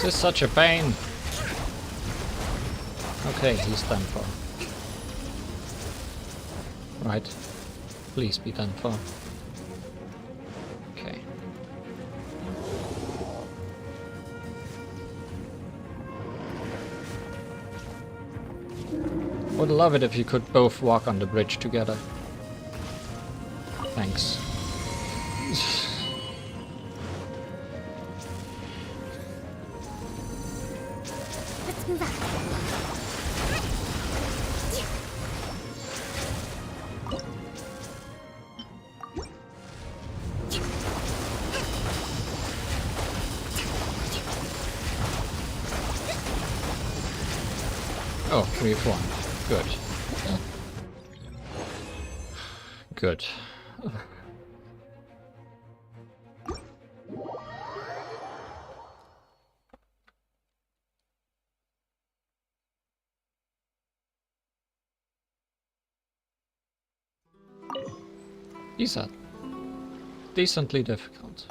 This is such a pain. Okay, he's done for. Right. Please be done for. Okay. Would love it if you could both walk on the bridge together. Thanks. Let's move out. Oh, 3 of 1. Good. Good. These are decently difficult.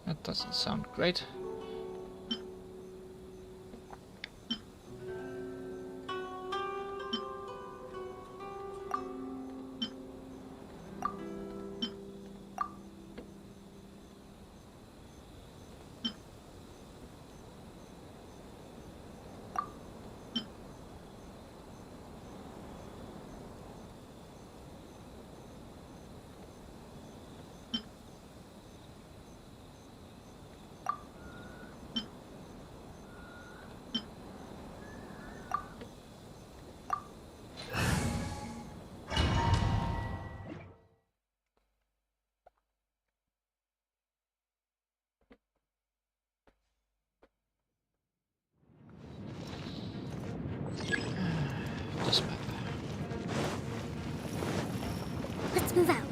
That doesn't sound great. This map. Let's move out.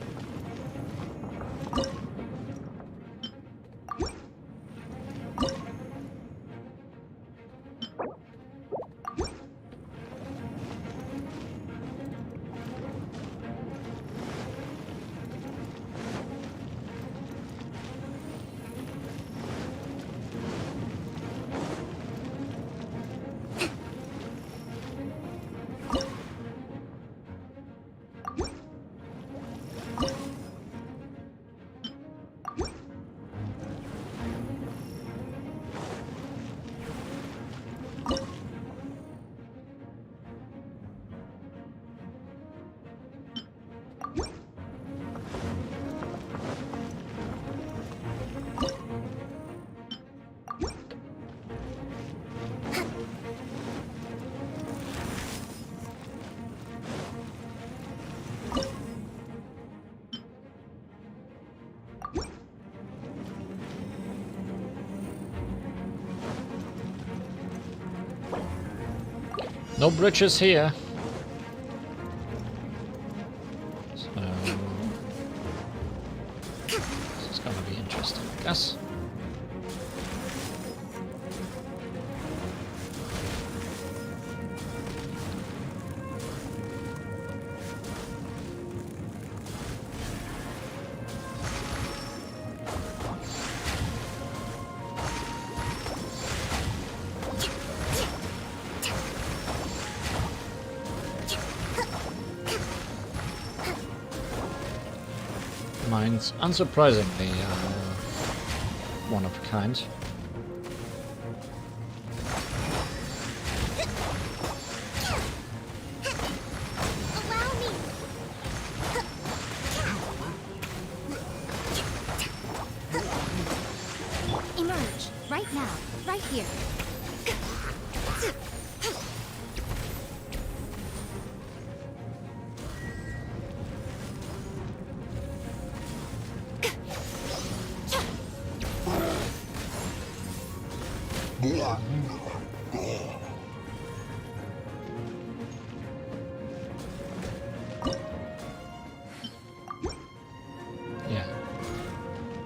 No bridges here. So this is gonna be interesting, I guess. Mine's unsurprisingly one of a kind. Emerge, right now, right here. Yeah.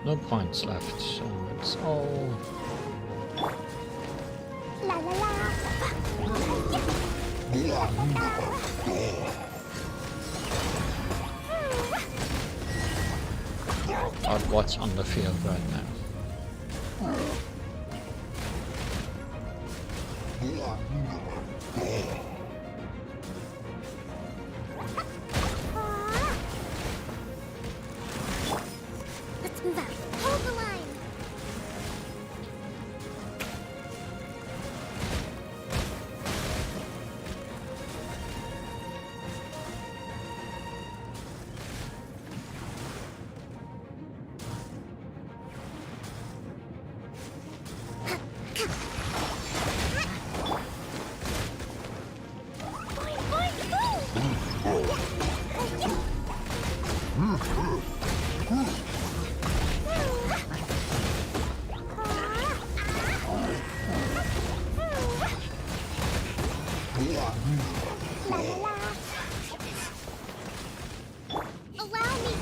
No points left, so it's all... La la la. About what's on the field right now. Let's move out. Hold the line. Allow me.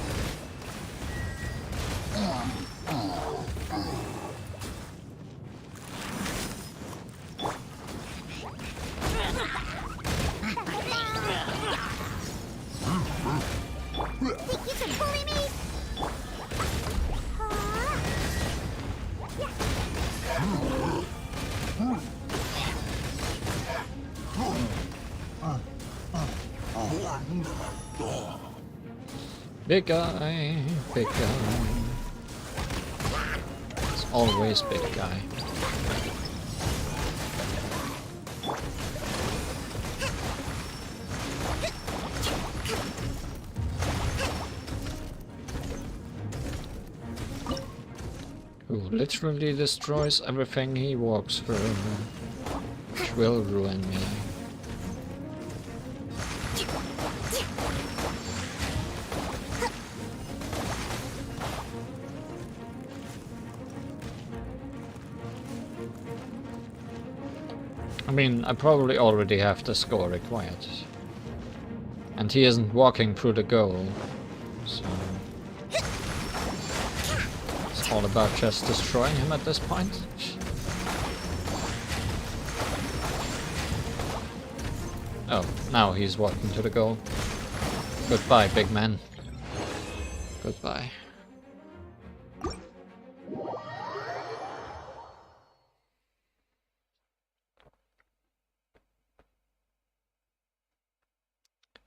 Think you can bully me? Big guy, big guy. It's always big guy. Who literally destroys everything he walks through, which will ruin me. I mean, I probably already have the score required. And he isn't walking through the goal, so... it's all about just destroying him at this point. Oh, now he's walking to the goal. Goodbye, big man. Goodbye.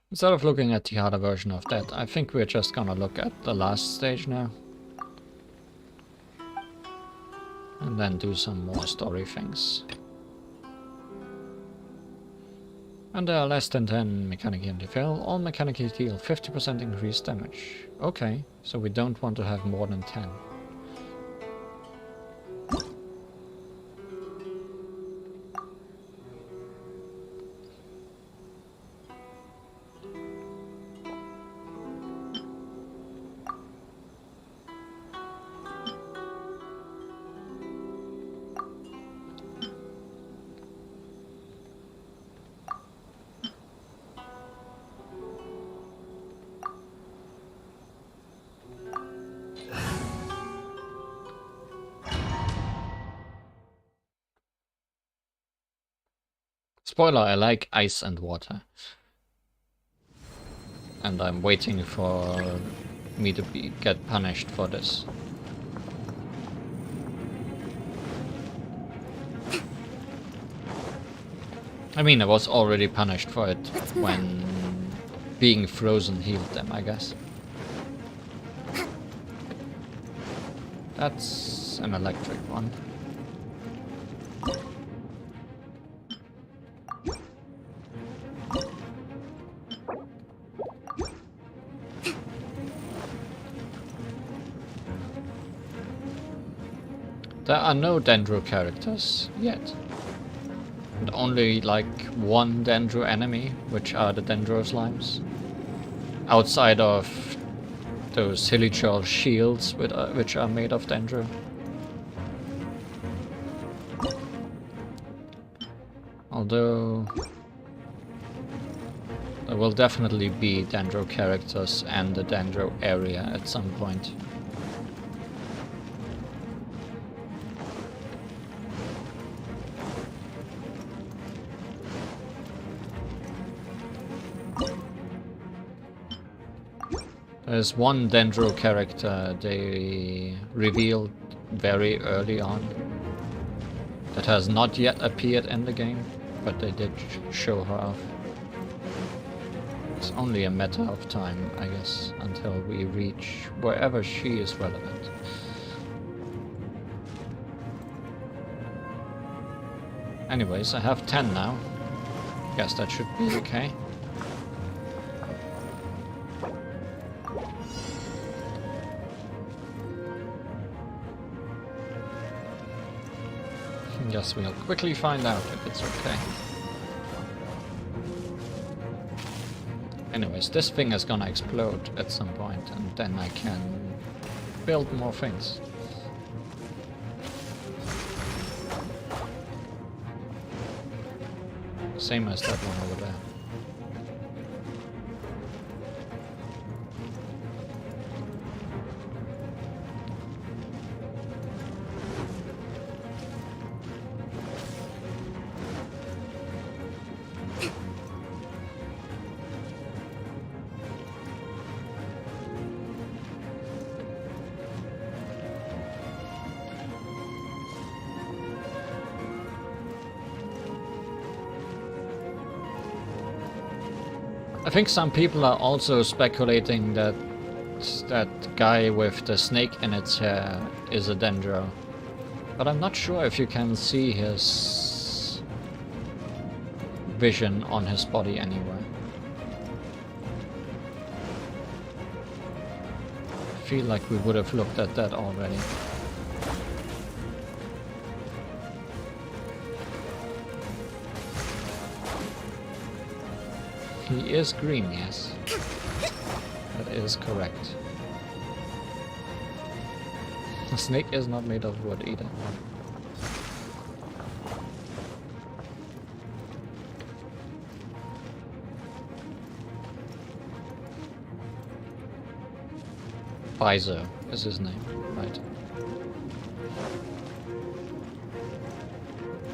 Instead of looking at the harder version of that, I think we're just gonna look at the last stage now. And then do some more story things. And there are less than 10 mechanical deal. All mechanical deal 50% increased damage. Okay, so we don't want to have more than 10. Spoiler, I like ice and water. And I'm waiting for me to get punished for this. I mean, I was already punished for it when being frozen healed them, I guess. That's an electric one. There are no Dendro characters yet. And only like one Dendro enemy, which are the Dendro slimes. Outside of those hilichurl shields which are made of Dendro. Although there will definitely be Dendro characters and the Dendro area at some point. There's one Dendro character they revealed very early on that has not yet appeared in the game, but they did show her off. It's only a matter of time, I guess, until we reach wherever she is relevant. Anyways, I have 10 now. Guess that should be okay. Guess we'll quickly find out if it's okay. Anyways, this thing is gonna explode at some point, and then I can build more things. Same as that one over there. I think some people are also speculating that that guy with the snake in its hair is a Dendro. But I'm not sure if you can see his vision on his body anywhere. I feel like we would have looked at that already. He is green, yes. That is correct. The snake is not made of wood either. Pfizer is his name, right?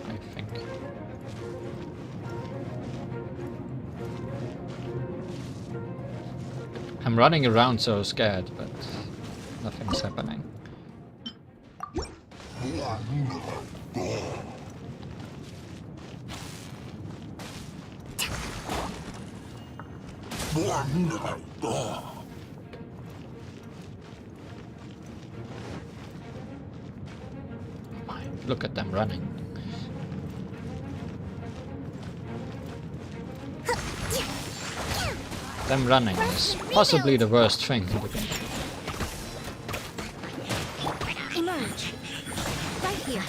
I think. I'm running around so scared, but nothing's happening. Look at them running. Them running is possibly the worst thing in the game. Emerge. Right here.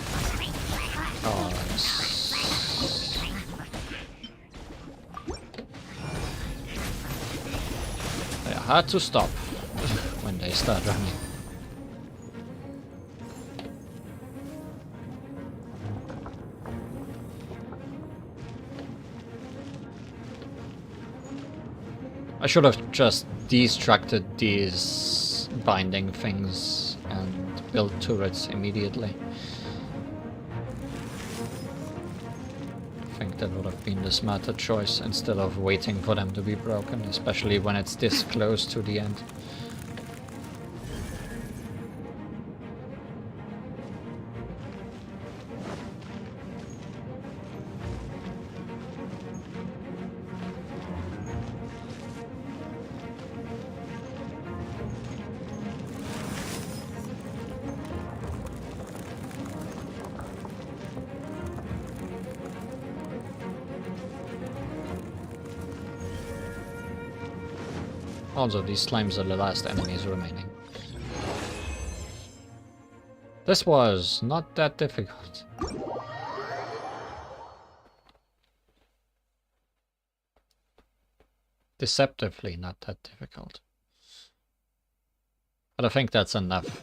Oh, they are hard to stop when they start running. I should have just destructed these binding things and built turrets immediately. I think that would have been the smarter choice instead of waiting for them to be broken, especially when it's this close to the end. Also, these slimes are the last enemies remaining. This was not that difficult. Deceptively not that difficult. But I think that's enough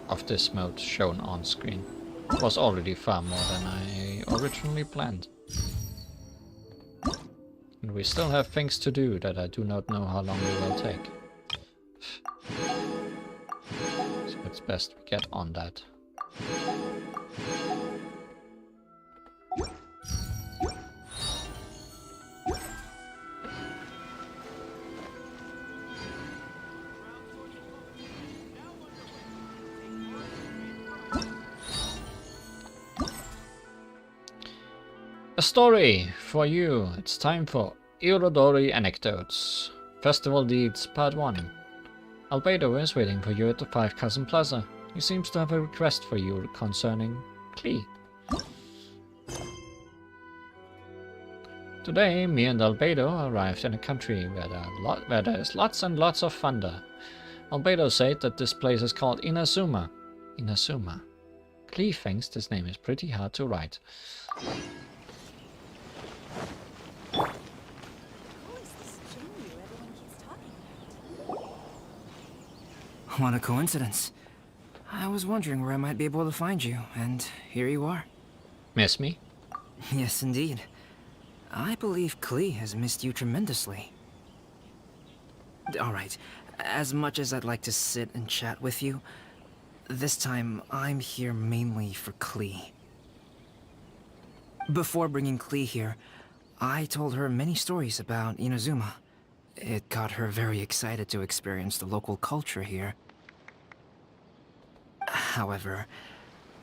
of this mode shown on screen. It was already far more than I originally planned. And we still have things to do that I do not know how long they will take. So it's best we get on that. A story for you. It's time for Iradori Anecdotes. Festival Deeds Part 1. Albedo is waiting for you at the Five Kasen Plaza. He seems to have a request for you concerning Klee. Today, me and Albedo arrived in a country where there is lots and lots of thunder. Albedo said that this place is called Inazuma. Inazuma. Klee thinks this name is pretty hard to write. What a coincidence. I was wondering where I might be able to find you, and here you are. Miss me? Yes, indeed. I believe Klee has missed you tremendously. Alright, as much as I'd like to sit and chat with you, this time I'm here mainly for Klee. Before bringing Klee here, I told her many stories about Inazuma. It got her very excited to experience the local culture here. However,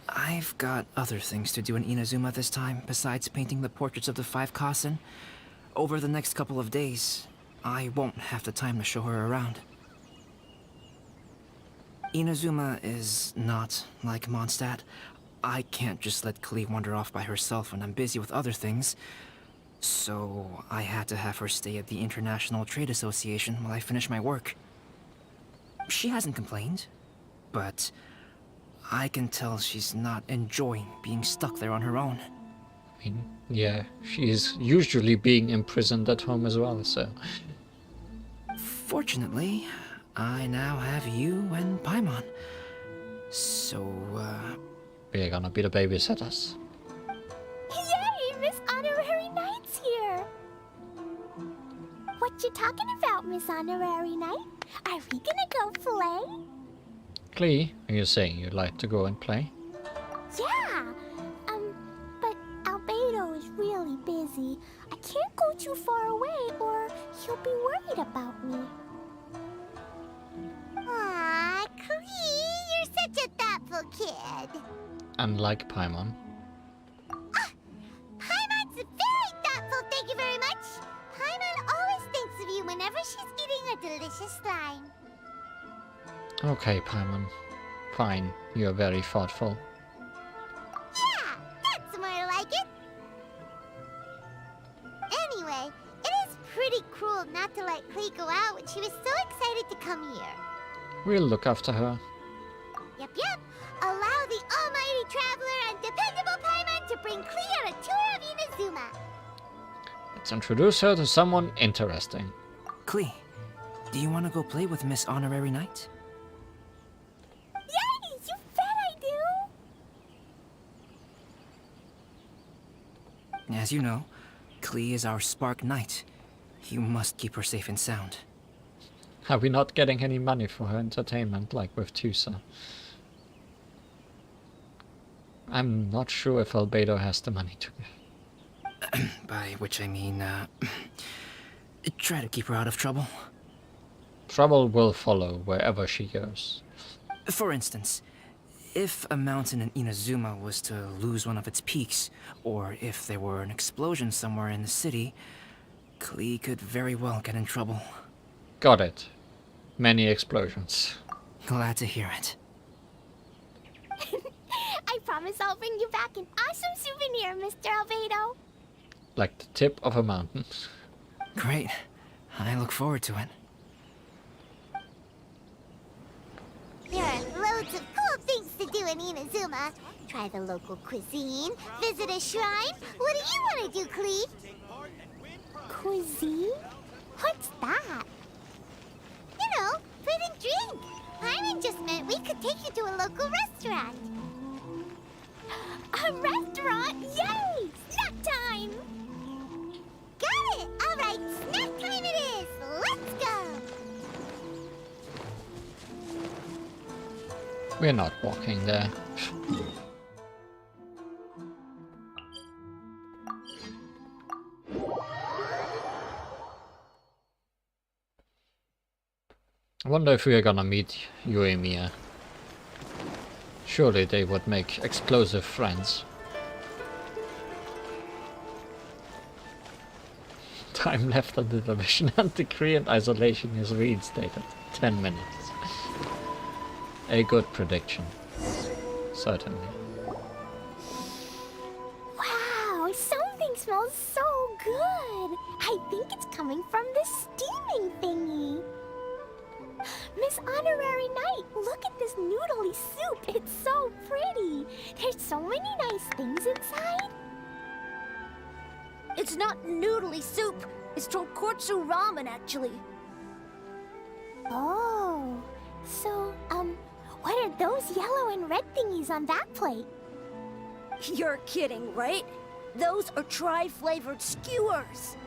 I've got other things to do in Inazuma this time besides painting the portraits of the Five Kasen. Over the next couple of days, I won't have the time to show her around. Inazuma is not like Mondstadt. I can't just let Klee wander off by herself when I'm busy with other things. So I had to have her stay at the International Trade Association while I finish my work. She hasn't complained, but I can tell she's not enjoying being stuck there on her own. I mean, yeah, she's usually being imprisoned at home as well, so... Fortunately, I now have you and Paimon. So, we're gonna be the babysitters. Yay! Miss Honorary Knight's here! What you talking about, Miss Honorary Knight? Are we gonna go play? Klee, are you saying you'd like to go and play? Yeah! But Albedo is really busy. I can't go too far away or he'll be worried about me. Aw, Klee, you're such a thoughtful kid. Unlike Paimon. Paimon's very thoughtful, thank you very much. Paimon always thinks of you whenever she's eating a delicious slime. Okay, Paimon. Fine, you're very thoughtful. Yeah, that's more like it. Anyway, it is pretty cruel not to let Klee go out when she was so excited to come here. We'll look after her. Yep. Allow the almighty traveler and dependable Paimon to bring Klee on a tour of Inazuma. Let's introduce her to someone interesting. Klee, do you want to go play with Miss Honorary Knight? Yes, you bet I do! As you know, Klee is our Spark Knight. You must keep her safe and sound. Are we not getting any money for her entertainment like with Tusa? I'm not sure if Albedo has the money to give. By which I mean, try to keep her out of trouble. Trouble will follow wherever she goes. For instance, if a mountain in Inazuma was to lose one of its peaks, or if there were an explosion somewhere in the city, Klee could very well get in trouble. Got it. Many explosions. Glad to hear it. I promise I'll bring you back an awesome souvenir, Mr. Albedo. Like the tip of a mountain. Great. I look forward to it. There are loads of cool things to do in Inazuma. Try the local cuisine, visit a shrine. What do you want to do, Klee? Cuisine? What's that? You know, food and drink. Paimon just meant we could take you to a local restaurant. A restaurant? Yay! Snack time! Got it! All right. right, snack time it is! Let's go! We're not walking there. I wonder if we are gonna meet Yoimiya. Surely they would make explosive friends. Time left on the division and decree and isolation is reinstated. 10 minutes. A good prediction. Certainly. Wow, something smells so good! I think it's coming from the steaming thingy! Miss Honorary Knight, look at this noodly soup! It's so pretty! There's so many nice things inside! It's not noodly soup. It's tonkotsu ramen, actually. Oh, so, what are those yellow and red thingies on that plate? You're kidding, right? Those are tri-flavored skewers.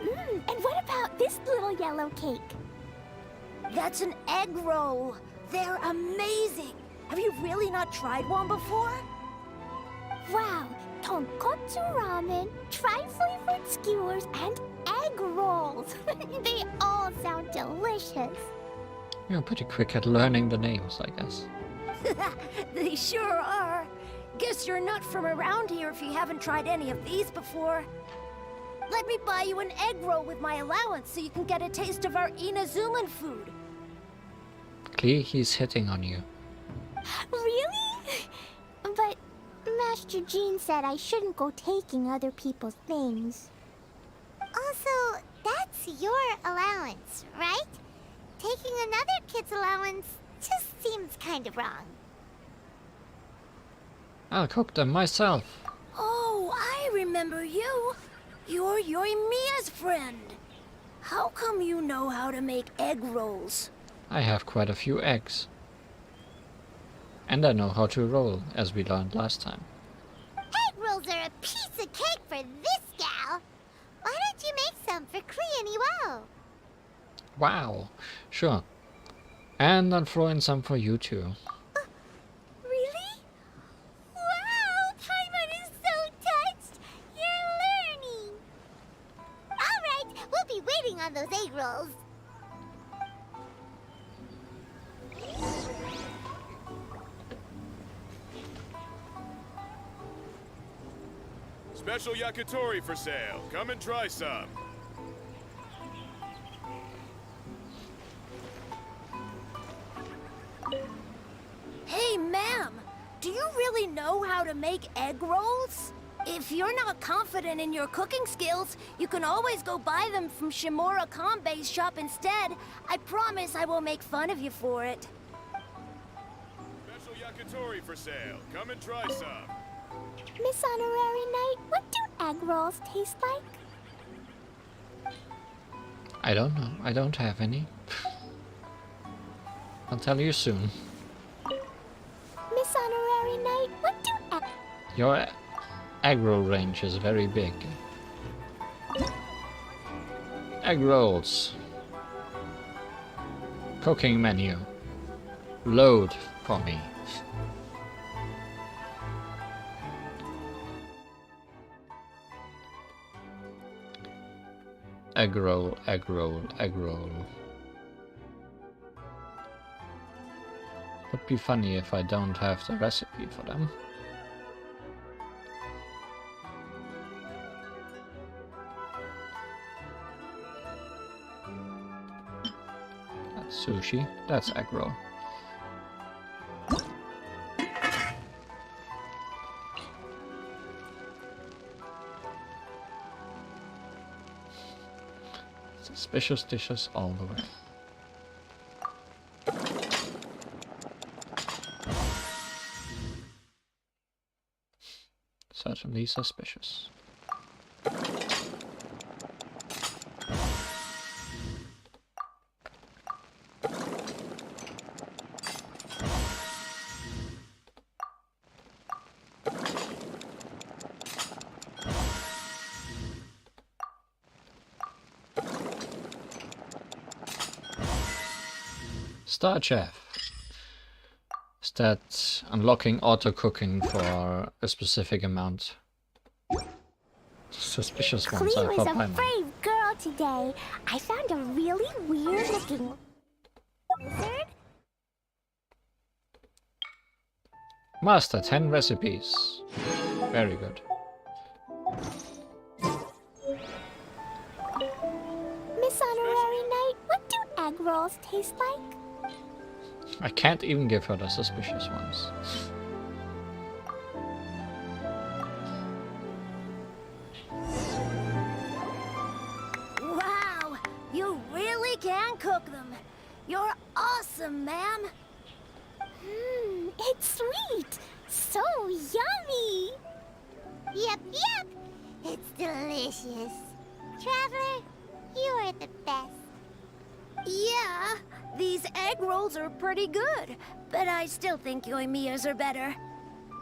And what about this little yellow cake? That's an egg roll. They're amazing. Have you really not tried one before? Wow, tonkotsu ramen, tri-flavored skewers, and egg rolls. They all sound delicious. You're pretty quick at learning the names, I guess. They sure are. Guess you're not from around here if you haven't tried any of these before. Let me buy you an egg roll with my allowance so you can get a taste of our Inazuman food. Clearly he's hitting on you. Really? But Master Jean said I shouldn't go taking other people's things. Also, that's your allowance, right? Taking another kid's allowance just seems kind of wrong. I'll cook them myself. Oh, I remember you. You're Yoimiya's friend. How come you know how to make egg rolls? I have quite a few eggs. And I know how to roll, as we learned last time. Egg rolls are a piece of cake for this gal. Why don't you make some for Klee and Iwao? Wow, sure. And I'll throw in some for you too. Really? Wow, Paimon is so touched. You're learning. All right, we'll be waiting on those egg rolls. Special yakitori for sale. Come and try some. Hey, ma'am, do you really know how to make egg rolls? If you're not confident in your cooking skills, you can always go buy them from Shimura Kanbei's shop instead. I promise I won't make fun of you for it. Special yakitori for sale. Come and try some. Miss Honorary Knight, what do egg rolls taste like? I don't know. I don't have any. I'll tell you soon. Miss Honorary Knight, what do Your egg roll range is very big. Egg rolls. Cooking menu. Load for me. Egg roll, egg roll, egg roll. Would be funny if I don't have the recipe for them. That's sushi, that's egg roll. Suspicious dishes all the way. Certainly suspicious. Star Chef. Is that unlocking auto cooking for a specific amount? Suspicious ones, Klee I was thought a I might. brave girl today. I found a really weird-looking lizard. Master 10 recipes. Very good. Miss Honorary Knight, what do egg rolls taste like? I can't even give her the suspicious ones. Wow, you really can cook them. You're awesome, ma'am. It's sweet. So yummy. Yep, yep. It's delicious. Traveler, you are the best. Yeah, these egg rolls are pretty good, but I still think Yoimiya's are better.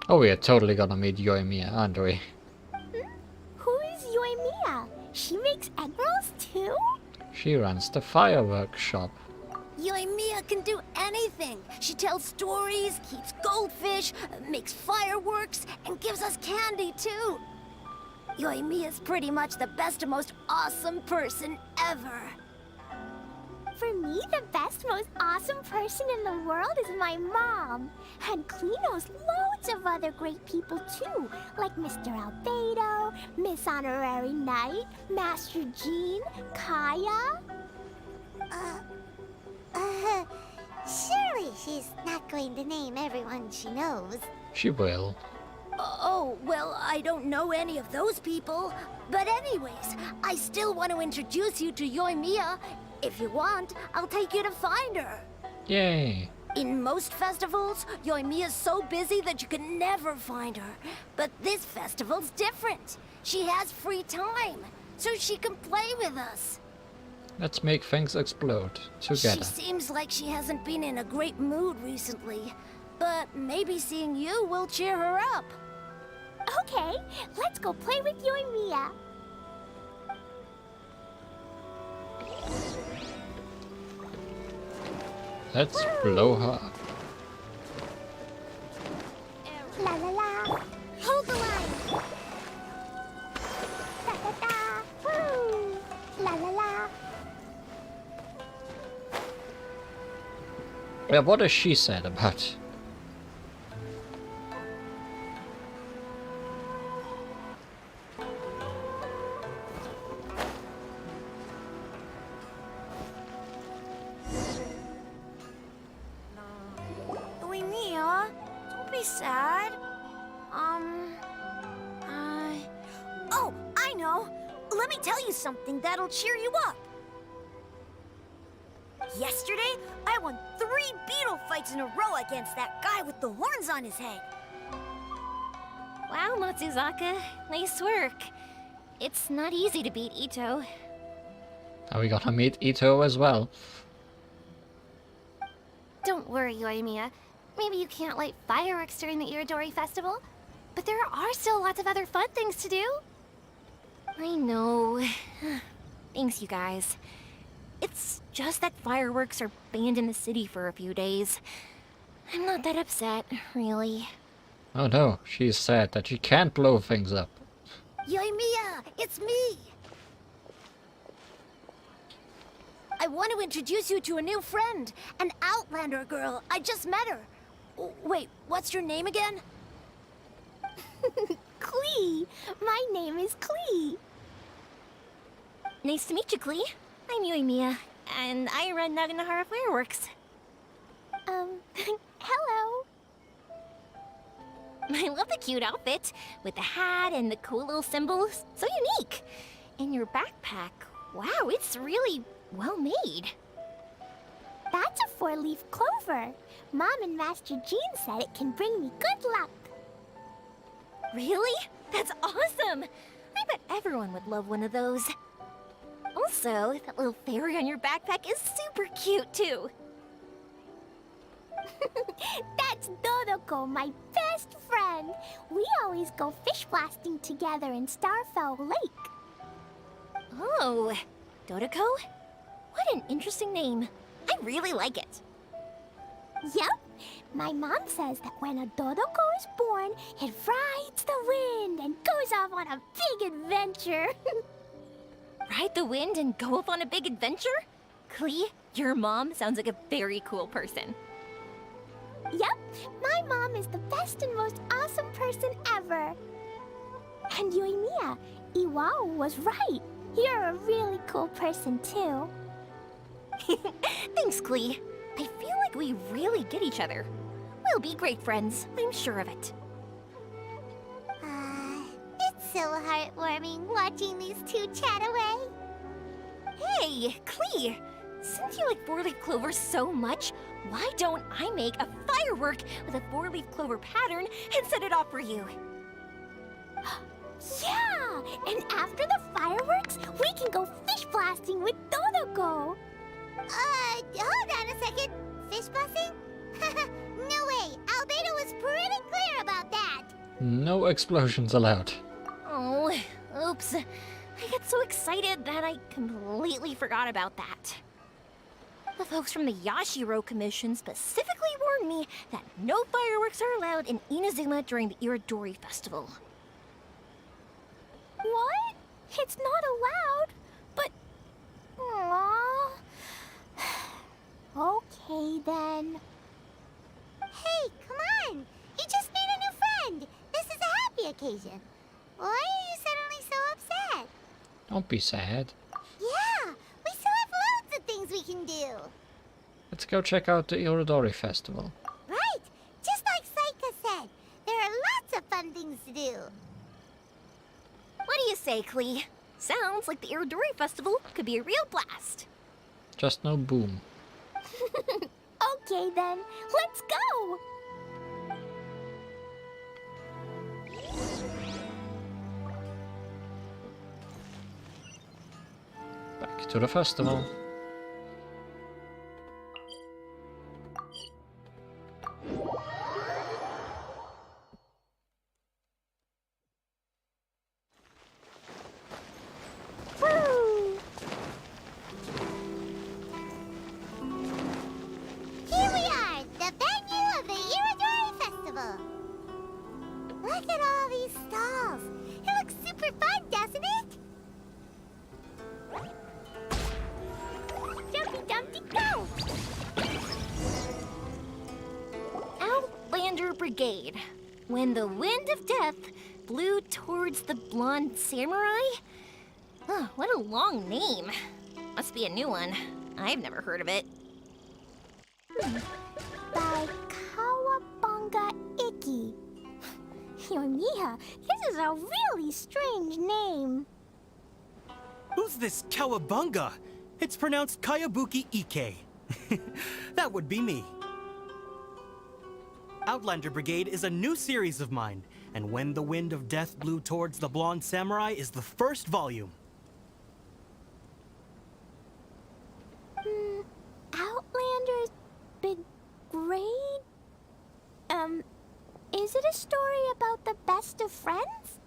Oh, we are totally gonna meet Yoimiya, aren't we? Who is Yoimiya? She makes egg rolls too? She runs the fireworks shop. Yoimiya can do anything. She tells stories, keeps goldfish, makes fireworks, and gives us candy too. Yoimiya's pretty much the best and most awesome person ever. For me, the best, most awesome person in the world is my mom. And Klee knows loads of other great people too, like Mr. Albedo, Miss Honorary Knight, Master Jean, Kaya. Surely she's not going to name everyone she knows. She will. Oh, well, I don't know any of those people. But anyways, I still want to introduce you to Yoimiya. If you want, I'll take you to find her. Yay. In most festivals, Yoimiya's so busy that you can never find her. But this festival's different. She has free time, so she can play with us. Let's make things explode together. She seems like she hasn't been in a great mood recently. But maybe seeing you will cheer her up. Okay, let's go play with Yoimiya. Let's blow her up. La la la. Hold the line. Da da da. Woo. La la la. Yeah, what has she said about? Yoimiya, don't be sad. Oh, I know. Let me tell you something that'll cheer you up. Yesterday, I won 3 beetle fights in a row against that guy with the horns on his head. Wow, Matsuzaka. Nice work. It's not easy to beat Ito. Are we gonna meet Ito as well? Don't worry, Yoimiya. Maybe you can't light fireworks during the Iradori Festival, but there are still lots of other fun things to do. I know. Thanks, you guys. It's just that fireworks are banned in the city for a few days. I'm not that upset, really. Oh no, she's sad that she can't blow things up. Yoimiya, it's me! I want to introduce you to a new friend, an Outlander girl. I just met her. Wait, what's your name again? Klee. My name is Klee. Nice to meet you, Klee. I'm Yoimiya, and I run Naganahara Fireworks. Hello. I love the cute outfit, with the hat and the cool little symbols. So unique. And your backpack, wow, it's really well made. That's a 4-leaf clover. Mom and Master Jean said it can bring me good luck. Really? That's awesome! I bet everyone would love one of those. Also, that little fairy on your backpack is super cute, too. That's Dodoko, my best friend. We always go fish blasting together in Starfell Lake. Oh, Dodoko? What an interesting name. I really like it. Yep. My mom says that when a Dodoko is born, it rides the wind and goes off on a big adventure. Ride the wind and go off on a big adventure? Klee, your mom sounds like a very cool person. Yep, my mom is the best and most awesome person ever. And Yoimiya, Iwao was right. You're a really cool person too. Thanks, Klee. I feel like we really get each other. We'll be great friends, I'm sure of it. It's so heartwarming watching these two chat away. Hey, Klee! Since you like four-leaf clover so much, why don't I make a firework with a four-leaf clover pattern and set it off for you? Yeah! And after the fireworks, we can go fish blasting with Dodoko! Hold on a second. Fish blasting? No way! Albedo was pretty clear about that! No explosions allowed. Oh, oops. I get so excited that I completely forgot about that. The folks from the Yashiro Commission specifically warned me that no fireworks are allowed in Inazuma during the Iradori Festival. What? It's not allowed? But... Aww... Okay, then. Hey, come on! You just made a new friend! This is a happy occasion. Why are you suddenly so upset? Don't be sad. Yeah! We still have loads of things we can do! Let's go check out the Iradori Festival. Right! Just like Saika said, there are lots of fun things to do. What do you say, Klee? Sounds like the Iradori Festival could be a real blast. Just no boom. Okay then, let's go! Back to the festival. Woo! Here we are, the venue of the Iradori Festival. Look at all these stalls. It looks super fun, doesn't it? Jumpy Dumpty go! Outlander Brigade. When the wind of death blew towards the blonde samurai? Oh, what a long name. Must be a new one. I've never heard of it. By Kawabunga Iki. Yoimiya, this is a really strange name. Who's this Kawabunga? It's pronounced Kayabuki Ike. That would be me. Outlander Brigade is a new series of mine, and When the Wind of Death Blew Towards the Blonde Samurai is the first volume. Outlander's Big Grade? Is it a story about the best of friends?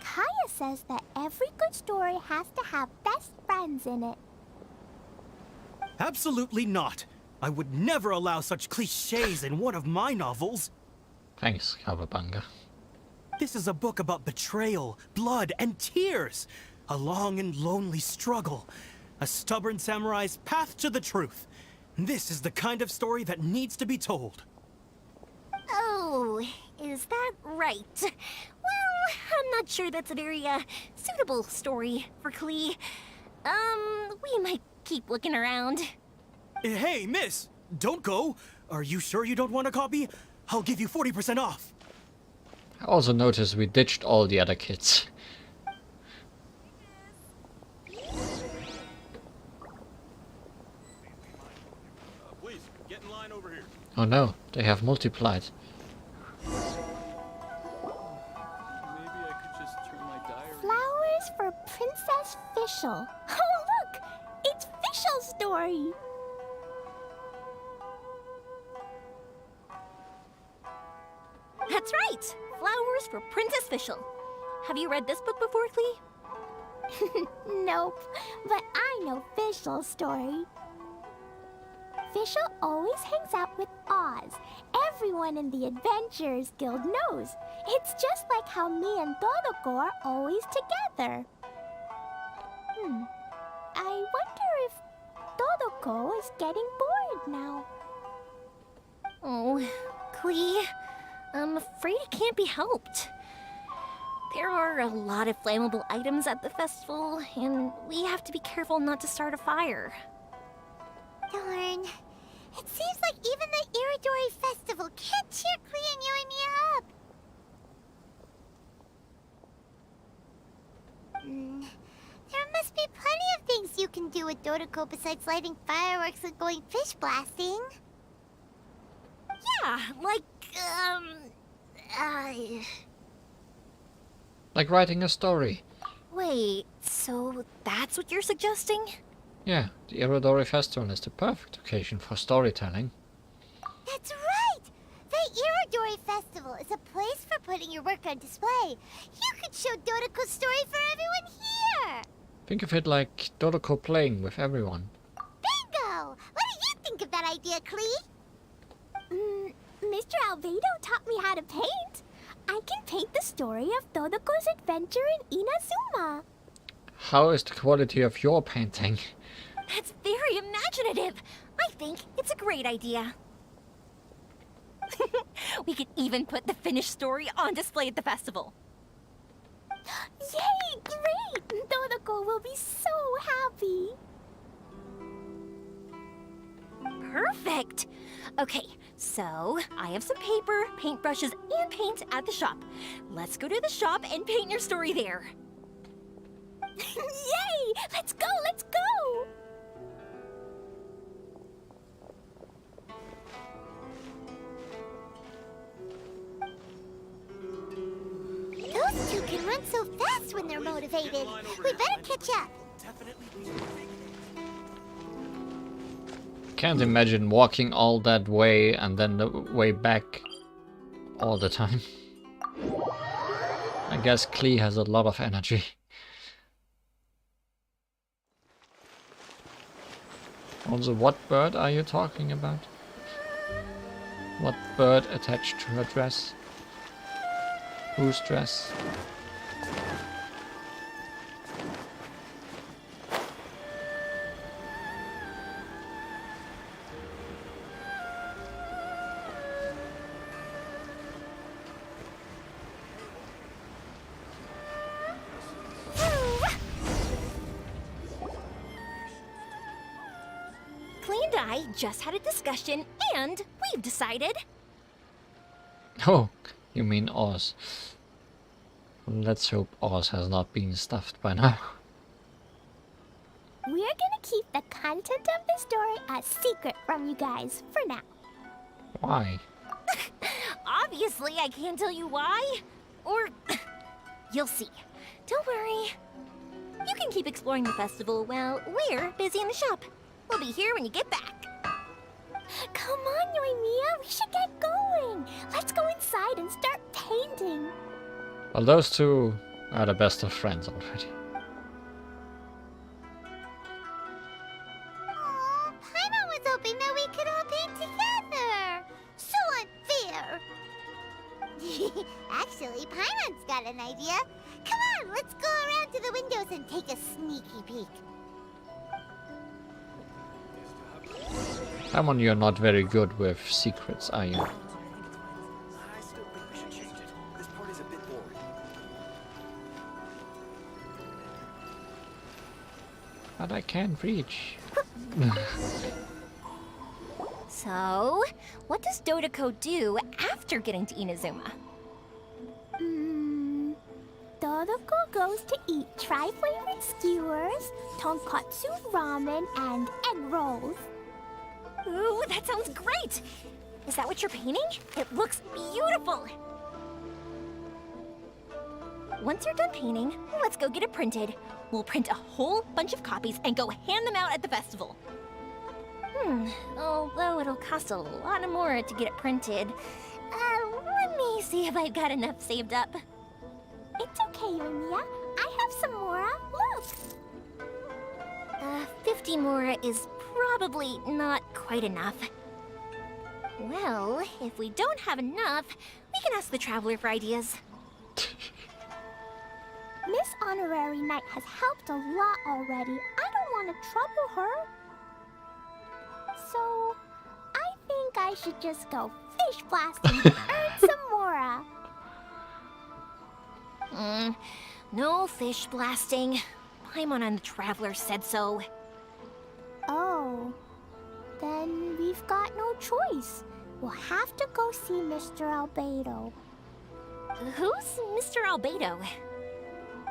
Kaya says that every good story has to have best friends in it. Absolutely not. I would never allow such cliches in one of my novels. Thanks, Kawabunga. This is a book about betrayal, blood, and tears. A long and lonely struggle. A stubborn samurai's path to the truth. This is the kind of story that needs to be told. Oh, is that right? Well, I'm not sure that's a very, suitable story for Klee. We might keep looking around. Hey, miss! Don't go! Are you sure you don't want a copy? I'll give you 40% off. I also noticed we ditched all the other kids. Please, get in line over here. Oh no, they have multiplied. Flowers for Princess Fischl. Oh look! It's Fischl's story! That's right! Flowers for Princess Fischl. Have you read this book before, Klee? Nope, but I know Fischl's story. official always hangs out with Oz. Everyone in the Adventurers Guild knows. It's just like how me and Todoko are always together. I wonder if Todoko is getting bored now. Oh, Klee, I'm afraid it can't be helped. There are a lot of flammable items at the festival, and we have to be careful not to start a fire. Darn. It seems like even the Iradori Festival can't cheer Klee and you and me up. There must be plenty of things you can do with Dodoko besides lighting fireworks and going fish blasting. Yeah, like, Like writing a story. Wait, so that's what you're suggesting? Yeah, the Iradori Festival is the perfect occasion for storytelling. That's right! The Iradori Festival is a place for putting your work on display. You could show Dodoko's story for everyone here! Think of it like Dodoko playing with everyone. Bingo! What do you think of that idea, Klee? Mr. Albedo taught me how to paint. I can paint the story of Dodoko's adventure in Inazuma. How is the quality of your painting? That's very imaginative. I think it's a great idea. We could even put the finished story on display at the festival. Yay! Great! Dodoko will be so happy. Perfect! Okay, so I have some paper, paintbrushes, and paint at the shop. Let's go to the shop and paint your story there. Yay! Let's go! Let's go! Those two can run so fast when they're motivated. We better catch up. Can't imagine walking all that way and then the way back all the time. I guess Klee has a lot of energy. Also, what bird are you talking about? What bird attached to her dress? Whose dress? Klee and I just had a discussion, and we've decided. Oh, you mean Oz. Let's hope Oz has not been stuffed by now. We're gonna keep the content of the story a secret from you guys for now. Why? Obviously, I can't tell you why. Or, you'll see. Don't worry. You can keep exploring the festival while we're busy in the shop. We'll be here when you get back. Come on, Yoimiya, we should get going. Let's go inside and start painting. Well, those two are the best of friends already. Aw, Paimon was hoping that we could all paint together. So unfair. Actually, Paimon's got an idea. Come on, let's go around to the windows and take a sneaky peek. Come on, you're not very good with secrets, are you? But I can't reach. So, what does Dodoko do after getting to Inazuma? Dodoko goes to eat tri-flavored skewers, tonkatsu ramen, and egg rolls. Ooh, that sounds great! Is that what you're painting? It looks beautiful! Once you're done painting, let's go get it printed. We'll print a whole bunch of copies and go hand them out at the festival. Although it'll cost a lot more to get it printed. Let me see if I've got enough saved up. It's okay, Yoimiya. I have some more. Look! 50 mora is probably not quite enough. Well, if we don't have enough, we can ask the Traveler for ideas. Miss Honorary Knight has helped a lot already. I don't want to trouble her. So, I think I should just go fish blasting to earn some more. No fish blasting. Paimon and the Traveler said so. Oh, then we've got no choice. We'll have to go see Mr. Albedo. Who's Mr. Albedo?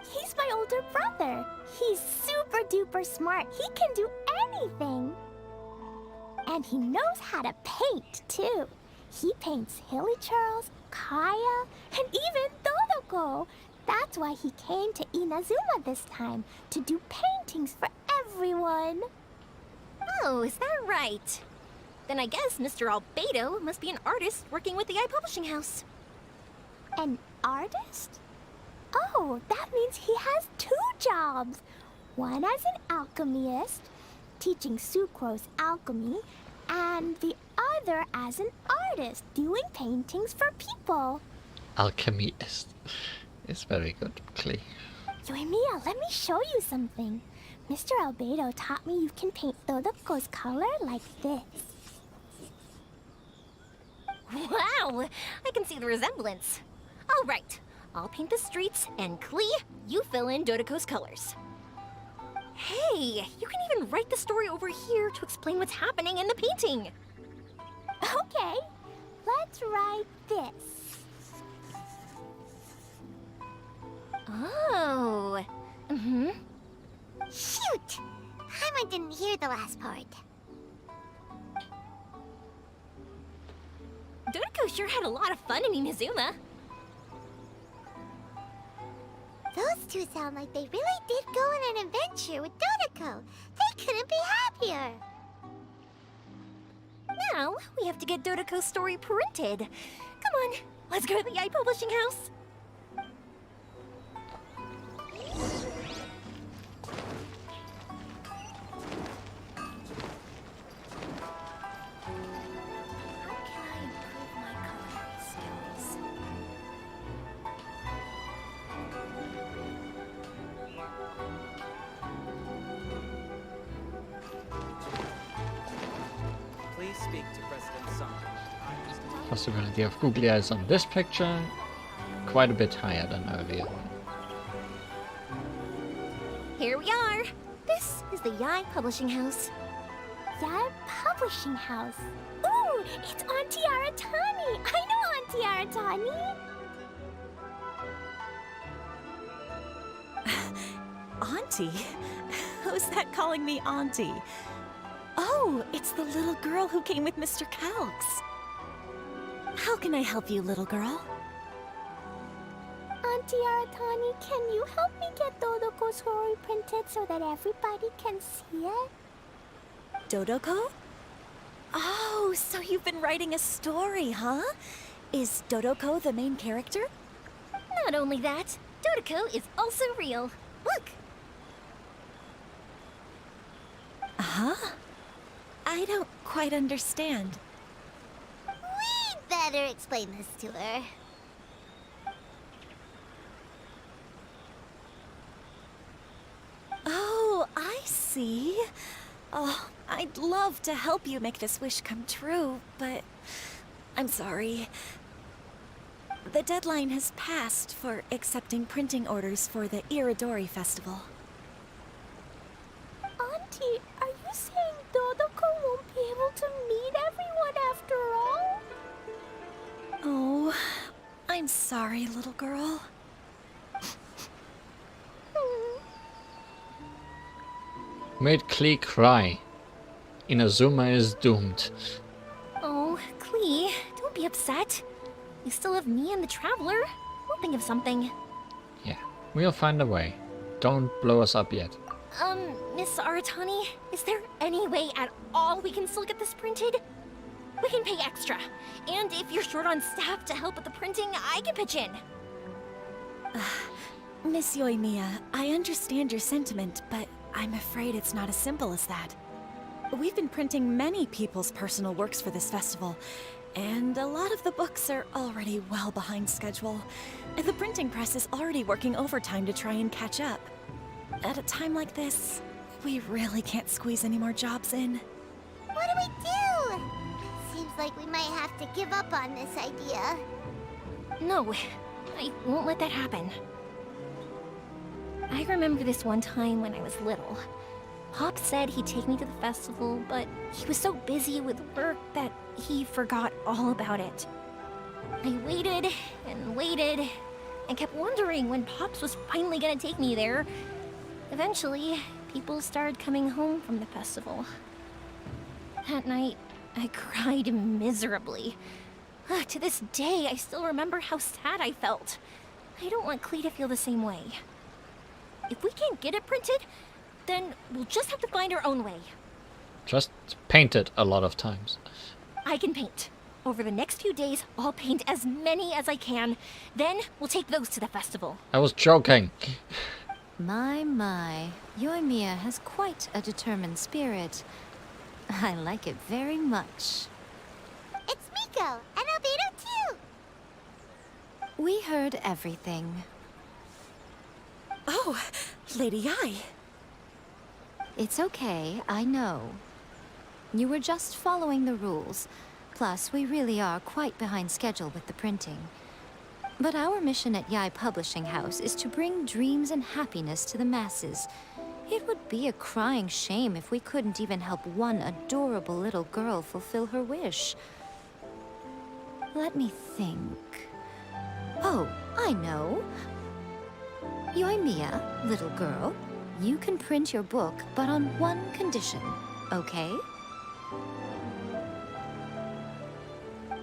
He's my older brother. He's super duper smart. He can do anything. And he knows how to paint, too. He paints Hilly Churls, Kaya, and even Dodoko. That's why he came to Inazuma this time, to do paintings for everyone. Oh, is that right? Then I guess Mr. Albedo must be an artist working with the iPublishing House. An artist? Oh, that means he has 2 jobs. One as an alchemist, teaching Sucrose alchemy, and the other as an artist, doing paintings for people. Alchemist. It's very good, Klee. Yoimiya, let me show you something. Mr. Albedo taught me you can paint Dodoko's color like this. Wow! I can see the resemblance. All right, I'll paint the streets, and Klee, you fill in Dodoko's colors. Hey, you can even write the story over here to explain what's happening in the painting. Okay, let's write this. Oh. Shoot! Paimon didn't hear the last part. Dodoko sure had a lot of fun in Inazuma. Those two sound like they really did go on an adventure with Dodoko. They couldn't be happier. Now, we have to get Dodoko's story printed. Come on, let's go to the iPublishing House. Please speak to President Sung. Possibility of googly eyes on this picture quite a bit higher than earlier. Here we are. This is the Yae Publishing House. Yae Publishing House? Ooh, it's Auntie Aratani! I know Auntie Aratani! Auntie? Who's that calling me Auntie? Oh, it's the little girl who came with Mr. Calx. How can I help you, little girl? Auntie Aratani, can you help me get Dodoko's story printed so that everybody can see it? Dodoko? Oh, so you've been writing a story, huh? Is Dodoko the main character? Not only that, Dodoko is also real. Look! Huh? I don't quite understand. We'd better explain this to her. Oh, I see. Oh, I'd love to help you make this wish come true, but I'm sorry. The deadline has passed for accepting printing orders for the Iradori Festival. Auntie, are you saying Dodoko won't be able to meet everyone after all? Oh, I'm sorry, little girl. Made Klee cry. Inazuma is doomed. Oh, Klee, don't be upset. You still have me and the Traveler. We'll think of something. Yeah, we'll find a way. Don't blow us up yet. Miss Aratani, is there any way at all we can still get this printed? We can pay extra. And if you're short on staff to help with the printing, I can pitch in. Miss Yoimiya, I understand your sentiment, but I'm afraid it's not as simple as that. We've been printing many people's personal works for this festival, and a lot of the books are already well behind schedule. The printing press is already working overtime to try and catch up. At a time like this, we really can't squeeze any more jobs in. What do we do? Seems like we might have to give up on this idea. No, I won't let that happen. I remember this one time when I was little. Pop said he'd take me to the festival, but he was so busy with work that he forgot all about it. I waited and kept wondering when Pops was finally gonna take me there. Eventually, people started coming home from the festival. That night, I cried miserably. To this day, I still remember how sad I felt. I don't want Klee to feel the same way. If we can't get it printed, then we'll just have to find our own way. Just paint it a lot of times. I can paint. Over the next few days, I'll paint as many as I can. Then we'll take those to the festival. I was joking. My. Yoimiya has quite a determined spirit. I like it very much. It's Miko and Albedo too. We heard everything. Oh, Lady Yi. It's okay, I know. You were just following the rules. Plus, we really are quite behind schedule with the printing. But our mission at Yi Publishing House is to bring dreams and happiness to the masses. It would be a crying shame if we couldn't even help one adorable little girl fulfill her wish. Let me think. Oh, I know. Yoimiya, little girl, you can print your book, but on one condition, okay?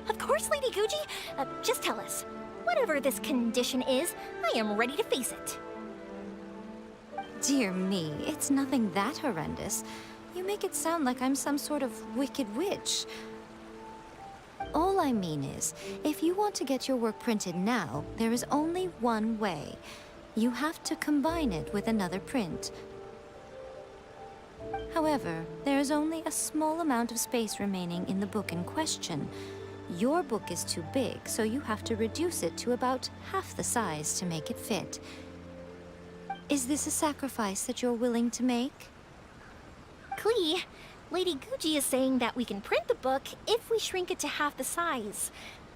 Of course, Lady Guji. Just tell us. Whatever this condition is, I am ready to face it. Dear me, it's nothing that horrendous. You make it sound like I'm some sort of wicked witch. All I mean is, if you want to get your work printed now, there is only one way. You have to combine it with another print. However, there is only a small amount of space remaining in the book in question. Your book is too big, so you have to reduce it to about half the size to make it fit. Is this a sacrifice that you're willing to make? Klee, Lady Guji is saying that we can print the book if we shrink it to half the size.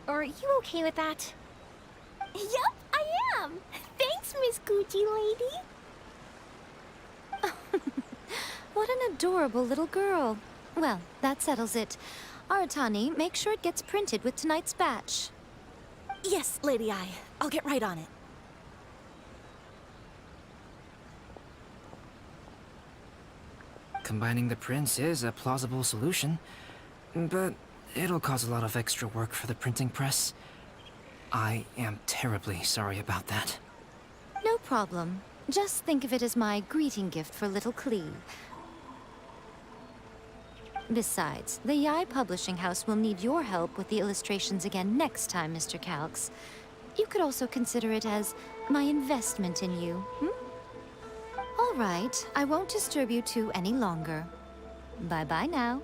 Are you okay with that? Yup, I am. Thanks, Miss Guji lady. What an adorable little girl. Well, that settles it. Aratani, make sure it gets printed with tonight's batch. Yes, Lady Yi. I'll get right on it. Combining the prints is a plausible solution, but it'll cause a lot of extra work for the printing press. I am terribly sorry about that. No problem. Just think of it as my greeting gift for little Klee. Besides, the Yi Publishing House will need your help with the illustrations again next time, Mr. Calx. You could also consider it as my investment in you, All right, I won't disturb you two any longer. Bye-bye now.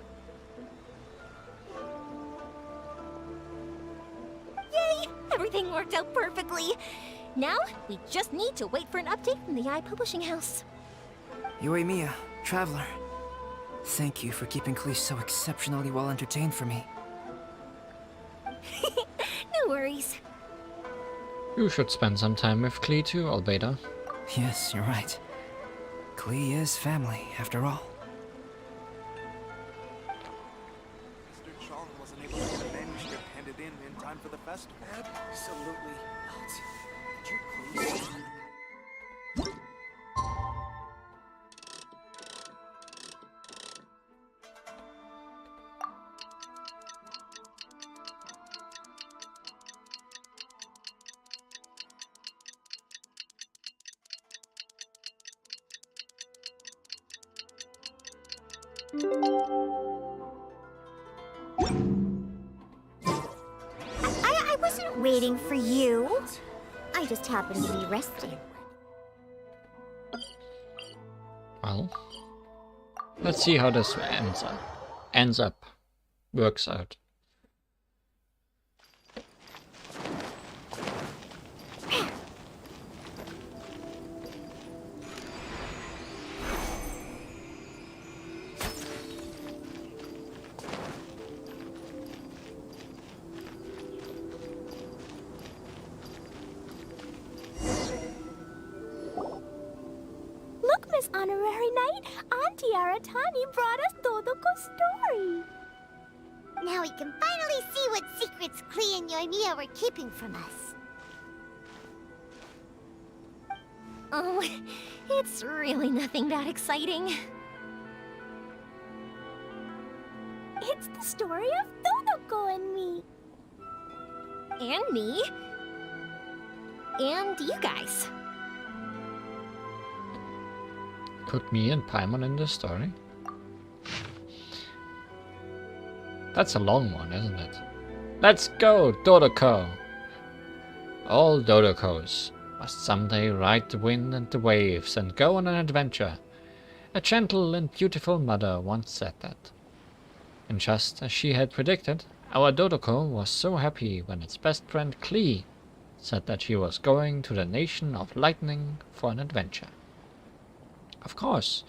Yay! Everything worked out perfectly. Now, we just need to wait for an update from the Yi Publishing House. Yoimiya, Traveler. Thank you for keeping Klee so exceptionally well entertained for me. No worries. You should spend some time with Klee too, Albedo. Yes, you're right. Klee is family, after all. Mr. Chong wasn't able to get a manuscript handed in time for the festival. Absolutely not. Could you please? I wasn't waiting for you. I just happened to be resting. Well, Let's see how this works out. Look, Miss Honorary Knight, Auntie Aratani brought us Dodoko's story. Now we can finally see what secrets Klee and Yoimiya were keeping from us. Oh, it's really nothing that exciting. It's the story of Dodoko and me. And me. And you guys. Put me and Paimon in the story? That's a long one, isn't it? Let's go, Dodoko! All Dodokos must someday ride the wind and the waves and go on an adventure. A gentle and beautiful mother once said that. And just as she had predicted, our Dodoko was so happy when its best friend Klee said that she was going to the nation of lightning for an adventure. Of course,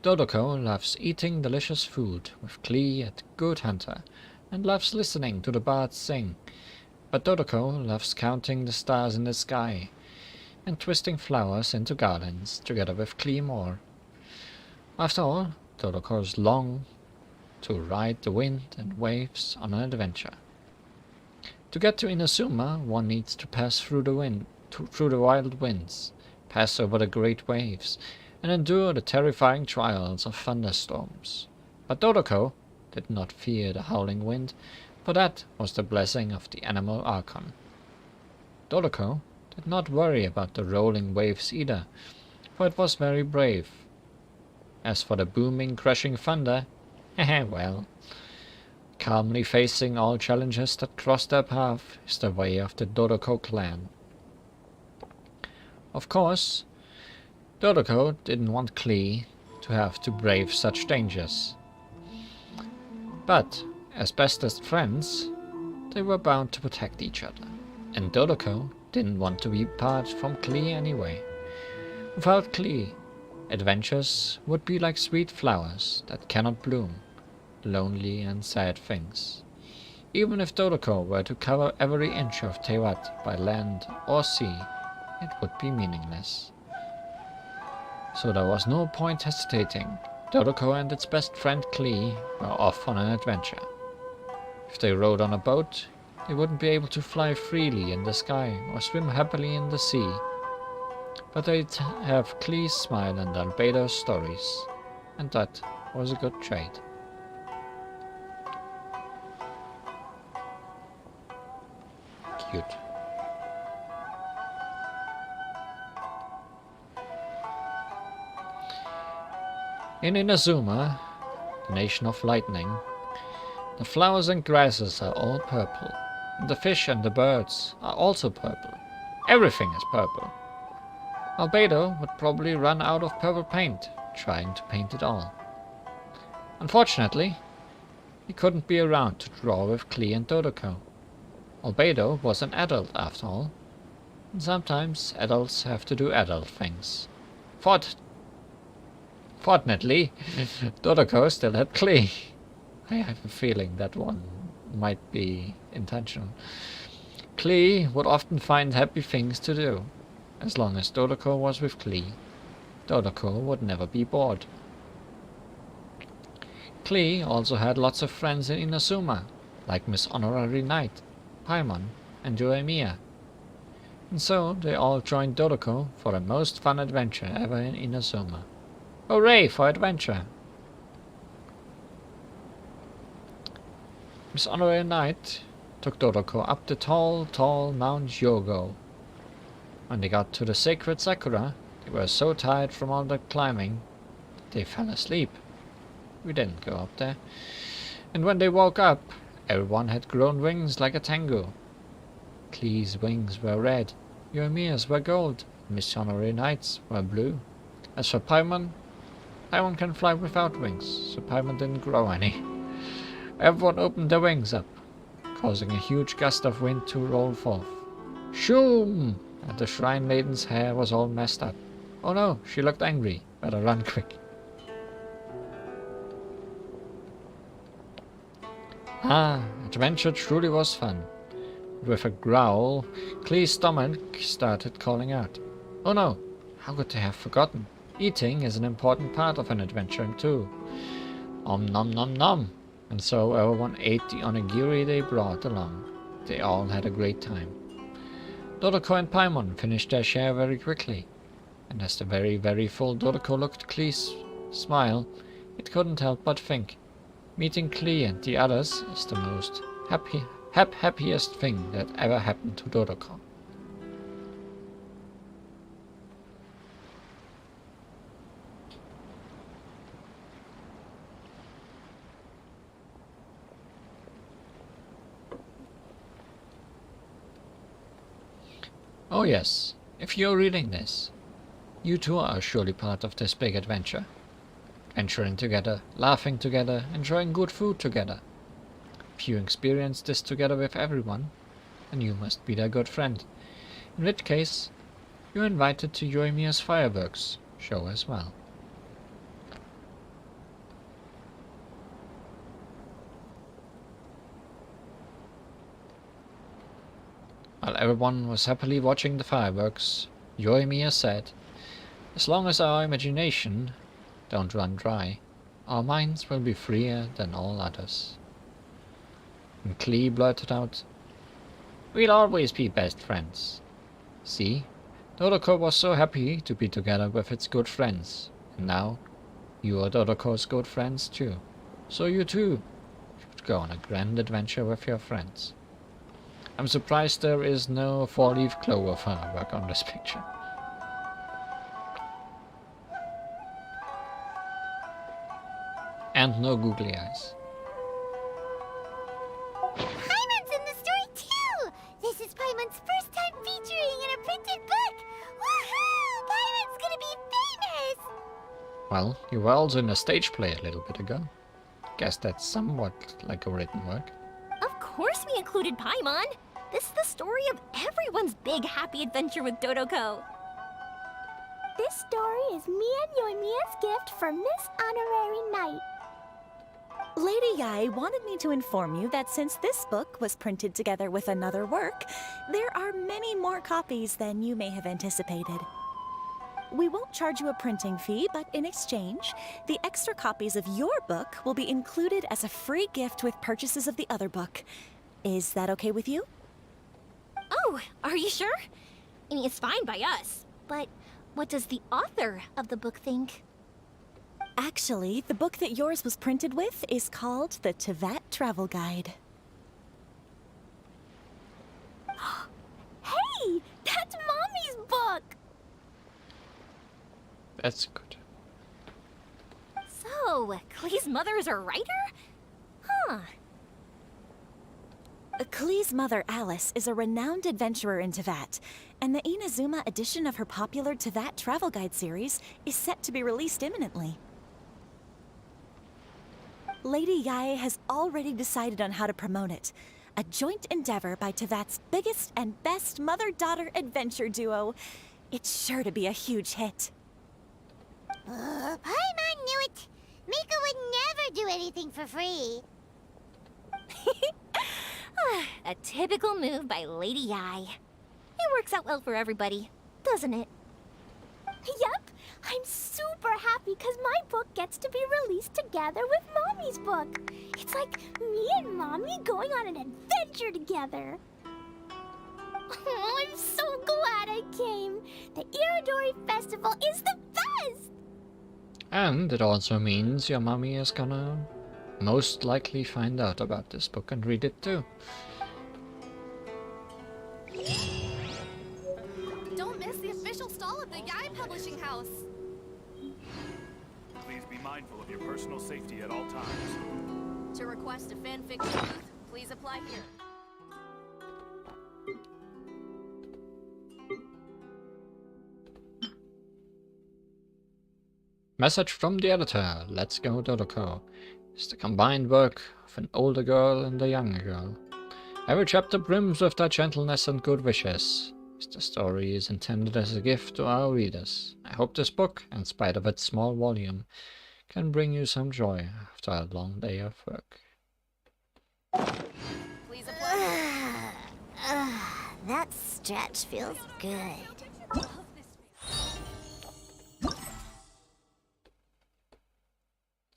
Dodoko loves eating delicious food with Klee at Good Hunter and loves listening to the birds sing, but Dodoko loves counting the stars in the sky and twisting flowers into garlands together with Klee more. After all, Dodokos long to ride the wind and waves on an adventure. To get to Inazuma, one needs to pass through the wild winds, pass over the great waves, and endure the terrifying trials of thunderstorms. But Dodoko did not fear the howling wind, for that was the blessing of the animal Archon. Dodoko did not worry about the rolling waves either, for it was very brave. As for the booming, crashing thunder, well, calmly facing all challenges that cross their path is the way of the Dodoko clan. Of course, Dodoko didn't want Klee to have to brave such dangers. But, as bestest friends, they were bound to protect each other, and Dodoko didn't want to be apart from Klee anyway. Without Klee, adventures would be like sweet flowers that cannot bloom, lonely and sad things. Even if Dodoko were to cover every inch of Teyvat by land or sea, it would be meaningless. So there was no point hesitating. Dodoko and its best friend Klee were off on an adventure. If they rode on a boat, they wouldn't be able to fly freely in the sky or swim happily in the sea. But they'd have Klee's smile and Albedo's stories, and that was a good trade. Cute. In Inazuma, the nation of lightning, the flowers and grasses are all purple, and the fish and the birds are also purple. Everything is purple. Albedo would probably run out of purple paint trying to paint it all. Unfortunately, he couldn't be around to draw with Klee and Dodoko. Albedo was an adult after all, and sometimes adults have to do adult things. Fortunately, Dodoko still had Klee. I have a feeling that one might be intentional. Klee would often find happy things to do. As long as Dodoko was with Klee, Dodoko would never be bored. Klee also had lots of friends in Inazuma, like Miss Honorary Knight, Paimon, and Yoimiya. And so they all joined Dodoko for the most fun adventure ever in Inazuma. Hooray for adventure! Miss Honorary Knight took Dodoko up the tall, tall Mount Hyogo. When they got to the sacred Sakura, they were so tired from all the climbing that they fell asleep. We didn't go up there. And when they woke up, everyone had grown wings like a tango. Klee's wings were red, Yoimiya's were gold, Miss Honorary Knight's were blue. As for Paimon, Paimon can fly without wings, so Paimon didn't grow any. Everyone opened their wings up, causing a huge gust of wind to roll forth. Shoom! And the shrine maiden's hair was all messed up. Oh no, she looked angry. Better run quick. Ah, adventure truly was fun. With a growl, Klee's stomach started calling out. Oh no, how could they have forgotten? Eating is an important part of an adventure too. Om nom nom nom. And so everyone ate the onigiri they brought along. They all had a great time. Dodoko and Paimon finished their share very quickly. And as the very, very full Dodoko looked Klee's smile, it couldn't help but think. Meeting Klee and the others is the most happiest thing that ever happened to Dodoko. Oh yes, if you're reading this, you too are surely part of this big adventure. Adventuring together, laughing together, enjoying good food together. If you experience this together with everyone, then you must be their good friend. In which case, you're invited to Yoimiya's fireworks show as well. While everyone was happily watching the fireworks, Yoimiya said, "As long as our imagination don't run dry, our minds will be freer than all others." And Klee blurted out, "We'll always be best friends." See, Dodoko was so happy to be together with its good friends, and now you are Dodoko's good friends too. So you too should go on a grand adventure with your friends. I'm surprised there is no four-leaf clover firework on this picture. And no googly eyes. Paimon's in the story too! This is Paimon's first time featuring in a printed book! Woohoo! Paimon's gonna be famous! Well, you were also in a stage play a little bit ago. Guess that's somewhat like a written work. Of course we included Paimon! This is the story of everyone's big happy adventure with Dodoko. This story is me and Yoimiya's gift for Miss Honorary Knight. Lady Yai wanted me to inform you that since this book was printed together with another work, there are many more copies than you may have anticipated. We won't charge you a printing fee, but in exchange, the extra copies of your book will be included as a free gift with purchases of the other book. Is that okay with you? Oh, are you sure? I mean, it's fine by us, but what does the author of the book think? Actually, the book that yours was printed with is called the Teyvat Travel Guide. Hey! That's Mommy's book! That's good. So, Klee's mother is a writer? Huh. Klee's mother, Alice, is a renowned adventurer in Teyvat, and the Inazuma edition of her popular Teyvat Travel Guide series is set to be released imminently. Lady Yae has already decided on how to promote it, a joint endeavor by Teyvat's biggest and best mother-daughter adventure duo. It's sure to be a huge hit. Paimon knew it! Mika would never do anything for free. A typical move by Lady Yai. It works out well for everybody, doesn't it? Yep! I'm super happy because my book gets to be released together with Mommy's book. It's like me and Mommy going on an adventure together. Oh, I'm so glad I came. The Iradori Festival is the best! And it also means your mommy is gonna most likely find out about this book and read it too. Don't miss the official stall of the Yai Publishing House. Please be mindful of your personal safety at all times. To request a fanfiction booth, please apply here. Message from the editor. Let's Go Dodoko is the combined work of an older girl and a younger girl. Every chapter brims with their gentleness and good wishes. The story is intended as a gift to our readers. I hope this book, in spite of its small volume, can bring you some joy after a long day of work. Please that stretch feels good.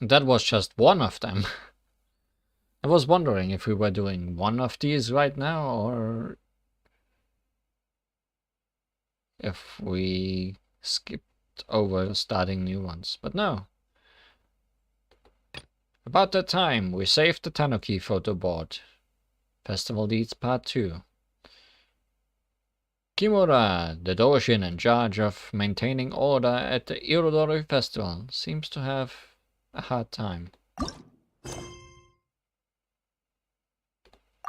That was just one of them. I was wondering if we were doing one of these right now, or if we skipped over starting new ones, but no. About that time, we saved the Tanuki photo board. Festival Deeds Part 2. Kimura, the dojin in charge of maintaining order at the Iradori Festival, seems to have a hard time.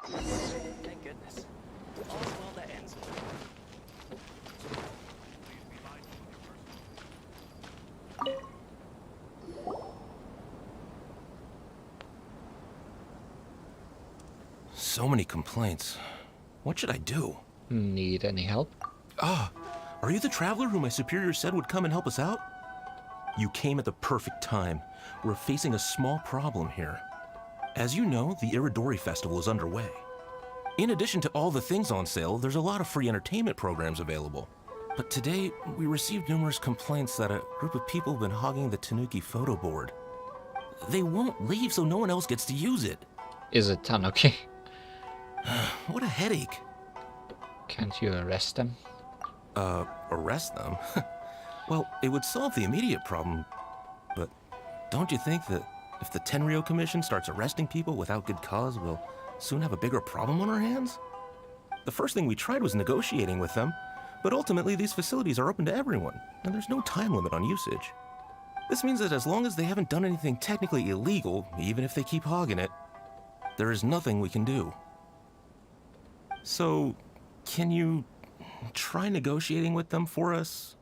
Thank goodness. All's well that ends well. So many complaints. What should I do? Need any help? Ah, are you the traveler who my superior said would come and help us out? You came at the perfect time. We're facing a small problem here. As you know, the Iradori Festival is underway. In addition to all the things on sale, there's a lot of free entertainment programs available. But today, we received numerous complaints that a group of people have been hogging the Tanuki photo board. They won't leave, so no one else gets to use it. Is it Tanuki? What a headache. Can't you arrest them? Arrest them? Well, it would solve the immediate problem, but don't you think that if the Tenryo Commission starts arresting people without good cause, we'll soon have a bigger problem on our hands? The first thing we tried was negotiating with them, but ultimately these facilities are open to everyone, and there's no time limit on usage. This means that as long as they haven't done anything technically illegal, even if they keep hogging it, there is nothing we can do. So, can you try negotiating with them for us?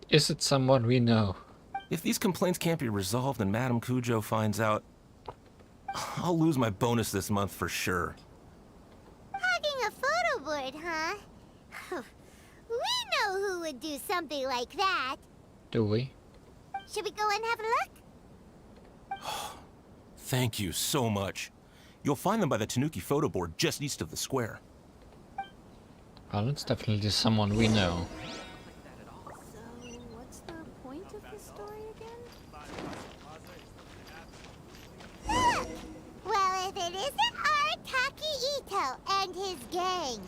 Is it someone we know? If these complaints can't be resolved and Madame Kujo finds out, I'll lose my bonus this month for sure. Hogging a photo board, huh? We know who would do something like that. Do we? Should we go and have a look? Thank you so much. You'll find them by the Tanuki photo board just east of the square. Well, it's definitely someone we know. So, what's the point of the story again? Look! Well, if it isn't Arataki Ito and his gang.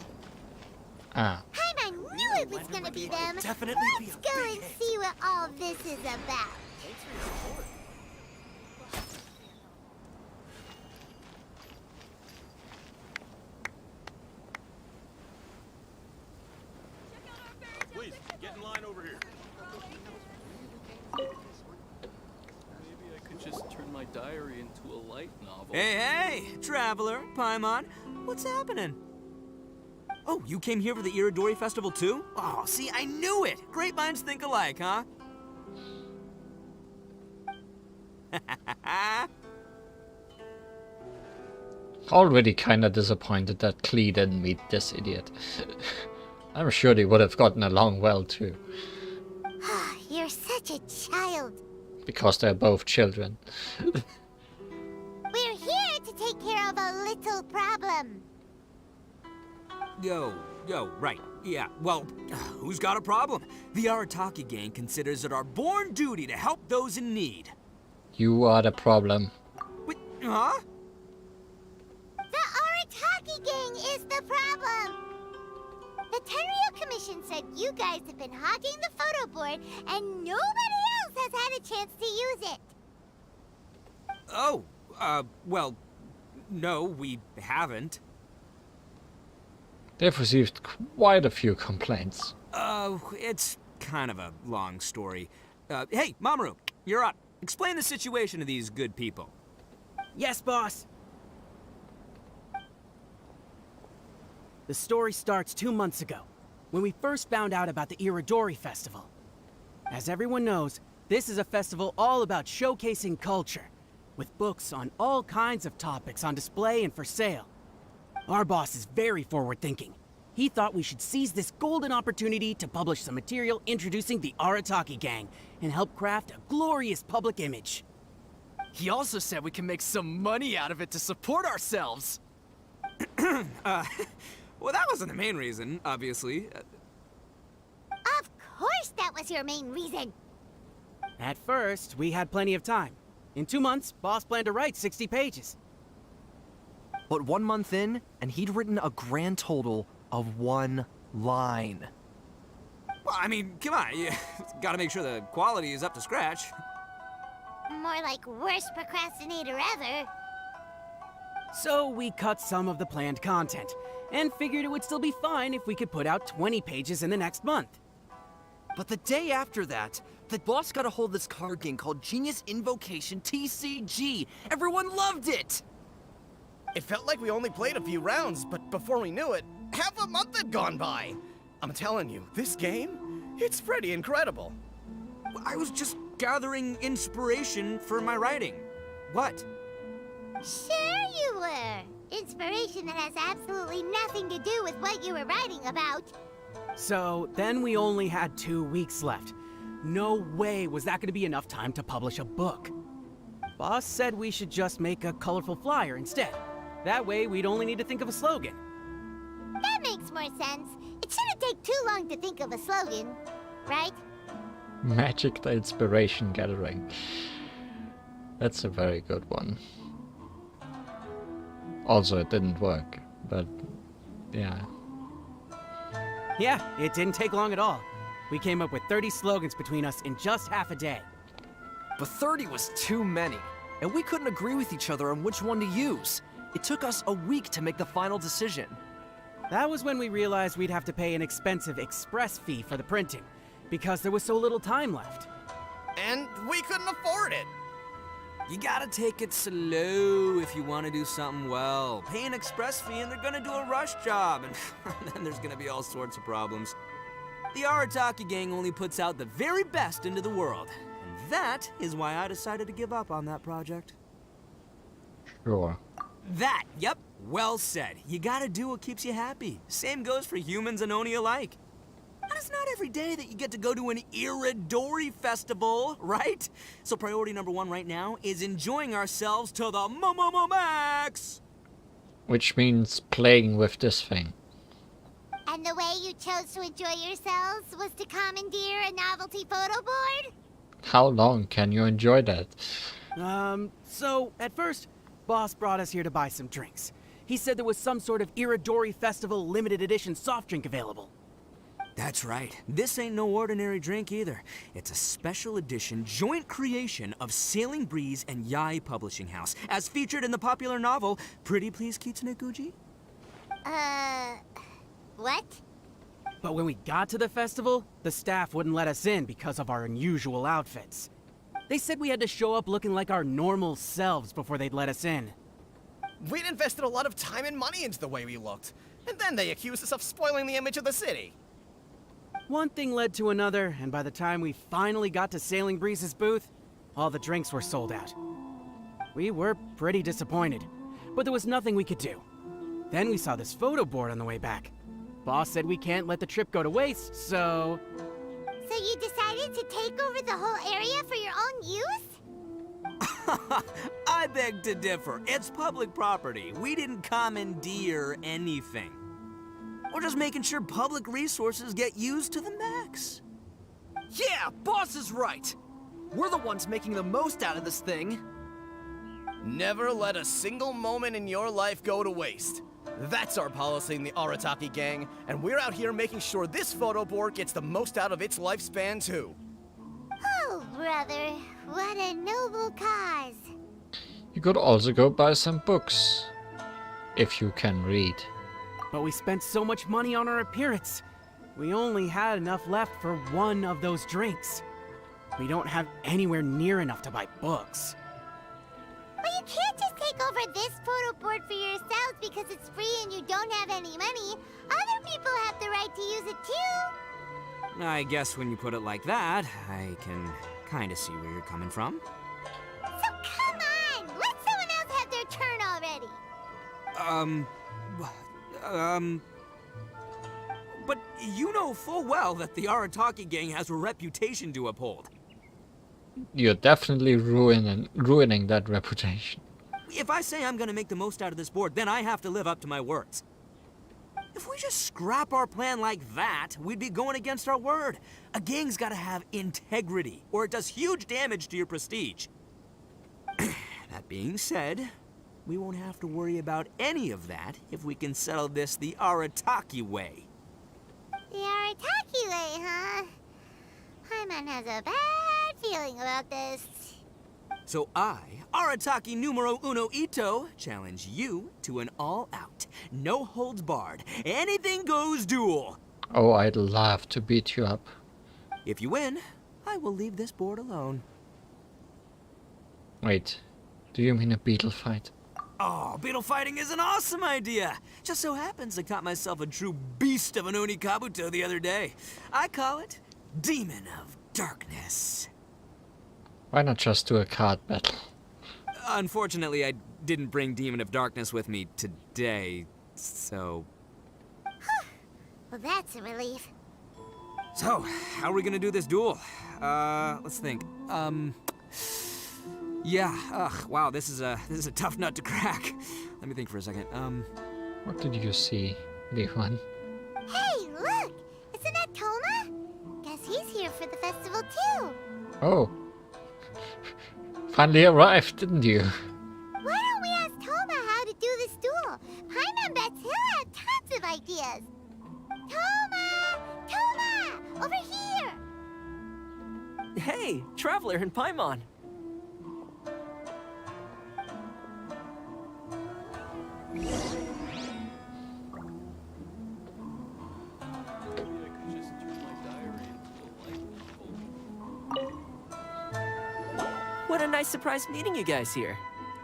Ah. I knew it was gonna be them. Definitely Let's go and see what all this is about. Please, get in line over here. Maybe I could just turn my diary into a light novel. Hey, hey! Traveler, Paimon, what's happening? Oh, you came here for the Iradori Festival too? Oh, see, I knew it! Great minds think alike, huh? Already kinda disappointed that Klee didn't meet this idiot. I'm sure they would have gotten along well too. You're such a child. Because they're both children. We're here to take care of a little problem. Yo, right. Yeah, well, who's got a problem? The Arataki gang considers it our born duty to help those in need. You are the problem. Wait, huh? The Arataki gang is the problem. The Tenryo Commission said you guys have been hogging the photo board and nobody else has had a chance to use it. Oh, well, no, we haven't. They've received quite a few complaints. It's kind of a long story. Hey, Mamoru, you're up. Explain the situation to these good people. Yes, boss. The story starts 2 months ago, when we first found out about the Iradori Festival. As everyone knows, This is a festival all about showcasing culture, with books on all kinds of topics on display and for sale. Our boss is very forward-thinking. He thought we should seize this golden opportunity to publish some material introducing the Arataki Gang and help craft a glorious public image. He also said we can make some money out of it to support ourselves. Well, that wasn't the main reason, obviously. Of course that was your main reason. At first, we had plenty of time. In 2 months, boss planned to write 60 pages. But 1 month in, and he'd written a grand total of 1 line. Well, I mean, come on, you gotta make sure the quality is up to scratch. More like worst procrastinator ever. So we cut some of the planned content, and figured it would still be fine if we could put out 20 pages in the next month. But the day after that, the boss got a hold of this card game called Genius Invocation TCG. Everyone loved it! It felt like we only played a few rounds, but before we knew it, half a month had gone by. I'm telling you, this game, it's pretty incredible. I was just gathering inspiration for my writing. What? Sure you were. Inspiration that has absolutely nothing to do with what you were writing about. So then we only had 2 weeks left. No way was that going to be enough time to publish a book. Boss said we should just make a colorful flyer instead. That way we'd only need to think of a slogan. That makes more sense. It shouldn't take too long to think of a slogan, right? Magic the inspiration gathering. That's a very good one. Also, it didn't work, but yeah. Yeah, it didn't take long at all. We came up with 30 slogans between us in just half a day. But 30 was too many, and we couldn't agree with each other on which one to use. It took us a week to make the final decision. That was when we realized we'd have to pay an expensive express fee for the printing, because there was so little time left. And we couldn't afford it. You gotta take it slow if you want to do something well. Pay an express fee and they're gonna do a rush job, and then there's gonna be all sorts of problems. The Arataki Gang only puts out the very best into the world, and that is why I decided to give up on that project. Sure. That, yep, well said. You gotta do what keeps you happy. Same goes for humans and Oni alike. And it's not every day that you get to go to an Iradori Festival, right? So priority number 1 right now is enjoying ourselves to the max! Which means playing with this thing. And the way you chose to enjoy yourselves was to commandeer a novelty photo board? How long can you enjoy that? So at first, boss brought us here to buy some drinks. He said there was some sort of Iradori Festival limited edition soft drink available. That's right. This ain't no ordinary drink either. It's a special edition joint creation of Sailing Breeze and Yai Publishing House, as featured in the popular novel Pretty Please Kitsune Guji. What? But when we got to the festival, the staff wouldn't let us in because of our unusual outfits. They said we had to show up looking like our normal selves before they'd let us in. We'd invested a lot of time and money into the way we looked, and then they accused us of spoiling the image of the city. One thing led to another, and by the time we finally got to Sailing Breeze's booth, all the drinks were sold out. We were pretty disappointed, but there was nothing we could do. Then we saw this photo board on the way back. Boss said we can't let the trip go to waste, so... So you decided to take over the whole area for your own use? I beg to differ. It's public property. We didn't commandeer anything. We're just making sure public resources get used to the max. Yeah, boss is right. We're the ones making the most out of this thing. Never let a single moment in your life go to waste. That's our policy in the Arataki Gang, and we're out here making sure this photo board gets the most out of its lifespan, too. Oh, brother, what a noble cause. You could also go buy some books, if you can read. But we spent so much money on our appearance. We only had enough left for one of those drinks. We don't have anywhere near enough to buy books. But you can't just take over this photo board for yourselves because it's free and you don't have any money. Other people have the right to use it too. I guess when you put it like that, I can kinda see where you're coming from. So come on! Let someone else have their turn already! But you know full well that the Arataki gang has a reputation to uphold. You're definitely ruining that reputation. If I say I'm gonna make the most out of this board, then I have to live up to my words. If we just scrap our plan like that, we'd be going against our word. A gang's gotta have integrity, or it does huge damage to your prestige. That being said, we won't have to worry about any of that if we can settle this the Arataki way. The Arataki way, huh? Paimon has a bad feeling about this. So I, Arataki numero uno Ito, challenge you to an all-out, no-holds-barred, anything-goes duel. Oh, I'd love to beat you up. If you win, I will leave this board alone. Wait, do you mean a beetle fight? Oh, beetle fighting is an awesome idea! Just so happens I caught myself a true beast of an Oni Kabuto the other day. I call it Demon of Darkness. Why not just do a card battle? Unfortunately, I didn't bring Demon of Darkness with me today, so... Well, that's a relief. So, how are we gonna do this duel? Let's think. Yeah, wow, this is a tough nut to crack. Let me think for a second. What did you see, Li-Huan? Hey, look! Isn't that Toma? Guess he's here for the festival too. Oh. Finally arrived, didn't you? Why don't we ask Toma how to do this duel? Paimon bets he'll have tons of ideas. Toma! Toma! Over here! Hey, Traveler and Paimon. What a nice surprise meeting you guys here.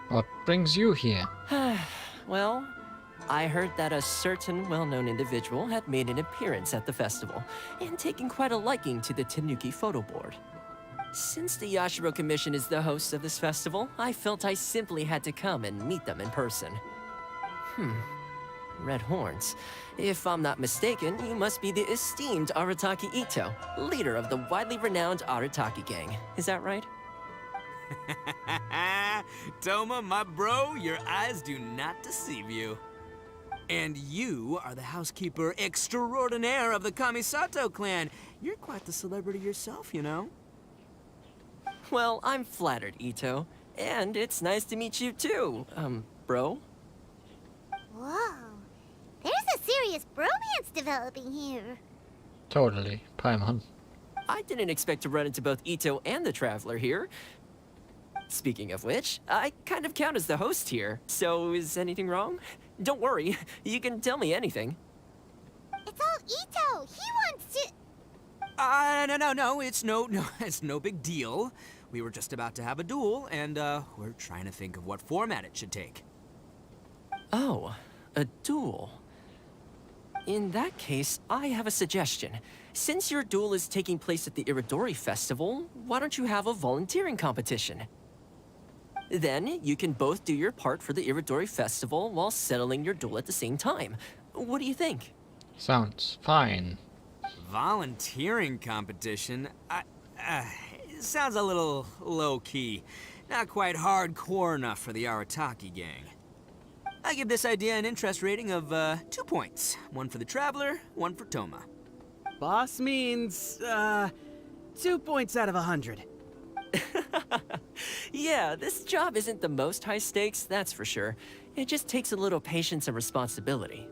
What brings you here? Well, I heard that a certain well-known individual had made an appearance at the festival and taken quite a liking to the Tanuki photo board. Since the Yashiro Commission is the host of this festival, I felt I simply had to come and meet them in person. Red horns. If I'm not mistaken, you must be the esteemed Arataki Ito, leader of the widely renowned Arataki gang. Is that right? Toma, my bro, your eyes do not deceive you. And you are the housekeeper extraordinaire of the Kamisato clan. You're quite the celebrity yourself, you know. Well, I'm flattered, Ito. And it's nice to meet you too, bro. Whoa. There's a serious bromance developing here. Totally, Paimon. I didn't expect to run into both Ito and the Traveler here. Speaking of which, I kind of count as the host here, so is anything wrong? Don't worry, you can tell me anything. It's all Ito. He wants to... No, it's no big deal. We were just about to have a duel, and, we're trying to think of what format it should take. Oh, a duel. In that case, I have a suggestion. Since your duel is taking place at the Iradori Festival, why don't you have a volunteering competition? Then, you can both do your part for the Iradori Festival while settling your duel at the same time. What do you think? Sounds fine. Volunteering competition? It sounds a little low-key. Not quite hardcore enough for the Arataki gang. I give this idea an interest rating of 2 points. One for the Traveler, one for Toma. Boss means, 2 points out of 100. Yeah, this job isn't the most high stakes, that's for sure. It just takes a little patience and responsibility.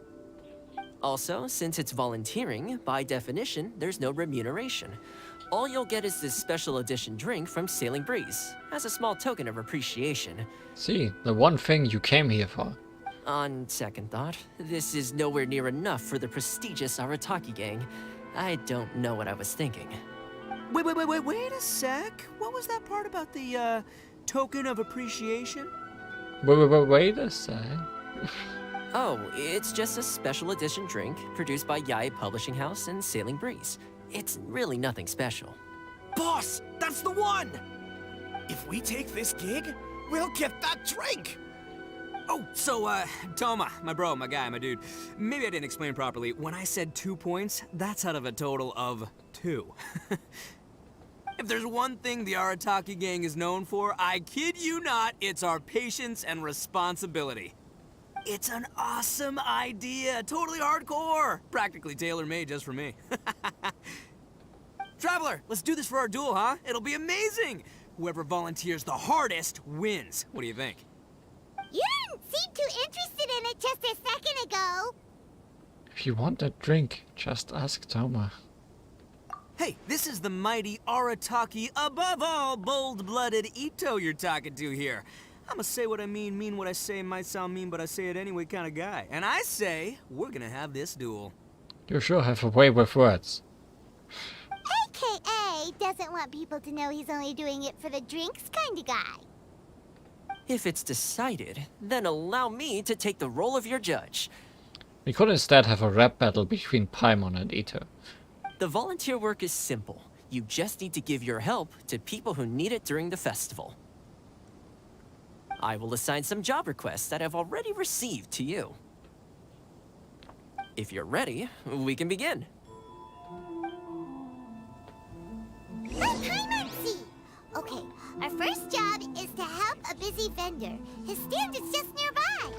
Also, since it's volunteering, by definition, there's no remuneration. All you'll get is this special edition drink from Sailing Breeze, as a small token of appreciation. See, the one thing you came here for. On second thought, this is nowhere near enough for the prestigious Arataki gang. I don't know what I was thinking. Wait a sec. What was that part about the, token of appreciation? Wait a sec. Oh, it's just a special edition drink produced by Yae Publishing House and Sailing Breeze. It's really nothing special. Boss, that's the one! If we take this gig, we'll get that drink! Oh, so, Toma, my bro, my guy, my dude. Maybe I didn't explain properly. When I said 2 points, that's out of a total of 2. If there's one thing the Arataki gang is known for, I kid you not, it's our patience and responsibility. It's an awesome idea, totally hardcore. Practically tailor-made just for me. Traveler, let's do this for our duel, huh? It'll be amazing! Whoever volunteers the hardest wins. What do you think? You didn't seem too interested in it just a second ago. If you want that drink, just ask Toma. Hey, this is the mighty Arataki, above all bold-blooded Ito you're talking to here. I'm a say what I mean what I say, might sound mean, but I say it anyway kind of guy. And I say, we're gonna have this duel. You sure have a way with words. AKA doesn't want people to know he's only doing it for the drinks kind of guy. If it's decided, then allow me to take the role of your judge. We could instead have a rap battle between Paimon and Ito. The volunteer work is simple. You just need to give your help to people who need it during the festival. I will assign some job requests that I've already received to you. If you're ready, we can begin. Okay, our first job is to help a busy vendor. His stand is just nearby.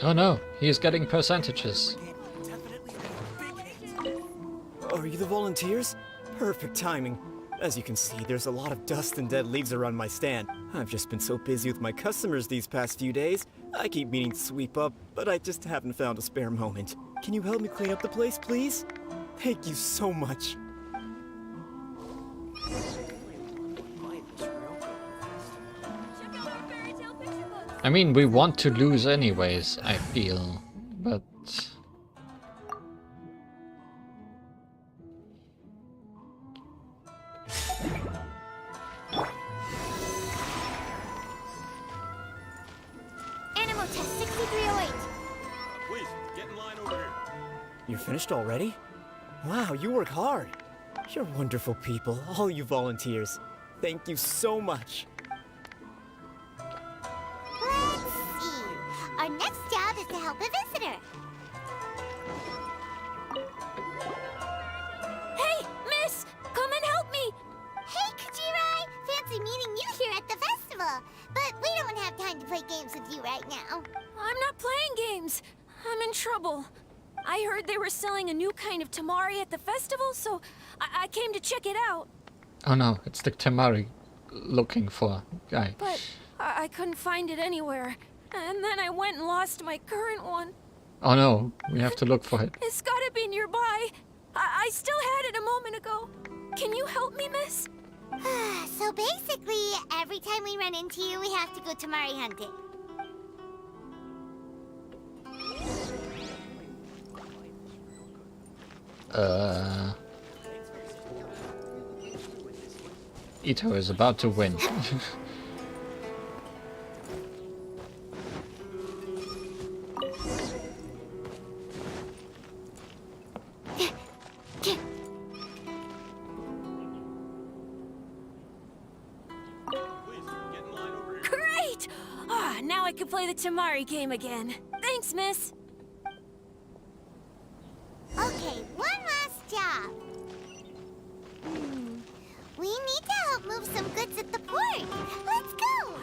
Oh no, he is getting percentages. Are you the volunteers? Perfect timing. As you can see, there's a lot of dust and dead leaves around my stand. I've just been so busy with my customers these past few days. I keep meaning to sweep up, but I just haven't found a spare moment. Can you help me clean up the place, please? Thank you so much. I mean, we want to lose anyways, I feel, but... Animal test 6308. Please, get in line over here. You're finished already? Wow, you work hard. You're wonderful people, all you volunteers. Thank you so much. Let's see. Our next job is to help a visitor. Hey, miss! Come and help me! Hey, Kujirai! Fancy meeting you here at the festival. But we don't have time to play games with you right now. I'm not playing games. I'm in trouble. I heard they were selling a new kind of tamari at the festival, so I came to check it out. Oh no, it's the Tamari looking for guy. But I couldn't find it anywhere. And then I went and lost my current one. Oh no, we have to look for it. It's gotta be nearby. I still had it a moment ago. Can you help me, miss? So basically, every time we run into you, we have to go tamari hunting. Ito is about to win. Great! Now I can play the tamari game again. Thanks, miss. Okay, one last job. We need to help move some goods at the port. Let's go!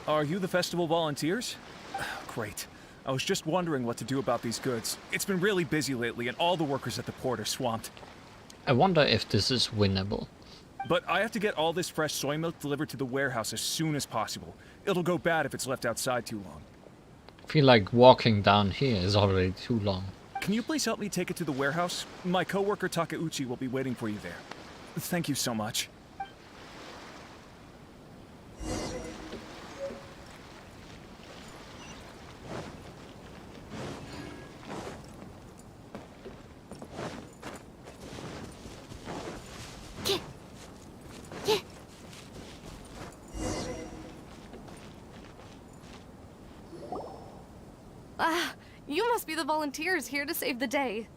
Are you the festival volunteers? Great. I was just wondering what to do about these goods. It's been really busy lately, and all the workers at the port are swamped. I wonder if this is winnable. But I have to get all this fresh soy milk delivered to the warehouse as soon as possible. It'll go bad if it's left outside too long. I feel like walking down here is already too long. Can you please help me take it to the warehouse? My coworker Takeuchi will be waiting for you there. Thank you so much. be the volunteers here to save the day.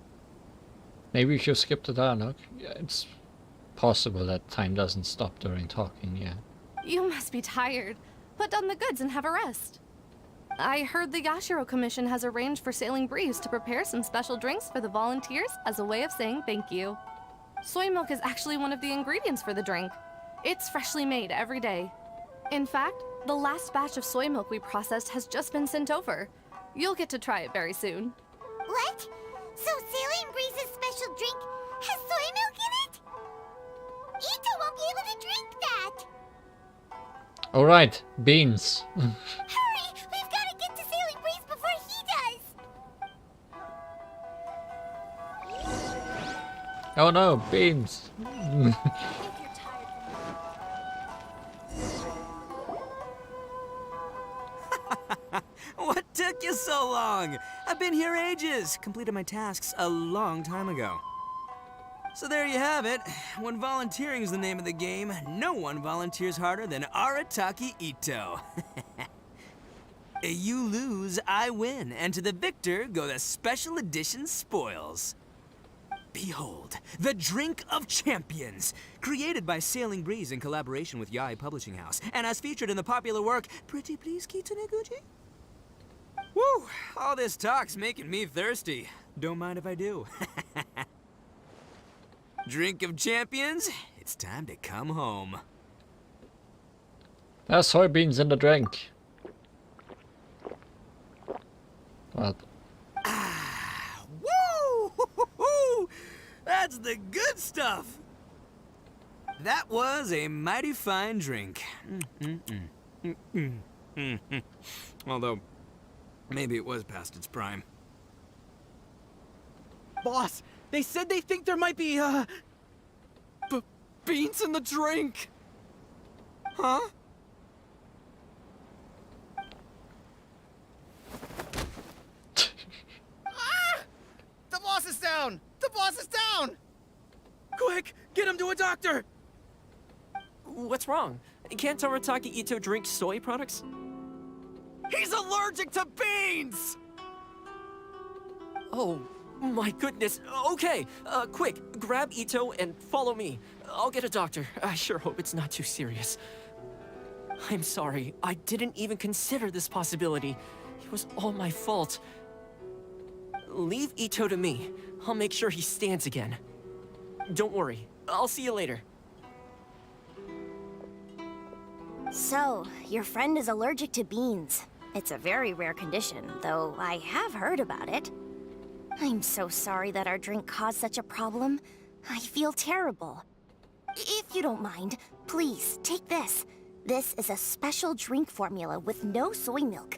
Maybe we should skip the dialogue. Yeah, it's possible that time doesn't stop during talking, yeah. You must be tired. Put down the goods and have a rest. I heard the Yashiro Commission has arranged for Sailing Breeze to prepare some special drinks for the volunteers as a way of saying thank you. Soy milk is actually one of the ingredients for the drink. It's freshly made every day. In fact, the last batch of soy milk we processed has just been sent over. You'll get to try it very soon. What? So Sailing Breeze's special drink has soy milk in it? Ito won't be able to drink that! Alright, beans. Hurry! We've got to get to Sailing Breeze before he does! Oh no, beans. What took you so long? I've been here ages. Completed my tasks a long time ago. So there you have it. When volunteering is the name of the game, no one volunteers harder than Arataki Ito. You lose, I win, and to the victor go the special edition spoils. Behold, the Drink of Champions, created by Sailing Breeze in collaboration with Yae Publishing House, and as featured in the popular work, Pretty Please Kitsune Guji? Woo! All this talk's making me thirsty. Don't mind if I do. Drink of Champions, it's time to come home. There's soybeans in the drink. What? Woo! That's the good stuff! That was a mighty fine drink. Although, maybe it was past its prime. Boss, they said they think there might be, beans in the drink! Huh? The boss is down! The boss is down! Quick, get him to a doctor! What's wrong? Can't Arataki Ito drink soy products? He's allergic to beans! Oh, my goodness. Okay, quick, grab Ito and follow me. I'll get a doctor. I sure hope it's not too serious. I'm sorry, I didn't even consider this possibility. It was all my fault. Leave Ito to me. I'll make sure he stands again. Don't worry, I'll see you later. So, your friend is allergic to beans. It's a very rare condition, though I have heard about it. I'm so sorry that our drink caused such a problem. I feel terrible. If you don't mind, please, take this. This is a special drink formula with no soy milk.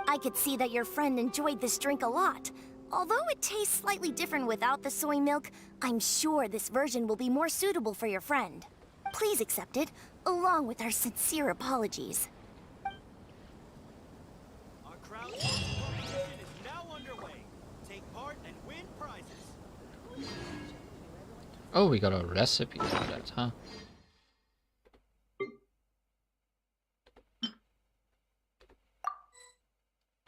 I could see that your friend enjoyed this drink a lot. Although it tastes slightly different without the soy milk, I'm sure this version will be more suitable for your friend. Please accept it, along with our sincere apologies. Our crowd competition is now underway. Take part and win prizes. Oh, we got a recipe for that, huh?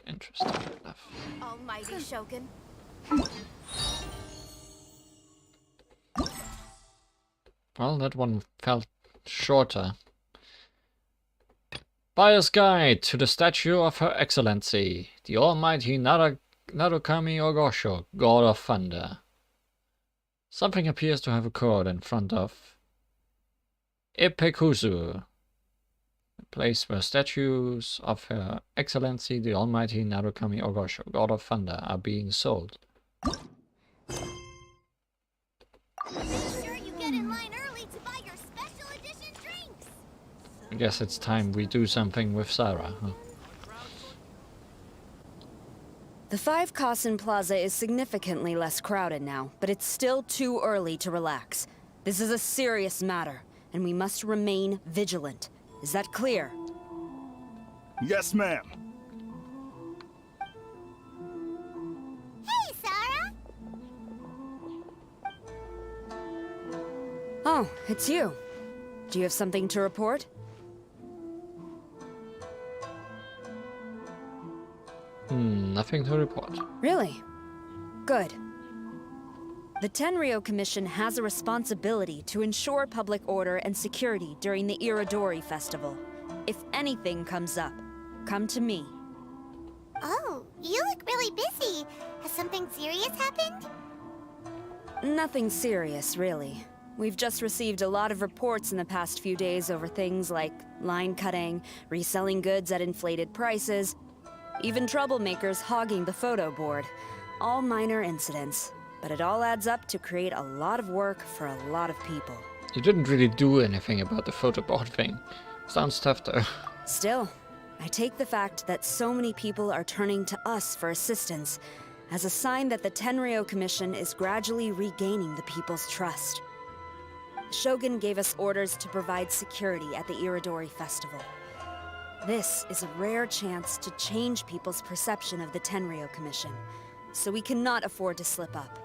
Interesting enough. Almighty Shogun. Well, that one felt shorter. Buyer's Guide to the Statue of Her Excellency, the Almighty Narukami Ogosho, God of Thunder. Something appears to have occurred in front of Ipekuzu, a place where statues of Her Excellency, the Almighty Narukami Ogosho, God of Thunder, are being sold. Make sure you get in line early to buy your special edition drinks! I guess it's time we do something with Sarah, huh? The 5 Kasen Plaza is significantly less crowded now, but it's still too early to relax. This is a serious matter, and we must remain vigilant. Is that clear? Yes, ma'am. Hey, Sarah! Oh, it's you. Do you have something to report? nothing to report. Really? Good. The Tenryou Commission has a responsibility to ensure public order and security during the Iradori Festival. If anything comes up, come to me. Oh, you look really busy. Has something serious happened? Nothing serious, really. We've just received a lot of reports in the past few days over things like line cutting, reselling goods at inflated prices, even troublemakers hogging the photo board. All minor incidents, but it all adds up to create a lot of work for a lot of people. You didn't really do anything about the photo board thing. Sounds tough though. Still, I take the fact that so many people are turning to us for assistance as a sign that the Tenryou Commission is gradually regaining the people's trust. Shogun gave us orders to provide security at the Iradori Festival. This is a rare chance to change people's perception of the Tenryou Commission, so we cannot afford to slip up.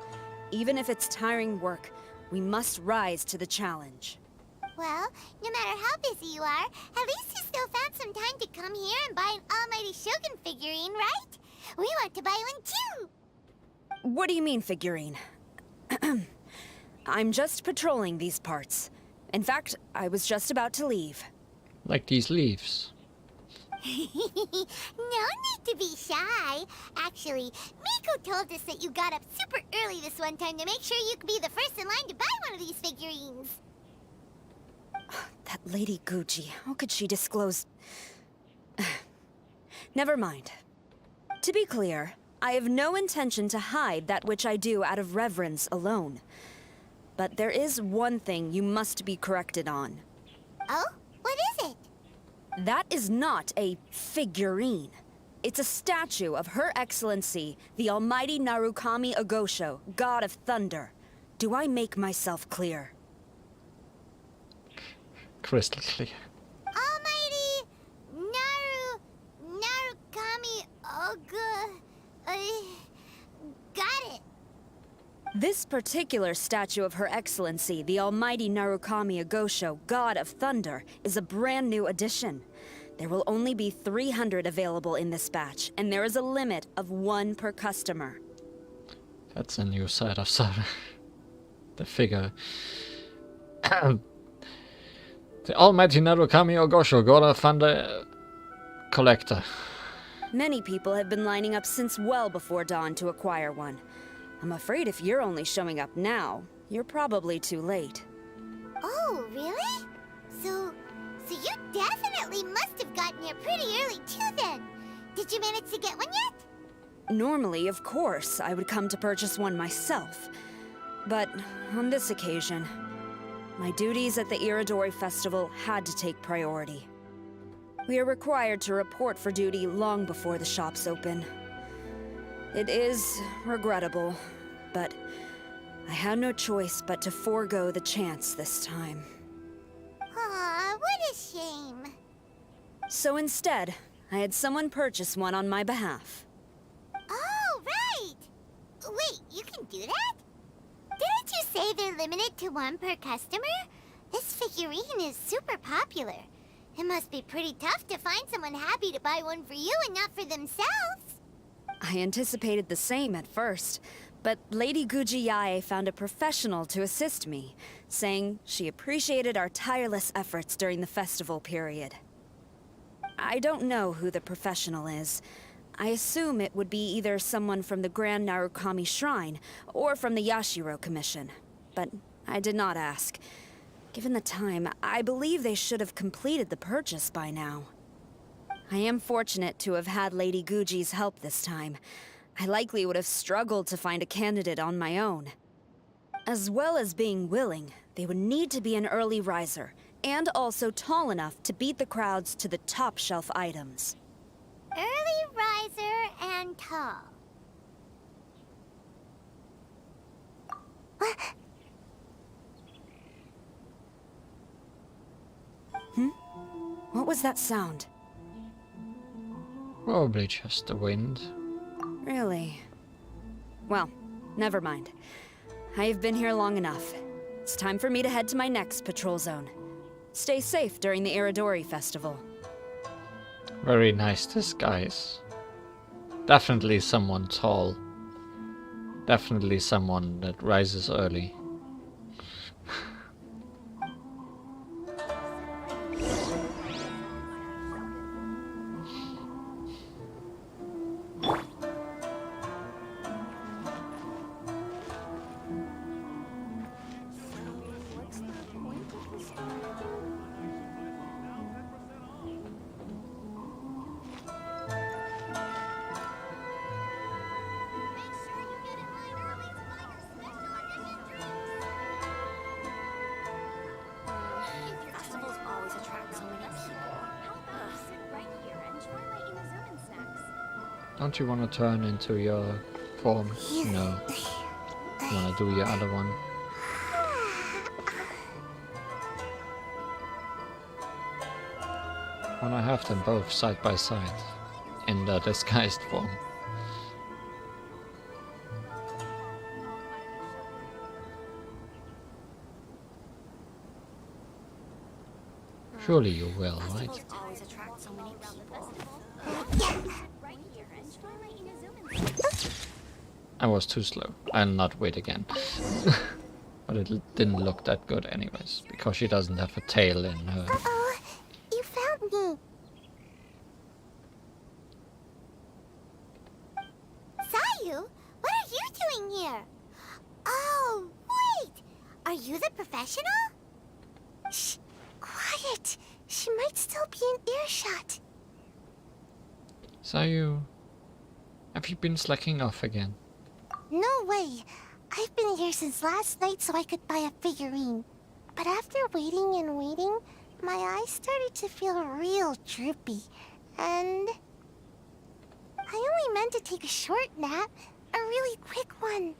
Even if it's tiring work, we must rise to the challenge. Well, no matter how busy you are, at least you still found some time to come here and buy an Almighty Shogun figurine, right? We want to buy one too! What do you mean, figurine? I'm just patrolling these parts. In fact, I was just about to leave. Like these leaves. No need to be shy. Actually, Miko told us that you got up super early this one time to make sure you could be the first in line to buy one of these figurines. That Lady Gucci, how could she disclose... Never mind. To be clear, I have no intention to hide that which I do out of reverence alone. But there is one thing you must be corrected on. Oh? What is it? That is not a figurine. It's a statue of Her Excellency, the Almighty Narukami Agosho, God of Thunder. Do I make myself clear? Crystal clear. Almighty Narukami got it. This particular statue of Her Excellency, the Almighty Narukami Agosho, God of Thunder, is a brand new addition. There will only be 300 available in this batch, and there is a limit of 1 per customer. That's a new side of Sarah. The figure. The Almighty Narukami Agosho, God of Thunder collector. Many people have been lining up since well before dawn to acquire one. I'm afraid if you're only showing up now, you're probably too late. Oh, really? So you definitely must have gotten here pretty early too then. Did you manage to get one yet? Normally, of course, I would come to purchase one myself. But on this occasion, my duties at the Iradori Festival had to take priority. We are required to report for duty long before the shops open. It is regrettable, but I had no choice but to forego the chance this time. Aw, what a shame. So instead, I had someone purchase one on my behalf. Oh, right! Wait, you can do that? Didn't you say they're limited to 1 per customer? This figurine is super popular. It must be pretty tough to find someone happy to buy one for you and not for themselves. I anticipated the same at first, but Lady Guji Yae found a professional to assist me, saying she appreciated our tireless efforts during the festival period. I don't know who the professional is. I assume it would be either someone from the Grand Narukami Shrine or from the Yashiro Commission, but I did not ask. Given the time, I believe they should have completed the purchase by now. I am fortunate to have had Lady Guji's help this time. I likely would have struggled to find a candidate on my own. As well as being willing, they would need to be an early riser, and also tall enough to beat the crowds to the top shelf items. Early riser and tall. What was that sound? Probably just the wind. Really? Well, never mind. I have been here long enough. It's time for me to head to my next patrol zone. Stay safe during the Iradori Festival. Very nice disguise. Definitely someone tall. Definitely someone that rises early. Festivals always attract so many people. How about you sit right here and try my Inazuman snacks? Don't you want to turn into your form? No. You want to do your other one? Want to have them both side by side in the disguised form. Surely you will, right? Always attract so many people. Right here and try my Inazuman snacks. I was too slow. I'll not wait again. But it didn't look that good anyways, because she doesn't have a tail in her. Uh-oh, you found me. Sayu, what are you doing here? Oh, wait! Are you the professional? Shh, quiet. She might still be in earshot. Sayu, have you been slacking off again? No way. I've been here since last night so I could buy a figurine. But after waiting and waiting, my eyes started to feel real droopy. And I only meant to take a short nap, a really quick one.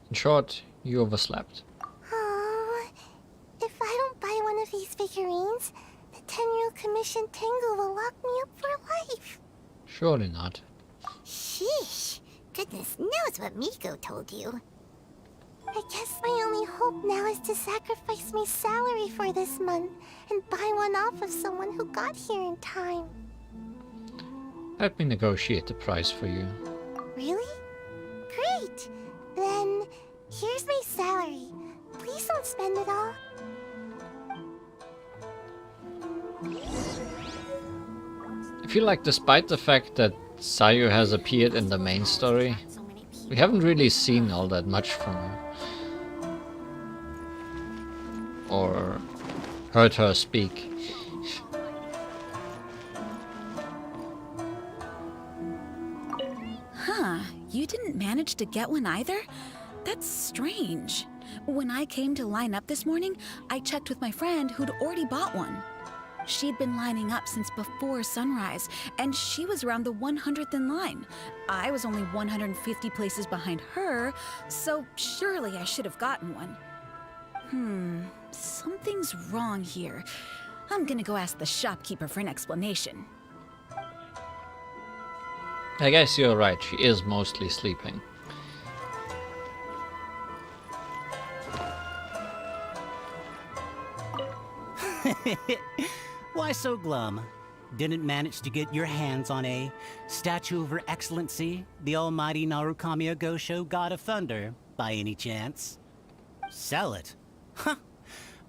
In short, you overslept. Oh, if I don't buy one of these figurines, the 10-year-old commission Tengu will lock me up for life. Surely not. Sheesh. Goodness knows what Miko told you. I guess my only hope now is to sacrifice my salary for this month and buy one off of someone who got here in time. Let me negotiate the price for you. Really? Great! Then, here's my salary. Please don't spend it all. I feel like despite the fact that Sayu has appeared in the main story, we haven't really seen all that much from her. Or heard her speak. Huh, you didn't manage to get one either? That's strange. When I came to line up this morning, I checked with my friend who'd already bought one. She'd been lining up since before sunrise, and she was around the 100th in line. I was only 150 places behind her, so surely I should have gotten one. Something's wrong here. I'm gonna go ask the shopkeeper for an explanation. I guess you're right, she is mostly sleeping. Why so glum? Didn't manage to get your hands on a statue of Her Excellency, the almighty Narukami Agosho, God of Thunder, by any chance? Sell it? Huh.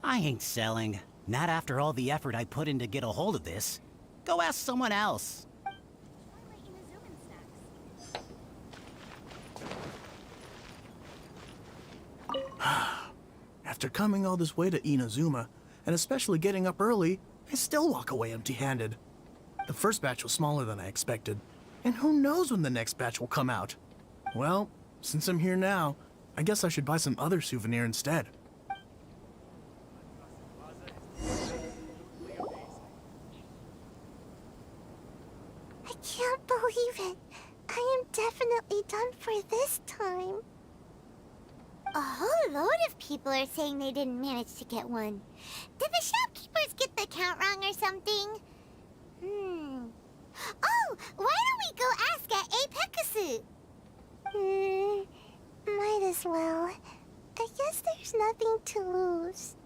I ain't selling. Not after all the effort I put in to get a hold of this. Go ask someone else. After coming all this way to Inazuma, and especially getting up early, I still walk away empty-handed. The first batch was smaller than I expected, and who knows when the next batch will come out. Well, since I'm here now, I guess I should buy some other souvenir instead. I can't believe it. I am definitely done for this time. A whole load of people are saying they didn't manage to get one. Did the shopkeepers get the count wrong or something? Oh, why don't we go ask at Apekasu? Might as well. I guess there's nothing to lose.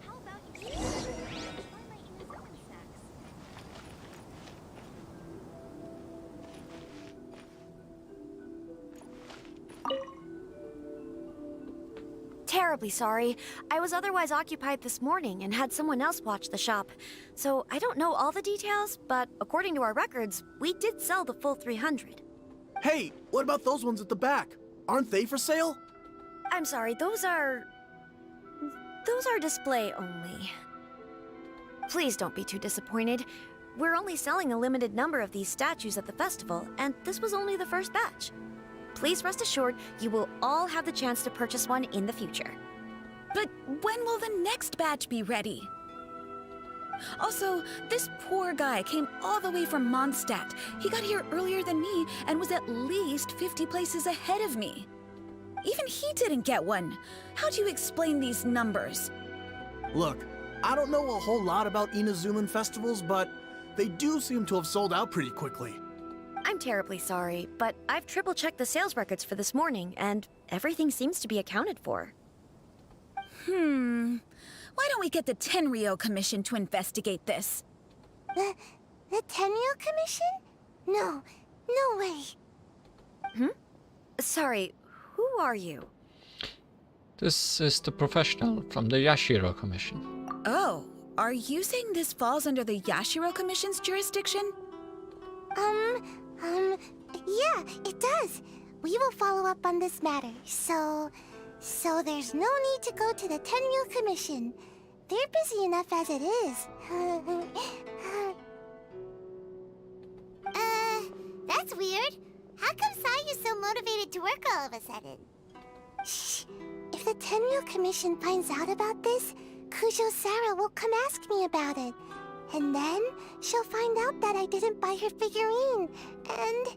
How about you try my Inazuman snacks? terribly sorry. I was otherwise occupied this morning and had someone else watch the shop. So I don't know all the details, but according to our records, we did sell the full 300. Hey, what about those ones at the back? Aren't they for sale? I'm sorry, those are display only. Please don't be too disappointed. We're only selling a limited number of these statues at the festival, and this was only the first batch. Please rest assured, you will all have the chance to purchase one in the future. But when will the next batch be ready? Also, this poor guy came all the way from Mondstadt. He got here earlier than me and was at least 50 places ahead of me. Even he didn't get one. How do you explain these numbers? Look, I don't know a whole lot about Inazuman festivals, but they do seem to have sold out pretty quickly. I'm terribly sorry, but I've triple-checked the sales records for this morning, and everything seems to be accounted for. Why don't we get the Tenryou Commission to investigate this? The Tenryou Commission? No way. Sorry, who are you? This is the professional from the Yashiro Commission. Oh, are you saying this falls under the Yashiro Commission's jurisdiction? Yeah, it does. We will follow up on this matter, so there's no need to go to the Tenryou Commission. They're busy enough as it is. That's weird. How come Sayu's so motivated to work all of a sudden? Shh. If the Tenryou Commission finds out about this, Kujo Sarah will come ask me about it. And then she'll find out that I didn't buy her figurine, and...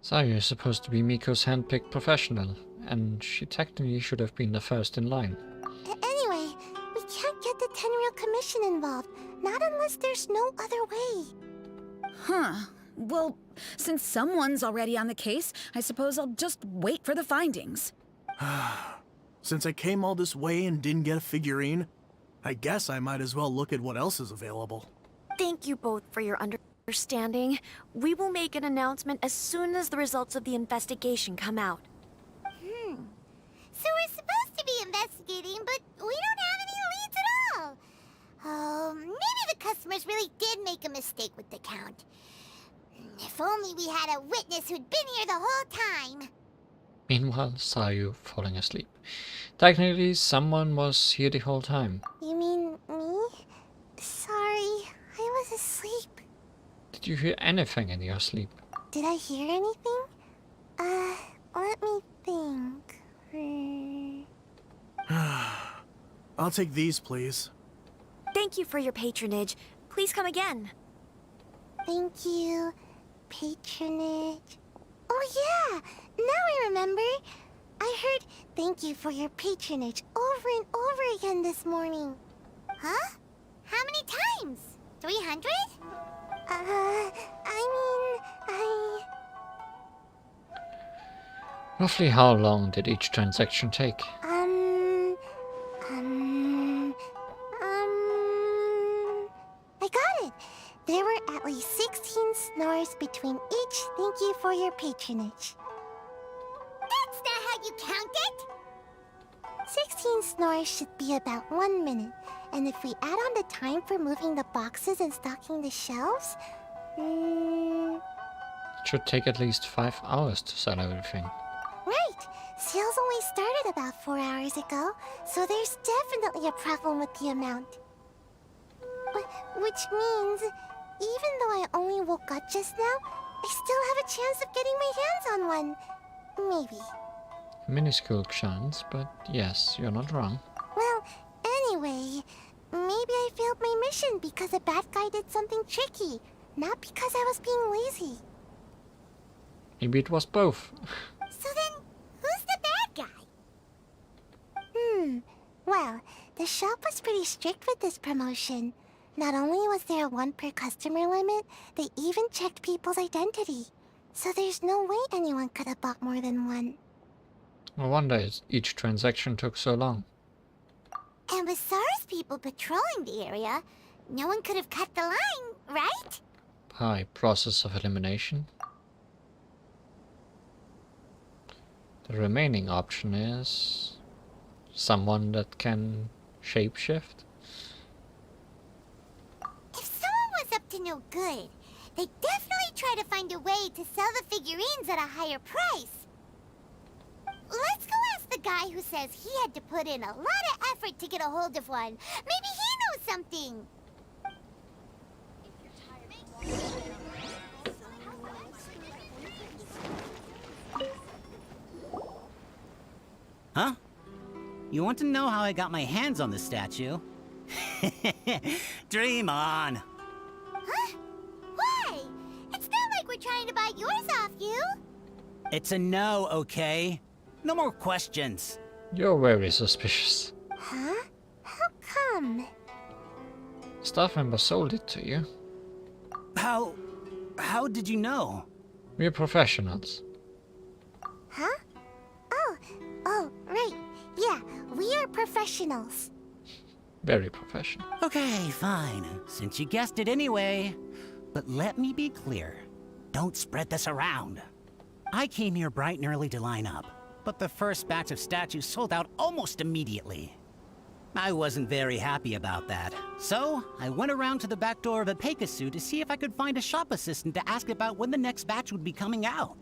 Sayu is supposed to be Miko's handpicked professional, and she technically should have been the first in line. Anyway, we can't get the Tenryou Commission involved, not unless there's no other way. Well, since someone's already on the case, I suppose I'll just wait for the findings. Since I came all this way and didn't get a figurine, I guess I might as well look at what else is available. Thank you both for your understanding. We will make an announcement as soon as the results of the investigation come out. So we're supposed to be investigating, but we don't have any leads at all. Oh, maybe the customers really did make a mistake with the count. If only we had a witness who'd been here the whole time. Meanwhile, Sayu falling asleep. Technically, someone was here the whole time. You mean me? Sorry, I was asleep. Did you hear anything in your sleep? Did I hear anything? Let me think. I'll take these, please. Thank you for your patronage. Please come again. Thank you. Patronage. Oh yeah! Now I remember. I heard thank you for your patronage over and over again this morning. Huh? How many times? 300? Roughly how long did each transaction take? I got it. There were at least 16 snores between each thank you for your patronage. That's not how you count it! 16 snores should be about 1 minute, and if we add on the time for moving the boxes and stocking the shelves, It should take at least 5 hours to sell everything. Right! Sales only started about 4 hours ago, so there's definitely a problem with the amount. Which means, even though I only woke up just now, I still have a chance of getting my hands on one. Maybe. Minuscule chance, but yes, you're not wrong. Well, anyway, maybe I failed my mission because a bad guy did something tricky, not because I was being lazy. Maybe it was both. So then, who's the bad guy? Well, the shop was pretty strict with this promotion. Not only was there a 1 per customer limit, they even checked people's identity. So there's no way anyone could have bought more than one. No wonder each transaction took so long. And with SARS people patrolling the area, no one could have cut the line, right? By process of elimination. The remaining option is someone that can shapeshift. If someone was up to no good, they'd definitely try to find a way to sell the figurines at a higher price. Let's go ask the guy who says he had to put in a lot of effort to get a hold of one. Maybe he knows something. Huh? You want to know how I got my hands on the statue? Dream on! Huh? Why? It's not like we're trying to buy yours off you. It's a no, okay? No more questions. You're very suspicious. Huh? How come? Staff member sold it to you. How did you know? We're professionals. Huh? Oh, right. Yeah, we are professionals. Very professional. Okay, fine. Since you guessed it anyway. But let me be clear. Don't spread this around. I came here bright and early to line up, but the first batch of statues sold out almost immediately. I wasn't very happy about that, so I went around to the back door of a Pegasus to see if I could find a shop assistant to ask about when the next batch would be coming out.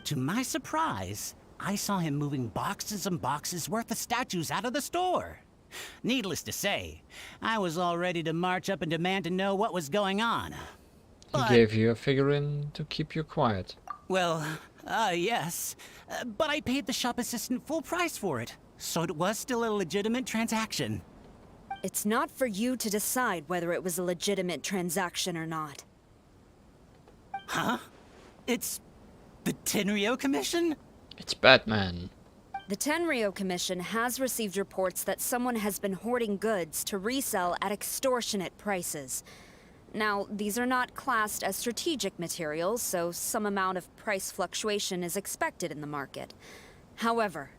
To my surprise, I saw him moving boxes and boxes worth of statues out of the store. Needless to say, I was all ready to march up and demand to know what was going on. He gave you a figurine to keep you quiet. Well, yes. But I paid the shop assistant full price for it, so it was still a legitimate transaction. It's not for you to decide whether it was a legitimate transaction or not. Huh? It's the Tenryo Commission? It's Batman. The Tenryo Commission has received reports that someone has been hoarding goods to resell at extortionate prices. Now, these are not classed as strategic materials, so some amount of price fluctuation is expected in the market. However,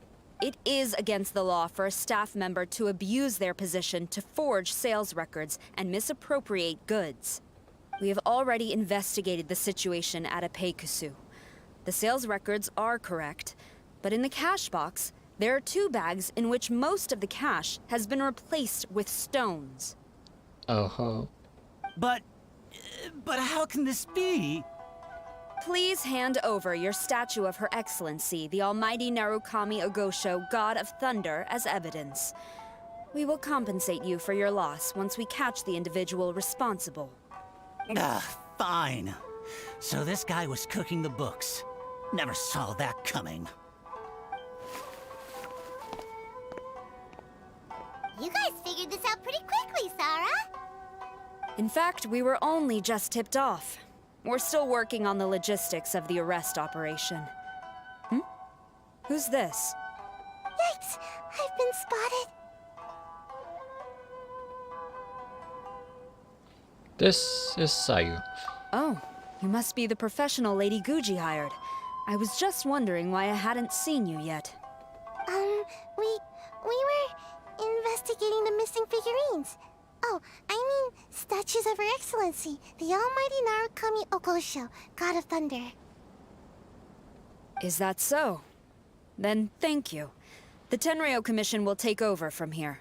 it is against the law for a staff member to abuse their position to forge sales records and misappropriate goods. We have already investigated the situation at a Peikusu. The sales records are correct, but in the cash box, there are 2 bags in which most of the cash has been replaced with stones. Oh-ho. But how can this be? Please hand over your statue of Her Excellency, the Almighty Narukami Ogosho, God of Thunder, as evidence. We will compensate you for your loss once we catch the individual responsible. Fine. So this guy was cooking the books. Never saw that coming. You guys figured this out pretty quickly, Sarah. In fact, we were only just tipped off. We're still working on the logistics of the arrest operation. Who's this? Yikes! I've been spotted. This is Sayu. Oh, you must be the professional Lady Guji hired. I was just wondering why I hadn't seen you yet. We were investigating the missing figurines. Oh, I mean, statues of Her Excellency, the Almighty Narukami Ogosho, God of Thunder. Is that so? Then thank you. The Tenryo Commission will take over from here.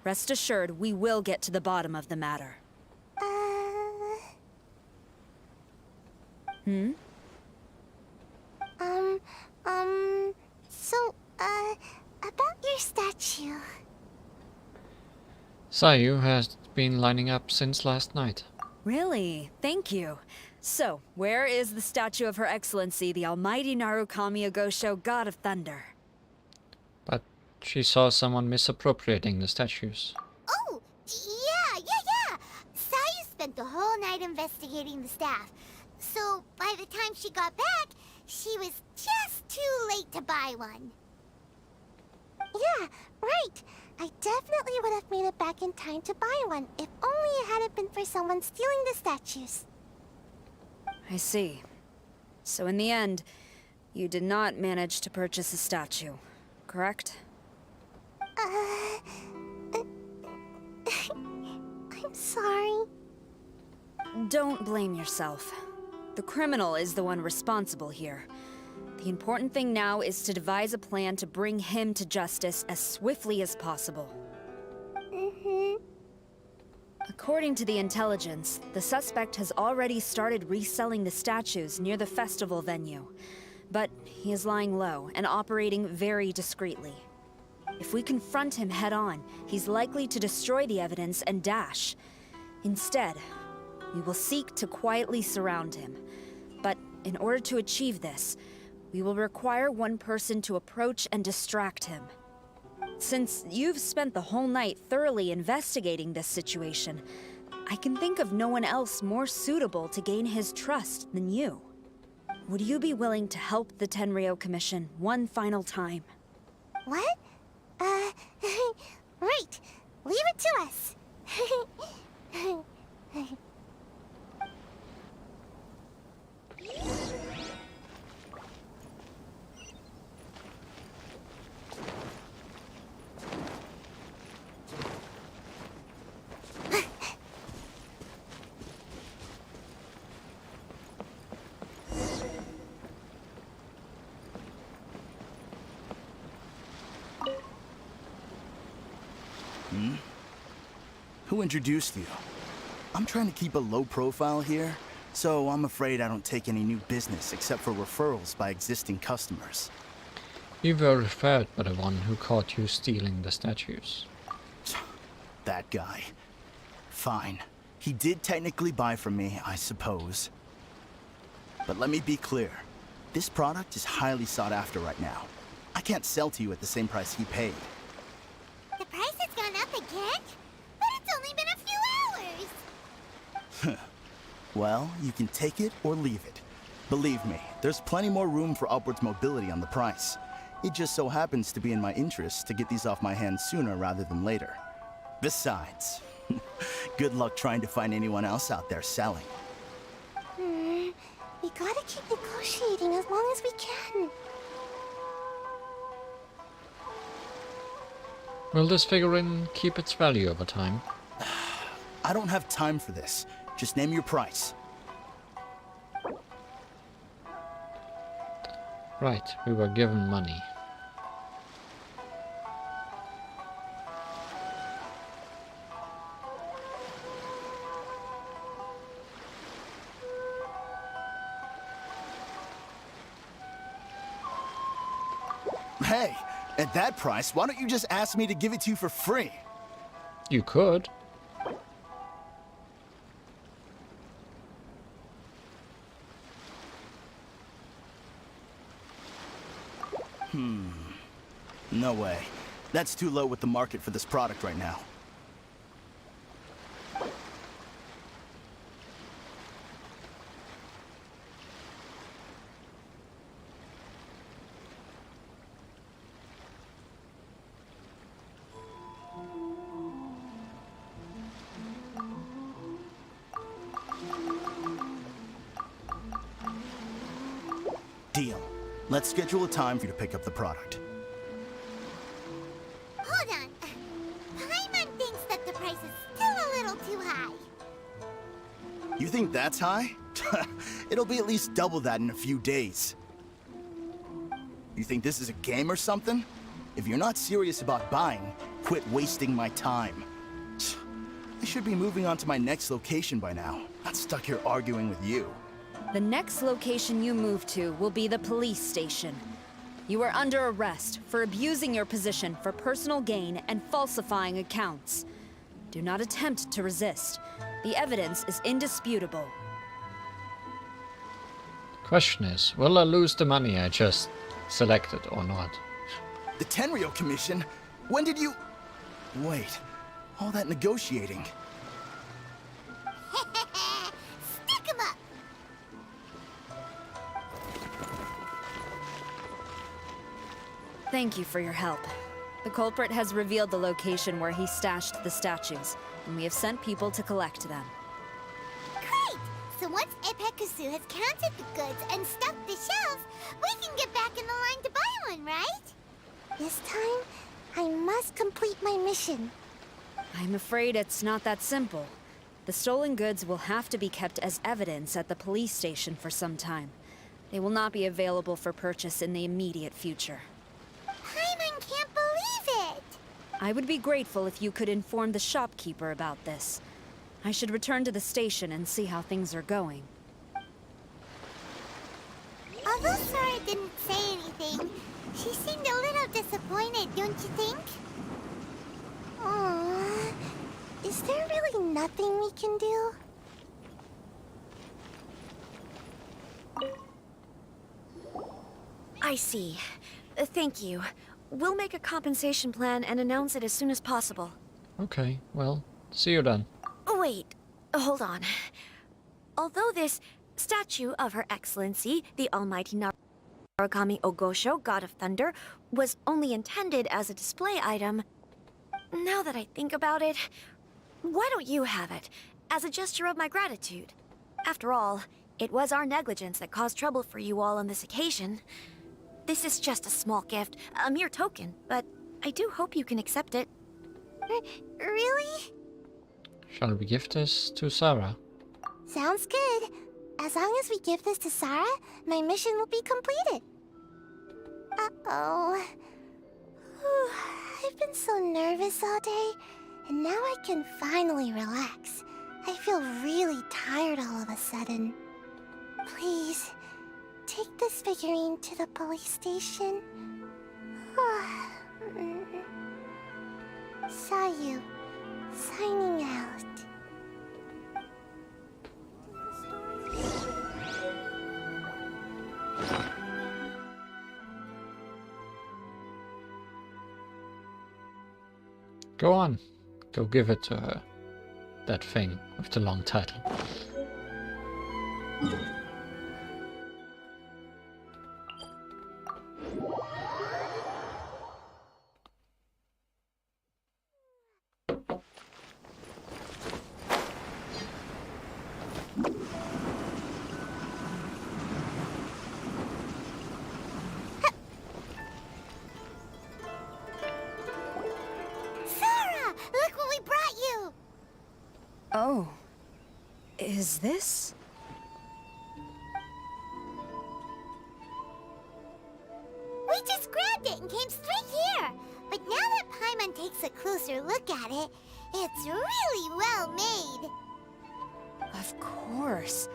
Rest assured, we will get to the bottom of the matter. About your statue. Sayu has been lining up since last night. Really? Thank you. So, where is the statue of Her Excellency, the Almighty Narukami Ogosho, God of Thunder? But she saw someone misappropriating the statues. Oh, yeah. Sayu spent the whole night investigating the staff. So, by the time she got back, she was just too late to buy one. Yeah, right. I definitely would have made it back in time to buy one, if only it hadn't been for someone stealing the statues. I see. So in the end, you did not manage to purchase a statue, correct? I'm sorry. Don't blame yourself. The criminal is the one responsible here. The important thing now is to devise a plan to bring him to justice as swiftly as possible. According to the intelligence, the suspect has already started reselling the statues near the festival venue. But he is lying low and operating very discreetly. If we confront him head-on, he's likely to destroy the evidence and dash. Instead, we will seek to quietly surround him. But in order to achieve this, we will require one person to approach and distract him. Since you've spent the whole night thoroughly investigating this situation, I can think of no one else more suitable to gain his trust than you. Would you be willing to help the Tenryou Commission one final time? What? Right. Leave it to us. Who introduced you? I'm trying to keep a low profile here, so I'm afraid I don't take any new business except for referrals by existing customers. You were referred by the one who caught you stealing the statues. That guy. Fine. He did technically buy from me, I suppose. But let me be clear. This product is highly sought after right now. I can't sell to you at the same price he paid. The price has gone up again? But it's only been a few hours. Well, you can take it or leave it. Believe me, there's plenty more room for upwards mobility on the price. It just so happens to be in my interest to get these off my hands sooner rather than later. Besides, good luck trying to find anyone else out there selling. We gotta keep negotiating as long as we can. Will this figurine keep its value over time? I don't have time for this. Just name your price. Right, we were given money. Hey, at that price, why don't you just ask me to give it to you for free? You could. No way. That's too low with the market for this product right now. Deal. Let's schedule a time for you to pick up the product. Hold on. Paimon thinks that the price is still a little too high. You think that's high? It'll be at least double that in a few days. You think this is a game or something? If you're not serious about buying, quit wasting my time. I should be moving on to my next location by now. Not stuck here arguing with you. The next location you move to will be the police station. You are under arrest for abusing your position for personal gain and falsifying accounts. Do not attempt to resist. The evidence is indisputable. Question is, will I lose the money I just selected or not? The Tenryou Commission? When did you... Wait, all that negotiating. Stick 'em up! Thank you for your help. The culprit has revealed the location where he stashed the statues, and we have sent people to collect them. Great! So once Epekusu has counted the goods and stuffed the shelves, we can get back in the line to buy one, right? This time, I must complete my mission. I'm afraid it's not that simple. The stolen goods will have to be kept as evidence at the police station for some time. They will not be available for purchase in the immediate future. Paimon can't believe it! I would be grateful if you could inform the shopkeeper about this. I should return to the station and see how things are going. Although Sora didn't say anything, she seemed a little disappointed, don't you think? Aww. Is there really nothing we can do? I see. Thank you. We'll make a compensation plan and announce it as soon as possible. Okay, well, see you then. Wait, hold on. Although this statue of Her Excellency, the Almighty Narukami Ogosho, God of Thunder, was only intended as a display item, now that I think about it, why don't you have it, as a gesture of my gratitude? After all, it was our negligence that caused trouble for you all on this occasion. This is just a small gift, a mere token, but I do hope you can accept it. Really? Shall we give this to Sarah? Sounds good. As long as we give this to Sarah, my mission will be completed. Uh-oh. I've been so nervous all day, and now I can finally relax. I feel really tired all of a sudden. Please, take this figurine to the police station. Sayu, signing out. Go on. Go give it to her. That thing with the long title. Oh. Is this? We just grabbed it and came straight here. But now that Paimon takes a closer look at it, it's really well made. Of course.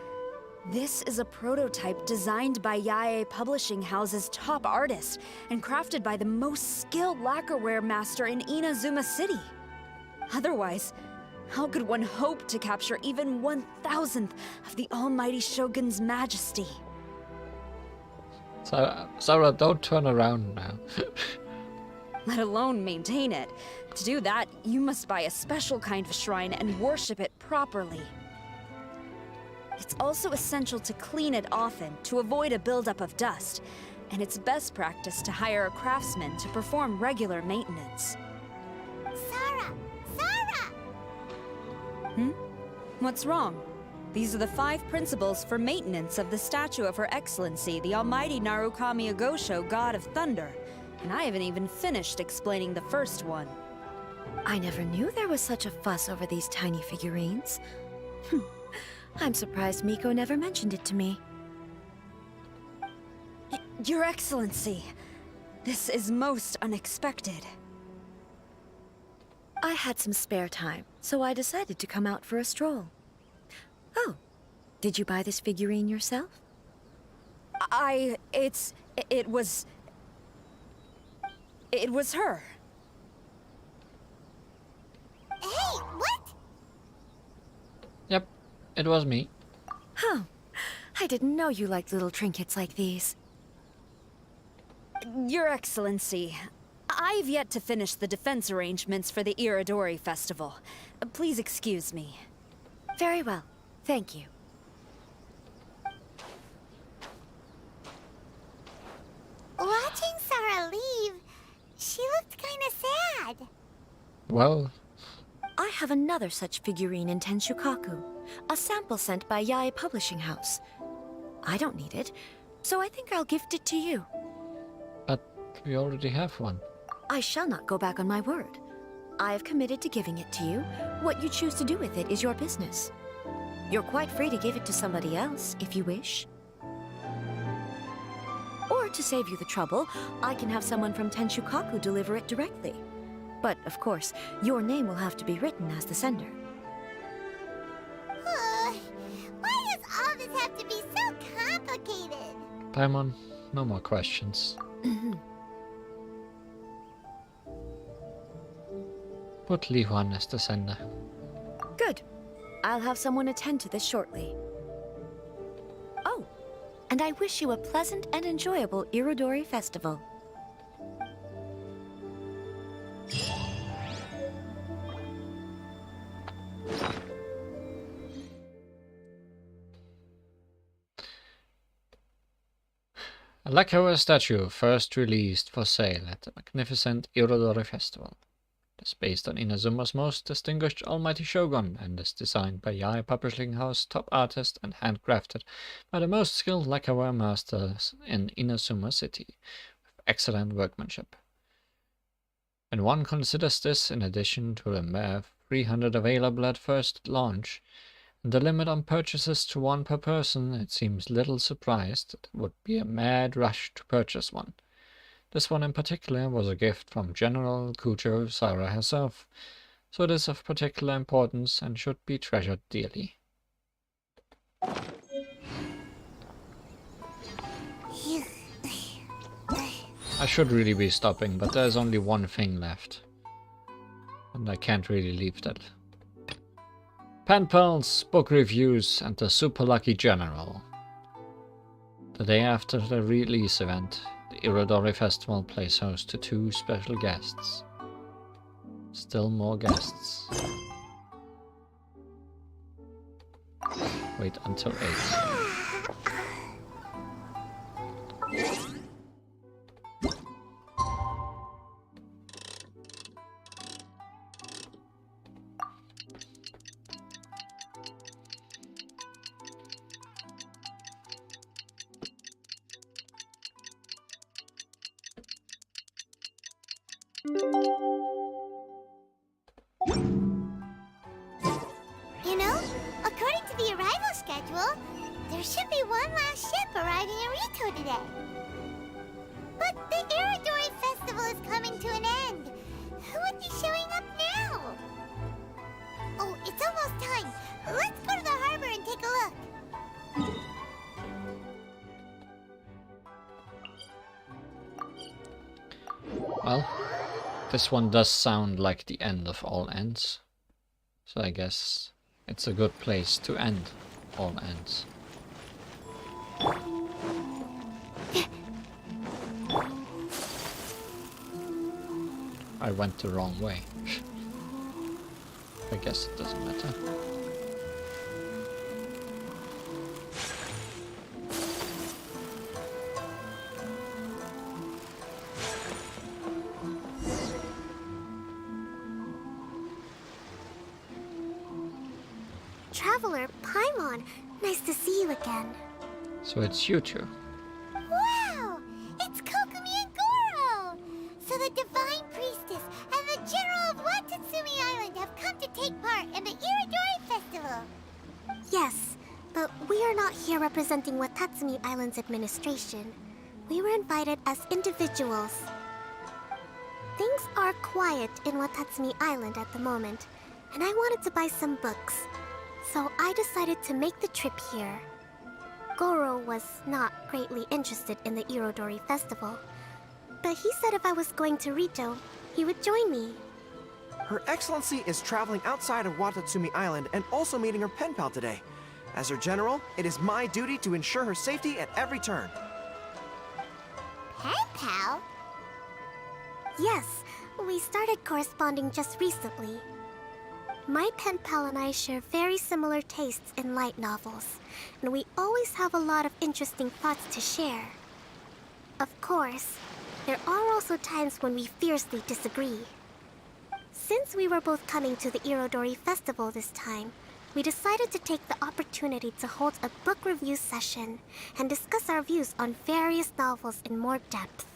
This is a prototype designed by Yae Publishing House's top artist and crafted by the most skilled lacquerware master in Inazuma City. Otherwise, how could one hope to capture even 1,000th of the Almighty Shogun's majesty? Sarah, don't turn around now. Let alone maintain it. To do that, you must buy a special kind of shrine and worship it properly. It's also essential to clean it often to avoid a buildup of dust, and it's best practice to hire a craftsman to perform regular maintenance. Sarah! Sarah! What's wrong? These are the 5 principles for maintenance of the statue of Her Excellency, the Almighty Narukami Ogosho, God of Thunder. And I haven't even finished explaining the first one. I never knew there was such a fuss over these tiny figurines. I'm surprised Miko never mentioned it to me. Your Excellency, this is most unexpected. I had some spare time, so I decided to come out for a stroll. Oh, did you buy this figurine yourself? It was her. Hey, what? Yep, it was me. Huh. I didn't know you liked little trinkets like these. Your Excellency, I've yet to finish the defense arrangements for the Iradori Festival. Please excuse me. Very well. Thank you. Watching Sarah leave, she looked kinda sad. Well, I have another such figurine in Tenshukaku, a sample sent by Yae Publishing House. I don't need it, so I think I'll gift it to you. but we already have one. I shall not go back on my word. I have committed to giving it to you. What you choose to do with it is your business. You're quite free to give it to somebody else, if you wish. to save you the trouble, I can have someone from Tenshukaku deliver it directly. But, of course, your name will have to be written as the sender. Why does all this have to be so complicated? Paimon, no more questions. Put Li Huan as the sender. Good. I'll have someone attend to this shortly. Oh, and I wish you a pleasant and enjoyable Iradori Festival. A lacquer statue first released for sale at the magnificent Iradori Festival. It is based on Inazuma's most distinguished Almighty Shogun and is designed by Yae Publishing House top artist and handcrafted by the most skilled lacquerware masters in Inazuma City, with excellent workmanship. When one considers this in addition to the mere 300 available at first launch, and the limit on purchases to one per person, it seems little surprised that it would be a mad rush to purchase one. This one in particular was a gift from General Kujo Sara herself, so it is of particular importance and should be treasured dearly. I should really be stopping, but there's only one thing left. And I can't really leave that. Pen pals, book reviews, and the super lucky general. The day after the release event, the Iradori Festival plays host to 2 special guests. Still more guests. Wait until 8. You know, according to the arrival schedule, there should be one last ship arriving in Rito today. But the Iradori Festival is coming to an end. Who would be showing up now? Oh, it's almost time. Let's go to the harbor and take a look. Well, this one does sound like the end of all ends. So I guess it's a good place to end all ends. I went the wrong way. I guess it doesn't matter. Traveler, Paimon, nice to see you again. So it's you two. Wow! It's Kokumi and Goro! So the Divine Priestess and the General of Watatsumi Island have come to take part in the Iradori Festival. Yes, but we are not here representing Watatsumi Island's administration. We were invited as individuals. Things are quiet in Watatsumi Island at the moment, and I wanted to buy some books. So I decided to make the trip here. Goro was not greatly interested in the Irodori Festival, but he said if I was going to Rito, he would join me. Her Excellency is traveling outside of Watatsumi Island and also meeting her pen pal today. As her general, it is my duty to ensure her safety at every turn. Pen pal? Yes, we started corresponding just recently. My pen pal and I share very similar tastes in light novels, and we always have a lot of interesting thoughts to share. Of course, there are also times when we fiercely disagree. Since we were both coming to the Irodori Festival this time, we decided to take the opportunity to hold a book review session and discuss our views on various novels in more depth.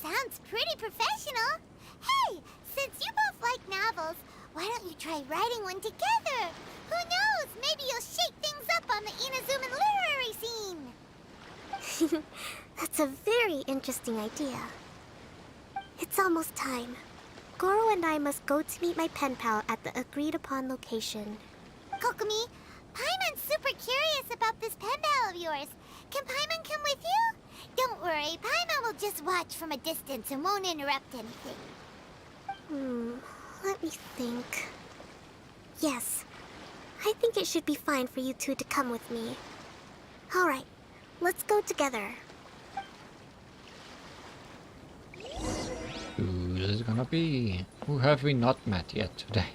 Sounds pretty professional. Hey, since you both like novels, why don't you try writing one together? Who knows? Maybe you'll shake things up on the Inazuman literary scene. That's a very interesting idea. It's almost time. Goro and I must go to meet my pen pal at the agreed-upon location. Kokomi, Paimon's super curious about this pen pal of yours. Can Paimon come with you? Don't worry, Paimon will just watch from a distance and won't interrupt anything. Let me think. Yes, I think it should be fine for you two to come with me. Alright, let's go together. Who is it gonna be? Who have we not met yet today?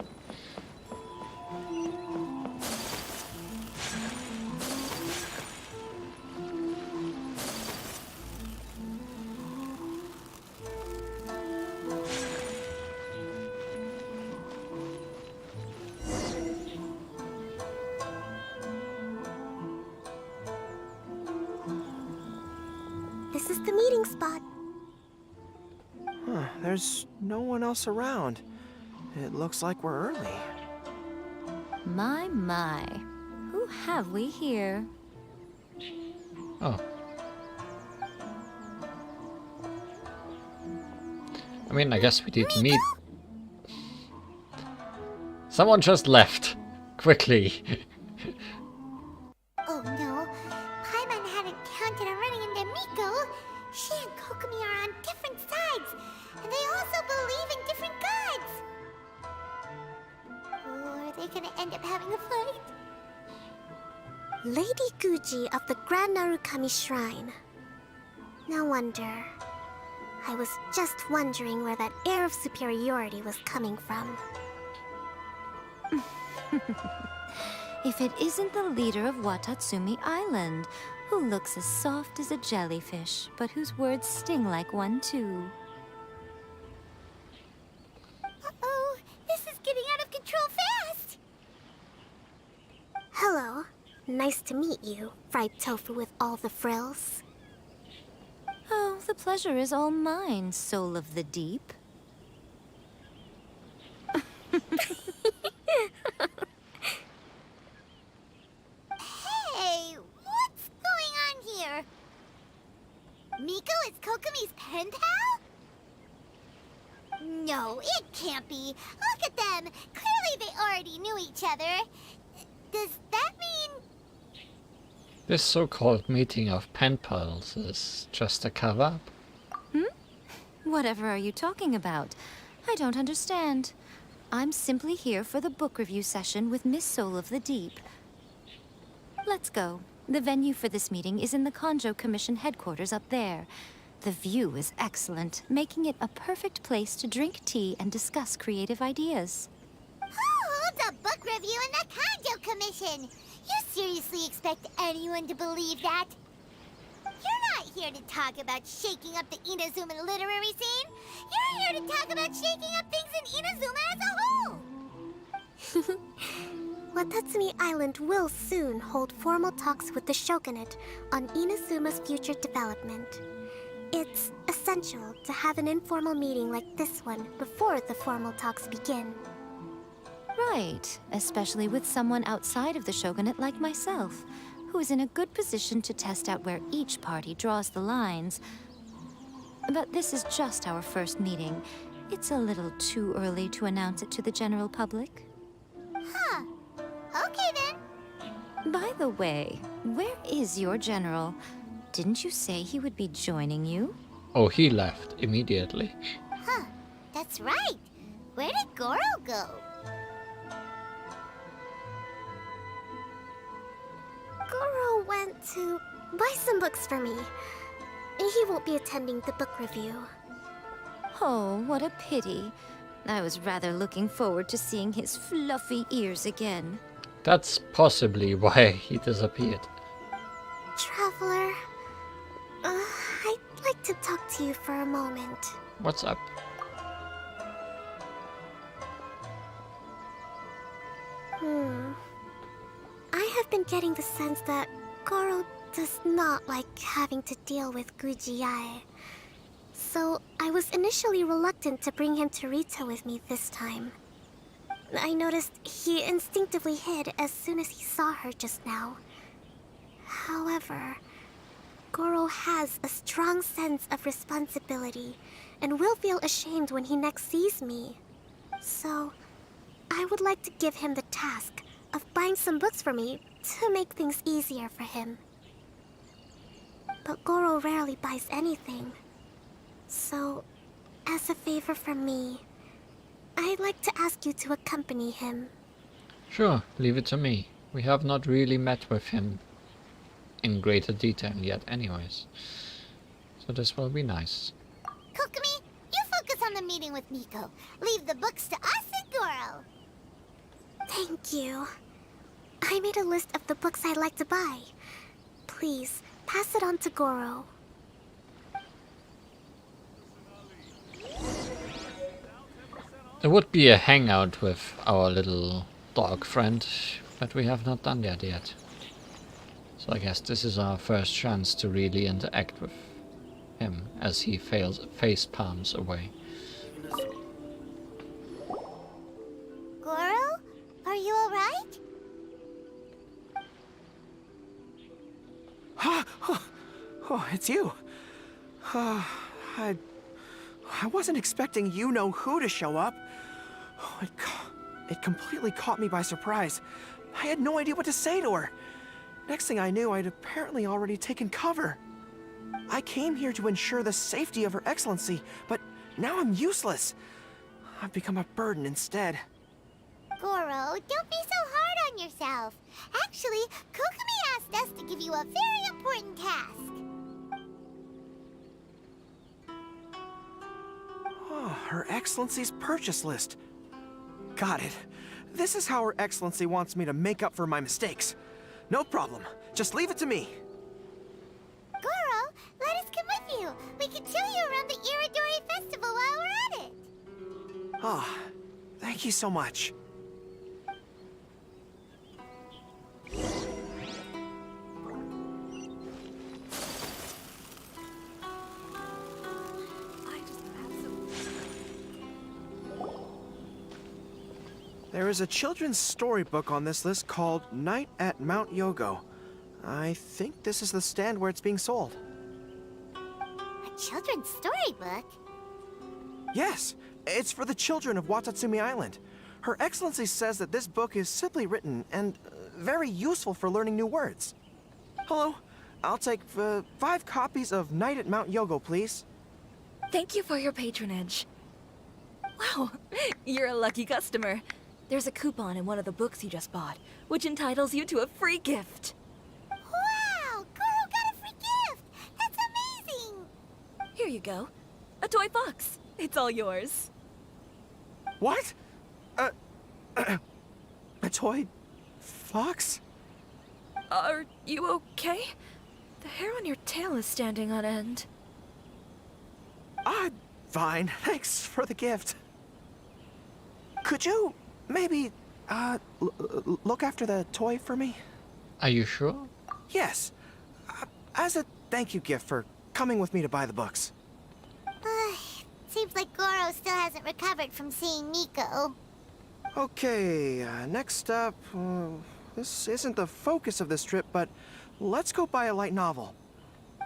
This is the meeting spot. Huh, there's no one else around. It looks like we're early. My. Who have we here? Oh. I mean, I guess we did meet. Someone just left. Quickly. Oh no, Paimon hadn't counted on running into Miko. She and Kokomi are on different sides, and they also believe in different gods. Or are they gonna end up having a fight? Lady Guji of the Grand Narukami Shrine. No wonder. I was just wondering where that air of superiority was coming from. If it isn't the leader of Watatsumi Island, who looks as soft as a jellyfish, but whose words sting like one too. Uh-oh, this is getting out of control fast! Hello. Nice to meet you, fried tofu with all the frills. Oh, the pleasure is all mine, soul of the deep. Hey, what's going on here? Miko is Kokomi's pen pal? No, it can't be. Look at them. Clearly they already knew each other. Does that mean... This so-called meeting of pen pals is just a cover-up? Whatever are you talking about? I don't understand. I'm simply here for the book review session with Miss Soul of the Deep. Let's go. The venue for this meeting is in the Konjo Commission headquarters up there. The view is excellent, making it a perfect place to drink tea and discuss creative ideas. Who holds a book review in the Konjo Commission? You seriously expect anyone to believe that? You're not here to talk about shaking up the Inazuma literary scene. You're here to talk about shaking up things in Inazuma as a whole. Watatsumi Island will soon hold formal talks with the Shogunate on Inazuma's future development. It's essential to have an informal meeting like this one before the formal talks begin. Right, especially with someone outside of the Shogunate like myself, who is in a good position to test out where each party draws the lines. But this is just our first meeting. It's a little too early to announce it to the general public. Huh. Okay then. By the way, where is your general? Didn't you say he would be joining you? Oh, he left immediately. Huh. That's right. Where did Goro go? Goro went to buy some books for me. He won't be attending the book review. Oh, what a pity. I was rather looking forward to seeing his fluffy ears again. That's possibly why he disappeared. Traveler, I'd like to talk to you for a moment. What's up? I have been getting the sense that Goro does not like having to deal with Guji-ai. So I was initially reluctant to bring him to Rito with me this time. I noticed he instinctively hid as soon as he saw her just now. However, Goro has a strong sense of responsibility and will feel ashamed when he next sees me. So, I would like to give him the task of buying some books for me to make things easier for him. But Goro rarely buys anything. So, as a favor from me, I'd like to ask you to accompany him. Sure, leave it to me. We have not really met with him in greater detail yet anyways. So this will be nice. Kokumi, you focus on the meeting with Miko. Leave the books to us and Goro. Thank you. I made a list of the books I'd like to buy. Please, pass it on to Goro. There would be a hangout with our little dog friend, but we have not done that yet. So I guess this is our first chance to really interact with him as he face palms away. Goro? Are you alright? Oh, it's you. I wasn't expecting you-know-who to show up. Oh, it completely caught me by surprise. I had no idea what to say to her. Next thing I knew, I'd apparently already taken cover. I came here to ensure the safety of Her Excellency, but now I'm useless. I've become a burden instead. Goro, don't be so hard on yourself. Actually, Kokumi asked us to give you a very important task. Oh, Her Excellency's purchase list. Got it. This is how Her Excellency wants me to make up for my mistakes. No problem. Just leave it to me. Goro, let us come with you. We can show you around the Iradori Festival while we're at it. Oh, thank you so much. There is a children's storybook on this list called Night at Mount Yogo. I think this is the stand where it's being sold. A children's storybook? Yes, it's for the children of Watatsumi Island. Her Excellency says that this book is simply written and very useful for learning new words. Hello, I'll take 5 copies of Night at Mount Yogo, please. Thank you for your patronage. Wow, you're a lucky customer. There's a coupon in one of the books you just bought, which entitles you to a free gift. Wow! Goro got a free gift! That's amazing! Here you go. A toy fox. It's all yours. What? A toy fox? Are you okay? The hair on your tail is standing on end. Fine. Thanks for the gift. Could you maybe, look after the toy for me? Are you sure? Yes. As a thank you gift for coming with me to buy the books. Seems like Goro still hasn't recovered from seeing Miko. Okay, next up, this isn't the focus of this trip, but let's go buy a light novel.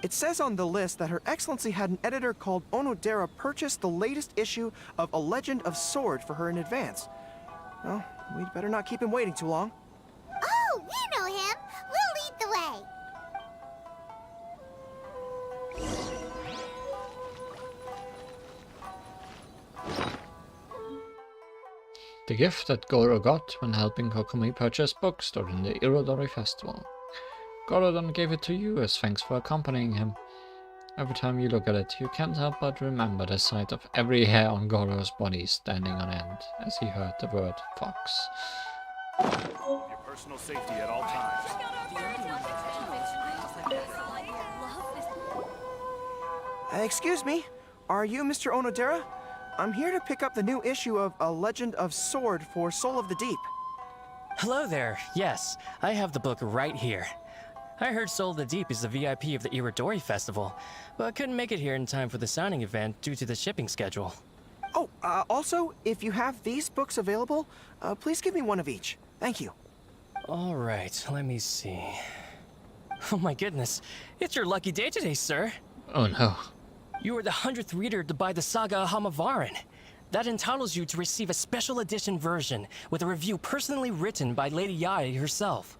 It says on the list that Her Excellency had an editor called Onodera purchase the latest issue of A Legend of Sword for her in advance. Well, we'd better not keep him waiting too long. Oh, you know him! We'll lead the way! The gift that Goro got when helping Kokumi purchase books during the Iradori Festival. Goro then gave it to you as thanks for accompanying him. Every time you look at it, you can't help but remember the sight of every hair on Goro's body standing on end as he heard the word fox. Your personal safety at all times. Excuse me, are you Mr. Onodera? I'm here to pick up the new issue of A Legend of Sword for Soul of the Deep. Hello there. Yes, I have the book right here. I heard Soul of the Deep is the VIP of the Iradori Festival, but couldn't make it here in time for the signing event due to the shipping schedule. Oh, also, if you have these books available, please give me one of each. Thank you. All right, let me see. Oh my goodness. It's your lucky day today, sir. Oh no. You are the 100th reader to buy the Saga Hamavaran. That entitles you to receive a special edition version with a review personally written by Lady Yae herself.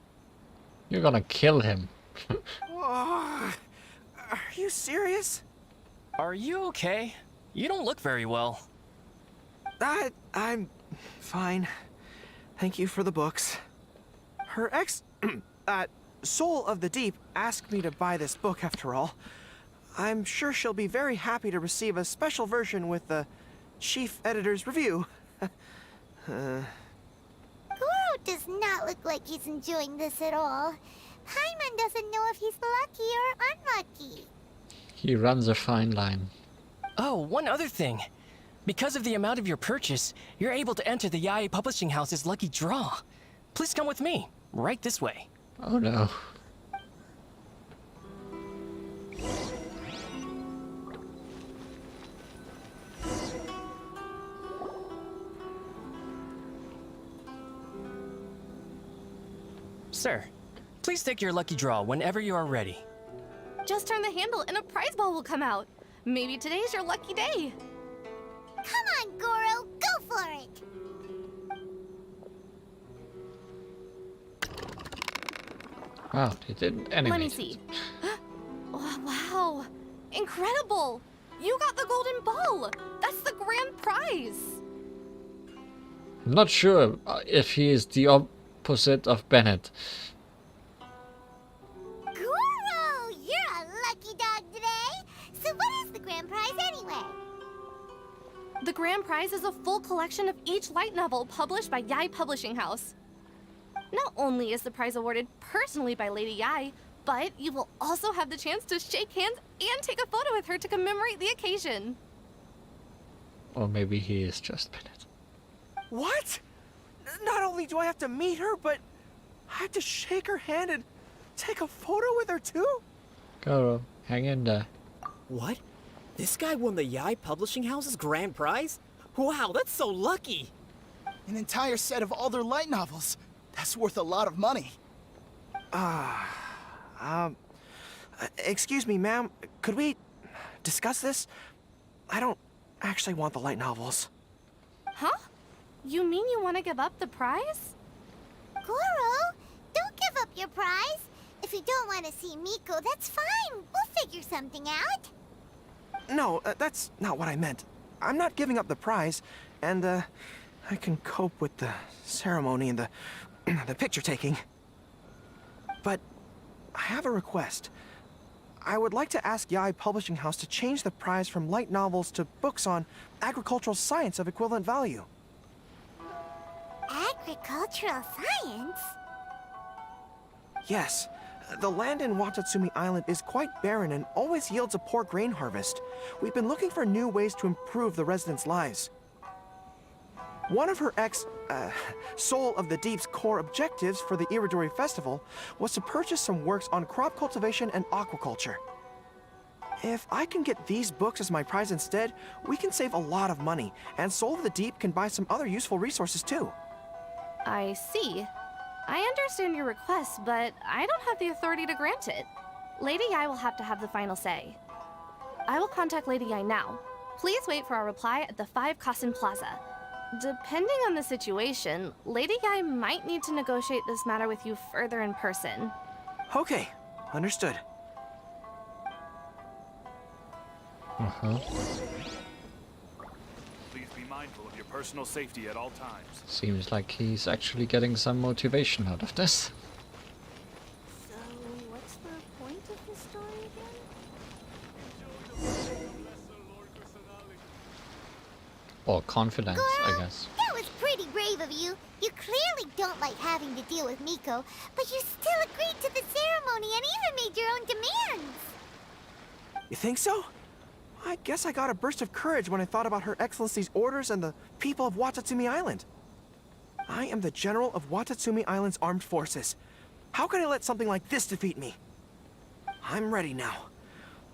You're gonna kill him. Oh, are you serious? Are you okay? You don't look very well. I'm fine. Thank you for the books. Her Soul of the Deep asked me to buy this book after all. I'm sure she'll be very happy to receive a special version with the chief editor's review. Goro does not look like he's enjoying this at all. Paimon doesn't know if he's lucky or unlucky. He runs a fine line. Oh, one other thing. Because of the amount of your purchase, you're able to enter the Yae Publishing House's lucky draw. Please come with me. Right this way. Oh no. Sir, please take your lucky draw whenever you are ready. Just turn the handle and a prize ball will come out. Maybe today's your lucky day. Come on, Goro, go for it! Wow, they didn't animate. Let me see. Oh, wow, incredible! You got the golden ball! That's the grand prize! I'm not sure if he is the opposite of Bennett. Goro, you're a lucky dog today! So what is the grand prize anyway? The grand prize is a full collection of each light novel published by Yae Publishing House. Not only is the prize awarded personally by Lady Yae, but you will also have the chance to shake hands and take a photo with her to commemorate the occasion. Or maybe he is just Bennett. What? Not only do I have to meet her, but I have to shake her hand and take a photo with her too? Goro, hang in there. What? This guy won the Yae Publishing House's grand prize? Wow, that's so lucky! An entire set of all their light novels. That's worth a lot of money. Excuse me, ma'am. Could we discuss this? I don't actually want the light novels. Huh? You mean you want to give up the prize? Goro, don't give up your prize. If you don't want to see Miko, that's fine. We'll figure something out. No, that's not what I meant. I'm not giving up the prize, and, I can cope with the ceremony and the picture taking. But I have a request. I would like to ask Yae Publishing House to change the prize from light novels to books on agricultural science of equivalent value. Agricultural science? Yes. The land in Watatsumi Island is quite barren and always yields a poor grain harvest. We've been looking for new ways to improve the residents' lives. One of her Soul of the Deep's core objectives for the Iradori Festival was to purchase some works on crop cultivation and aquaculture. If I can get these books as my prize instead, we can save a lot of money, and Soul of the Deep can buy some other useful resources too. I see. I understand your request, but I don't have the authority to grant it. Lady Yae will have to have the final say. I will contact Lady Yae now. Please wait for our reply at the 5 Kasen Plaza. Depending on the situation, Lady Yae might need to negotiate this matter with you further in person. Okay, understood. Please be mindful of your personal safety at all times. Seems like he's actually getting some motivation out of this. So, what's the point of this story again? Or confidence, Goro, I guess. That was pretty brave of you. You clearly don't like having to deal with Miko, but you still agreed to the ceremony and even made your own demands. You think so? I guess I got a burst of courage when I thought about Her Excellency's orders and the people of Watatsumi Island. I am the General of Watatsumi Island's armed forces. How can I let something like this defeat me? I'm ready now.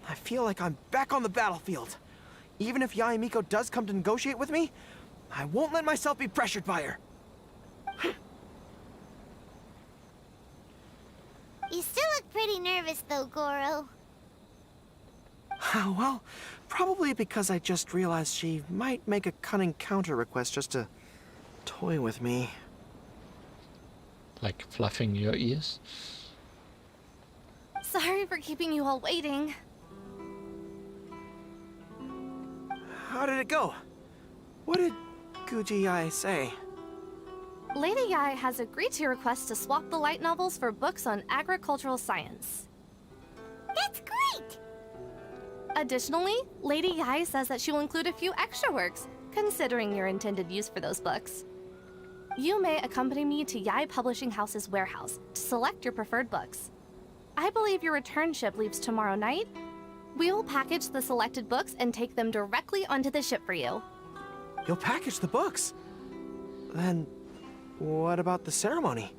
I feel like I'm back on the battlefield. Even if Yae Miko does come to negotiate with me, I won't let myself be pressured by her. You still look pretty nervous though, Goro. Well, probably because I just realized she might make a cunning counter request just to toy with me. Like fluffing your ears? Sorry for keeping you all waiting. How did it go? What did Guji Yai say? Lady Yai has agreed to your request to swap the light novels for books on agricultural science. That's great! Additionally, Lady Yai says that she will include a few extra works, considering your intended use for those books. You may accompany me to Yai Publishing House's warehouse to select your preferred books. I believe your return ship leaves tomorrow night. We will package the selected books and take them directly onto the ship for you. You'll package the books? Then, what about the ceremony?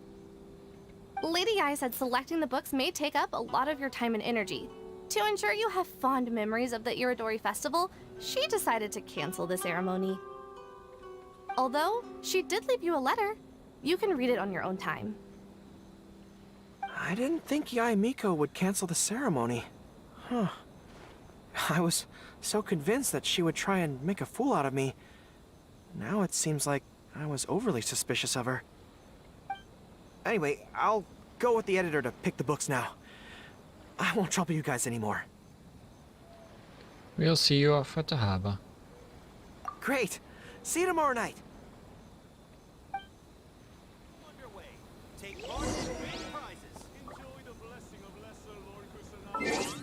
Lady Yai said selecting the books may take up a lot of your time and energy. To ensure you have fond memories of the Iradori Festival, she decided to cancel the ceremony. Although, she did leave you a letter. You can read it on your own time. I didn't think Yai Miko would cancel the ceremony. Huh. I was so convinced that she would try and make a fool out of me. Now it seems like I was overly suspicious of her. Anyway, I'll go with the editor to pick the books now. I won't trouble you guys anymore. We'll see you off at the harbor. Great! See you tomorrow night! Underway. Take part and win prizes. Enjoy the blessing of Lesser Lord Kusanagi.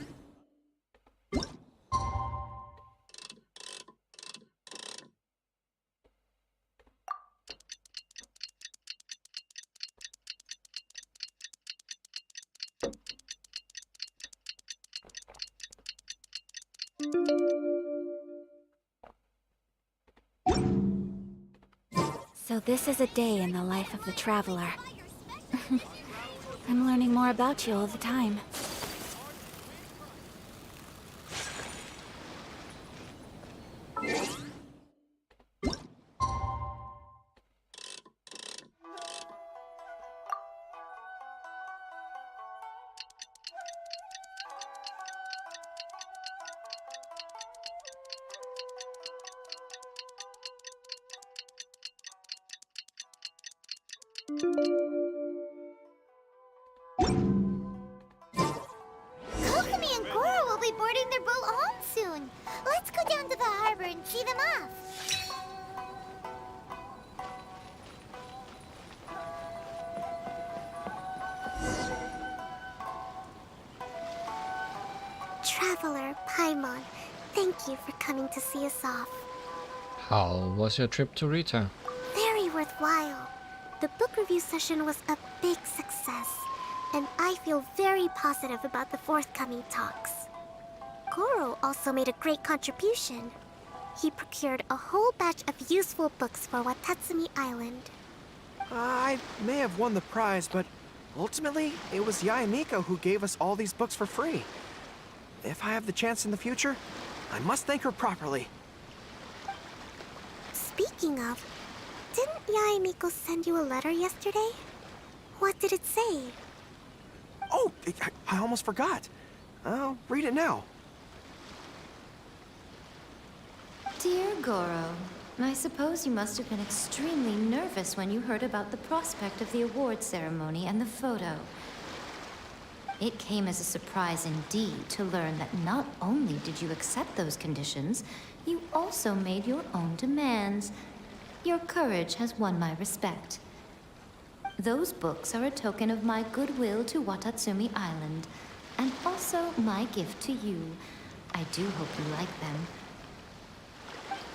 So this is a day in the life of the traveler. I'm learning more about you all the time. Kokomi and Goro will be boarding their boat home soon. Let's go down to the harbor and see them off. Traveler, Paimon, thank you for coming to see us off. How was your trip to Rita? Very worthwhile. The book review session was a big success, and I feel very positive about the forthcoming talks. Goro also made a great contribution. He procured a whole batch of useful books for Watatsumi Island. I may have won the prize, but ultimately, it was Yai Miko who gave us all these books for free. If I have the chance in the future, I must thank her properly. Speaking of, didn't Yai Miko send you a letter yesterday? What did it say? Oh, I almost forgot. I'll read it now. Dear Goro, I suppose you must have been extremely nervous when you heard about the prospect of the award ceremony and the photo. It came as a surprise indeed to learn that not only did you accept those conditions, you also made your own demands. Your courage has won my respect. Those books are a token of my goodwill to Watatsumi Island, and also my gift to you. I do hope you like them.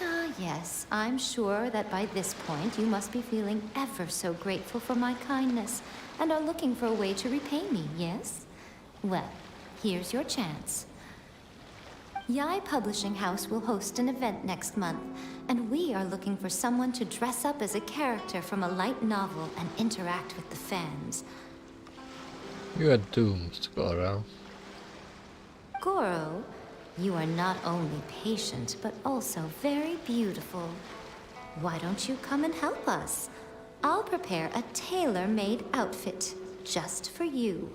Ah, yes, I'm sure that by this point you must be feeling ever so grateful for my kindness, and are looking for a way to repay me, yes? Well, here's your chance. Yai Publishing House will host an event next month, and we are looking for someone to dress up as a character from a light novel and interact with the fans. You are doomed, Goro. Goro, you are not only patient, but also very beautiful. Why don't you come and help us? I'll prepare a tailor-made outfit just for you.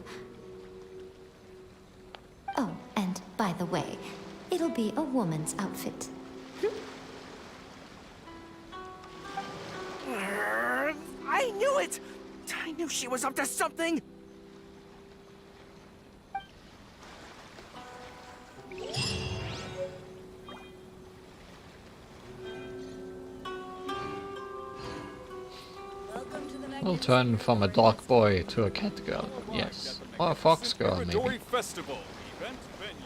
Oh, and by the way, it'll be a woman's outfit. I knew it! I knew she was up to something! We'll turn from a dog boy to a cat girl, yes. Or a fox girl, maybe. Iradori Festival event venue.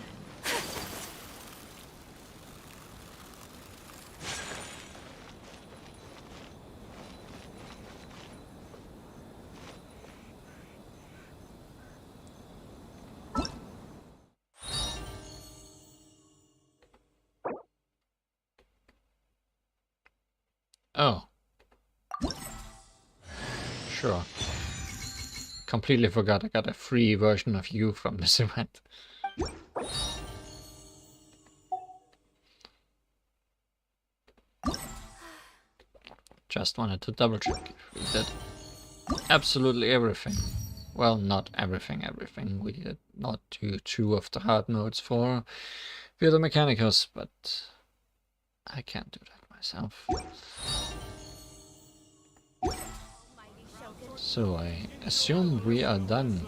Oh. Sure. Completely forgot I got a free version of you from this event. Just wanted to double check if we did absolutely everything. Well, not everything. We did not do 2 of the hard modes for Vita Mechanicus, but I can't do that myself. So I assume we are done.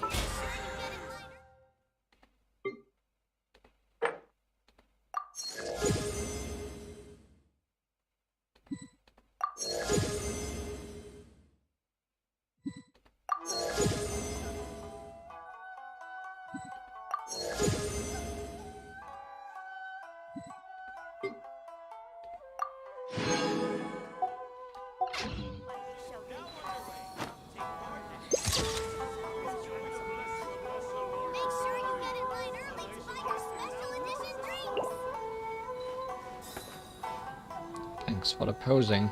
Thanks for the posing.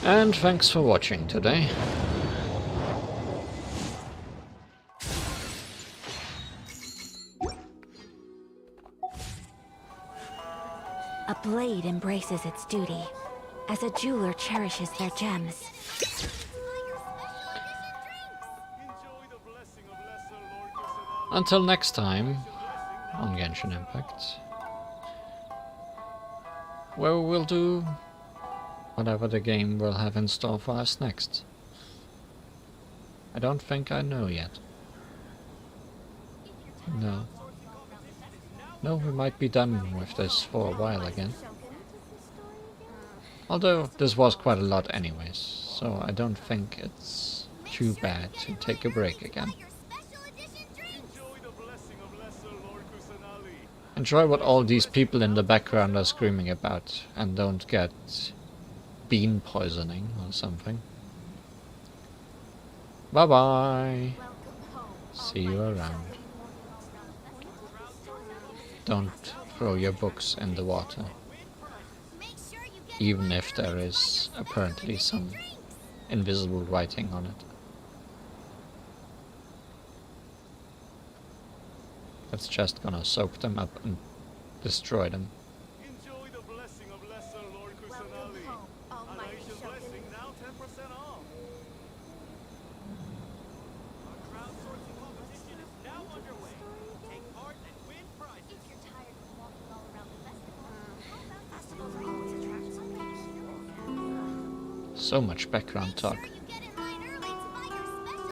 And thanks for watching today. A blade embraces its duty, as a jeweler cherishes their gems. Until next time on Genshin Impact, where we will do whatever the game will have in store for us next. I don't think I know yet. No. No, we might be done with this for a while again. Although this was quite a lot anyways, so I don't think it's too bad to take a break again. Enjoy what all these people in the background are screaming about, and don't get bean poisoning or something. Bye bye! See you around. Don't throw your books in the water, even if there is apparently some invisible writing on it. That's just gonna soak them up and destroy them. Enjoy the blessing of Lesser Lord Kusanali. Almighty blessing now 10% off. Our crowdsourcing competition is now underway. Take part and win prizes. If you're tired of walking all around the festival, festivals are always attractions. So much background talk.